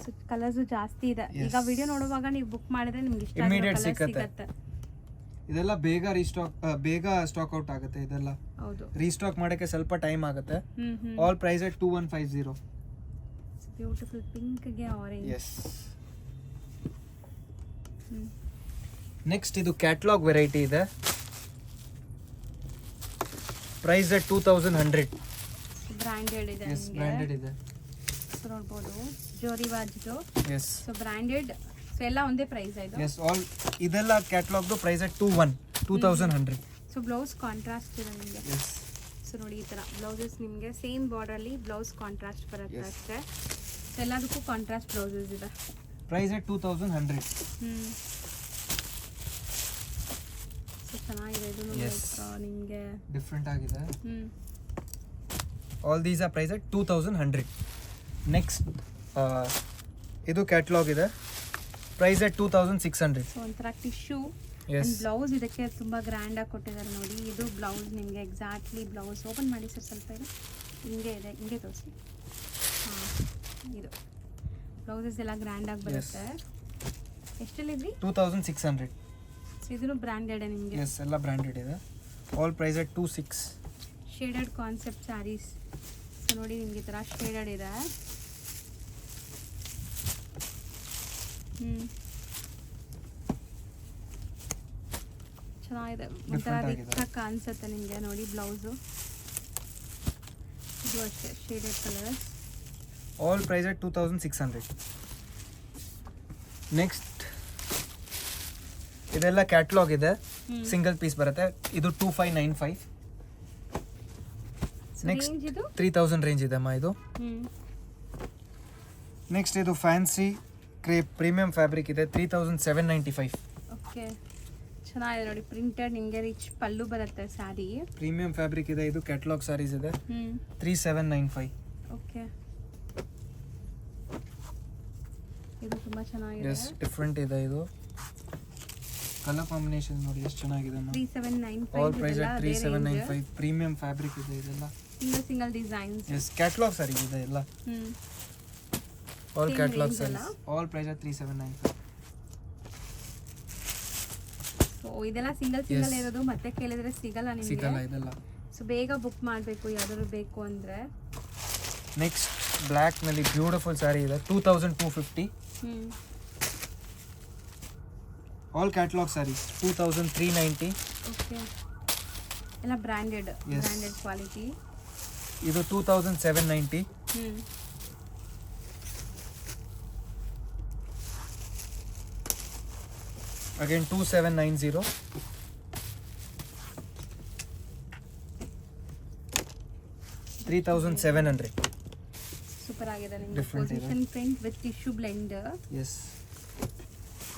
A: So colours ಜಾಸ್ತಿ ಇದೆ.
B: Yes.
A: ಈಗ ವಿಡಿಯೋ ನೋಡುವಾಗ ನೀವು ಬುಕ್ ಮಾಡಿದ್ರೆ ನಿಮ್ಗೆ ಇಷ್ಟ
B: Immediate
A: ಕಲರ್
B: ಸಿಕ್ಕತ್ತೆ.
A: ಸಿಗತ್ತೆ.
B: ಇದೆಲ್ಲ ಬೇಗ ಸ್ಟಾಕ್ ಔಟ್ ಆಗುತ್ತೆ. ಇದೆಲ್ಲ
A: ಹೌದು.
B: ರೀಸ್ಟಾಕ್ ಮಾಡಕ್ಕೆ ಸ್ವಲ್ಪ ಟೈಮ್ ಆಗುತ್ತೆ.
A: Hmm
B: all price at 2150.
A: Beautiful ಪಿಂಕ್ಗೆ ಆರೆಂಜ್.
B: ಎಸ್. ನೆಕ್ಸ್ಟ್ ಇದು ಕ್ಯಾಟಲಾಗ್ ವೆರೈಟಿ ಇದೆ. Price at 2100.
A: ಬ್ರಾಂಡೆಡ್ ಇದೆ.
B: ಎಸ್ ಬ್ರಾಂಡೆಡ್ ಇದೆ.
A: ಸೊ ನೋಡ್ಬೋದು ಜೋರಿವಾಜ್ದು.
B: ಎಸ್.
A: So branded. ಸೊ ಎಲ್ಲ ಒಂದೇ ಪ್ರೈಸ್ ಇದು.
B: ಎಸ್ ಆಲ್ ಇದೆಲ್ಲ ಕ್ಯಾಟಲಾಗ್ದು price at 2100.
A: So blouse contrast ಇದೆ ನಿಮಗೆ.
B: ಎಸ್.
A: ಸೊ ನೋಡಿ ಈ ಥರ ಬ್ಲೌಸಸ್ ನಿಮಗೆ ಸೇಮ್ ಬಾರ್ಡರ್ಲಿ ಬ್ಲೌಸ್ ಕಾಂಟ್ರಾಸ್ಟ್ ಬರುತ್ತೆ
B: Yes.
A: ಅಷ್ಟೇ. ಸೊ ಎಲ್ಲದಕ್ಕೂ ಕಾಂಟ್ರಾಸ್ಟ್ ಬ್ಲೌಸಸ್ ಇದೆ.
B: Price at 2100.
A: ಸೊ ಚೆನ್ನಾಗಿದೆ ಇದು.
B: Yes.
A: ನಿಮಗೆ
B: ಡಿಫ್ರೆಂಟ್ ಆಗಿದೆ. All these are price at 2100. Next ಇದು ಕ್ಯಾಟಲಾಗ್ ಇದೆ. Price at 2600.
A: ಸೊ ಒಂಥರ ಟಿಶ್ಯೂ
B: Yes.
A: ಬ್ಲೌಸ್ ಇದಕ್ಕೆ ತುಂಬ ಗ್ರ್ಯಾಂಡಾಗಿ ಕೊಟ್ಟಿದ್ದಾರೆ ನೋಡಿ. ಇದು ಬ್ಲೌಸ್ ನಿಮಗೆ ಎಕ್ಸಾಕ್ಟ್ಲಿ ಬ್ಲೌಸ್ ಓಪನ್ ಮಾಡಿ ಸರ್ ಸ್ವಲ್ಪ. ಇದು ಹಿಂಗೆ ಇದೆ, ಹಿಂಗೆ ತೋರಿಸಿ. ಹಾಂ ಇದು ಬ್ಲೌಸಸ್ ಎಲ್ಲ ಗ್ರ್ಯಾಂಡಾಗಿ ಬರುತ್ತೆ. ಎಷ್ಟಲ್ಲಿದ್ರಿ?
B: 2600.
A: ಸೊ ಇದನ್ನು ಬ್ರ್ಯಾಂಡೆಡ್ ನಿಮಗೆ.
B: ಎಸ್ ಎಲ್ಲ ಬ್ರ್ಯಾಂಡೆಡ್ ಇದೆ. All price at 26.
A: Shaded concept saris. So ನೋಡಿ ನಿಮಗೆ ಈ ಥರ ಶೇಡೆಡ್ ಇದೆ. ಚೆನ್ನಾಗಿದೆ, ಒಂಥರ
B: Different ಆಗಿದೆ.
A: ರಿಚ್ ಕಾಣಿಸುತ್ತೆ ನಿಮಗೆ ನೋಡಿ ಬ್ಲೌಸು. ಇದು ಅಷ್ಟೇ shaded colours.
B: All price at 2600. Next ಇದೆಲ್ಲ ಕ್ಯಾಟಲಾಗ್ ಇದೆ. ಸಿಂಗಲ್ ಪೀಸ್ ಬರುತ್ತೆ. ಇದು 2595. ನೆಕ್ಸ್ಟ್
A: ರೇಂಜ್ ಇದು
B: 3000 ರೇಂಜ್ ಇದೆ ಅಮ್ಮ ಇದು. ನೆಕ್ಸ್ಟ್ ಇದು ಫ್ಯಾನ್ಸಿ ಕ್ರೇಪ್ ಪ್ರೀಮಿಯಂ ಫ್ಯಾಬ್ರಿಕ್ ಇದೆ. 3795.
A: ಓಕೆ ಚೆನ್ನಾಗಿದೆ ನೋಡಿ. ಪ್ರಿಂಟೆಡ್ ನಿಮಗೆ ರಿಚ್ ಪಲ್ಲು ಬರುತ್ತೆ ಸ್ಯಾರಿ.
B: ಪ್ರೀಮಿಯಂ ಫ್ಯಾಬ್ರಿಕ್ ಇದೆ. ಇದು ಕ್ಯಾಟಲಾಗ್ ಸಾರೀಸ್ ಇದೆ. 3795.
A: ಓಕೆ ಇದು ತುಂಬ ಚೆನ್ನಾಗಿದೆ.
B: ಎಸ್ ಡಿಫ್ರೆಂಟ್ ಇದೆ. ಇದು ಕಲರ್ ಕಾಂಬಿನೇಷನ್ ನೋಡಿ ಎಷ್ಟು ಚೆನ್ನಾಗಿದೆ ಅಮ್ಮ.
A: 3795
B: all price at 3795. Premium fabric ಇದೆ ಇದೆಲ್ಲ.
A: Single designs.
B: Yes catalogue saris ಇದೆ ಎಲ್ಲ. All
A: Same
B: catalogue
A: range
B: saris.
A: ಅಲ್ಲ?
B: All price at 3795.
A: ಸೊ ಇದೆಲ್ಲ ಸಿಂಗಲ್ ಸಿಂಗಲ್
B: Yes.
A: ಇರೋದು, ಮತ್ತೆ ಕೇಳಿದ್ರೆ ಸಿಗಲ್ಲ
B: ಸಿಗಲ್ಲ
A: ನಿಮಗೆ.
B: ಇದೆಲ್ಲ.
A: ಸೊ ಬೇಗ ಬುಕ್ ಮಾಡಬೇಕು ಯಾವ್ದಾದ್ರು ಬೇಕು ಅಂದರೆ.
B: ನೆಕ್ಸ್ಟ್ ಬ್ಲ್ಯಾಕ್ ನಲ್ಲಿ ಬ್ಯೂಟಿಫುಲ್ ಸ್ಯಾರಿ ಇದೆ. 2250. All catalogue saris 2390.
A: ಓಕೆ ಎಲ್ಲ ಬ್ರ್ಯಾಂಡೆಡ್.
B: Yes.
A: Branded quality.
B: ಇದು 2790. ಅಗೇನ್ 2790. $3,700.
A: ಸೂಪರ್ ಆಗಿದೆ ನಿಮಗೆ.
B: Different ಇದೆ.
A: Position print with tissue blend.
B: Yes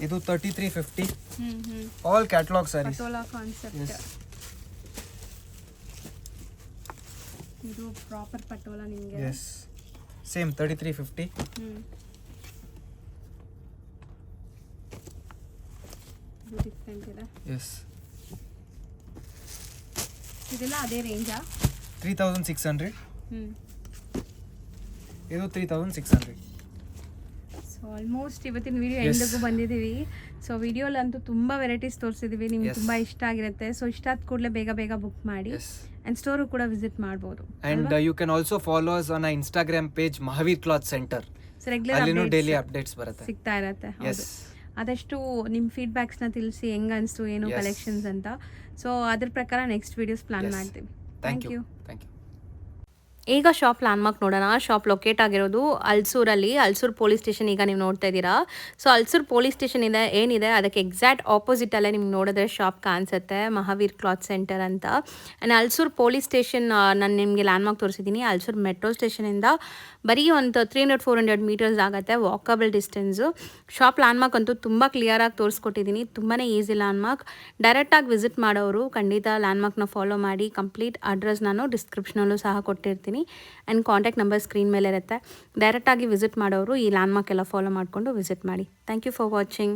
B: ಇದು 3350. All catalogue saris.
A: Patola concept.
B: Yes.
A: ಇದು ಪ್ರಾಪರ್ ಪಟೋಲಾ ನಿಮಗೆ.
B: Yes same 3350.
A: ಇದು ಡಿಫ್ರೆಂಟ್ ಇದೆ.
B: ಎಸ್
A: ಇದೆಲ್ಲ ಅದೇ ರೇಂಜಾ?
B: 3600. ಇದು 3600.
A: ಸೊ ಆಲ್ಮೋಸ್ಟ್ ಇವತ್ತಿನ ವಿಡಿಯೋ ಎಂಡಿಗೂ ಬಂದಿದ್ದೀವಿ. ಸೊ ವಿಡಿಯೋಲಂತೂ ತುಂಬ ವೆರೈಟೀಸ್ ತೋರಿಸಿದ್ದೀವಿ. ನಿಮ್ಗೆ
B: Yes.
A: ತುಂಬ ಇಷ್ಟ ಆಗಿರುತ್ತೆ. ಸೊ ಇಷ್ಟ ಆದ ಕೂಡಲೇ ಬೇಗ ಬೇಗ ಬುಕ್ ಮಾಡಿ.
B: Yes.
A: ಆ್ಯಂಡ್ ಸ್ಟೋರು ಕೂಡ ವಿಸಿಟ್ ಮಾಡ್ಬೋದು.
B: And you can also follow us on our Instagram page Mahavir Cloth Center.
A: So regular
B: ಅಲ್ಲಿನೂ ಡೈಲಿ ಅಪ್ಡೇಟ್ಸ್ ಬರುತ್ತೆ.
A: ಸಿಗ್ತಾ ಇರತ್ತೆ.
B: ಎಸ್
A: ಆದಷ್ಟು ನಿಮ್ಮ ಫೀಡ್ಬ್ಯಾಕ್ಸ್ನ ತಿಳಿಸಿ ಹೆಂಗೆ ಅನಿಸ್ತು ಏನು
B: Yes.
A: ಕಲೆಕ್ಷನ್ಸ್ ಅಂತ. ಸೊ ಅದ್ರ ಪ್ರಕಾರ ನೆಕ್ಸ್ಟ್ ವಿಡಿಯೋಸ್ ಪ್ಲಾನ್
B: Yes.
A: ಮಾಡ್ತೀವಿ.
B: Thank you. Thank you.
A: ಈಗ ಶಾಪ್ ಲ್ಯಾಂಡ್ಮಾರ್ಕ್ ನೋಡೋಣ. ಶಾಪ್ ಲೊಕೇಟ್ ಆಗಿರೋದು ಅಲ್ಸೂರಲ್ಲಿ. ಅಲ್ಸೂರ್ ಪೊಲೀಸ್ ಸ್ಟೇಷನ್ ಈಗ ನೀವು ನೋಡ್ತಾ ಇದ್ದೀರಾ. ಸೊ ಅಲ್ಸೂರ್ ಪೊಲೀಸ್ ಸ್ಟೇಷನ್ ಇದೆ ಏನಿದೆ ಅದಕ್ಕೆ ಎಕ್ಸಾಕ್ಟ್ ಆಪೋಸಿಟಲ್ಲೇ ನಿಮ್ಗೆ ನೋಡಿದ್ರೆ ಶಾಪ್ ಕಾಣಿಸುತ್ತೆ, ಮಹಾವೀರ್ ಕ್ಲಾತ್ ಸೆಂಟರ್ ಅಂತ. ಆ್ಯಂಡ್ ಅಲ್ಸೂರ್ ಪೊಲೀಸ್ ಸ್ಟೇಷನ್ ನಾನು ನಿಮಗೆ ಲ್ಯಾಂಡ್ಮಾರ್ಕ್ ತೋರಿಸಿದ್ದೀನಿ. ಅಲ್ಸೂರ್ ಮೆಟ್ರೋ ಸ್ಟೇಷನಿಂದ ಬರೀ ಒಂದು 300-400 ಮೀಟರ್ಸ್ ಆಗುತ್ತೆ ವಾಕಬಲ್ ಡಿಸ್ಟೆನ್ಸು. ಶಾಪ್ ಲ್ಯಾಂಡ್ಮಾರ್ಕ್ ಅಂತೂ ತುಂಬ ಕ್ಲಿಯರಾಗಿ ತೋರಿಸ್ಕೊಟ್ಟಿದ್ದೀನಿ. ತುಂಬಾ ಈಸಿ ಲ್ಯಾಂಡ್ಮಾರ್ಕ್. ಡೈರೆಕ್ಟಾಗಿ ವಿಸಿಟ್ ಮಾಡೋರು ಖಂಡಿತ ಲ್ಯಾಂಡ್ಮಾರ್ಕ್ನ ಫಾಲೋ ಮಾಡಿ. ಕಂಪ್ಲೀಟ್ ಅಡ್ರೆಸ್ ನಾನು ಡಿಸ್ಕ್ರಿಪ್ಷನಲ್ಲೂ ಸಹ ಕೊಟ್ಟಿರ್ತೀನಿ. ಮಾಡ್ತೀನಿ. ಆ್ಯಂಡ್ ಕಾಂಟ್ಯಾಕ್ಟ್ ನಂಬರ್ ಸ್ಕ್ರೀನ್ ಮೇಲೆ ಇರುತ್ತೆ. ಡೈರೆಕ್ಟಾಗಿ ವಿಸಿಟ್ ಮಾಡೋರು ಈ ಲ್ಯಾಂಡ್ಮಾರ್ಕ್ ಎಲ್ಲ ಫಾಲೋ ಮಾಡಿಕೊಂಡು ವಿಸಿಟ್ ಮಾಡಿ. Thank you for watching.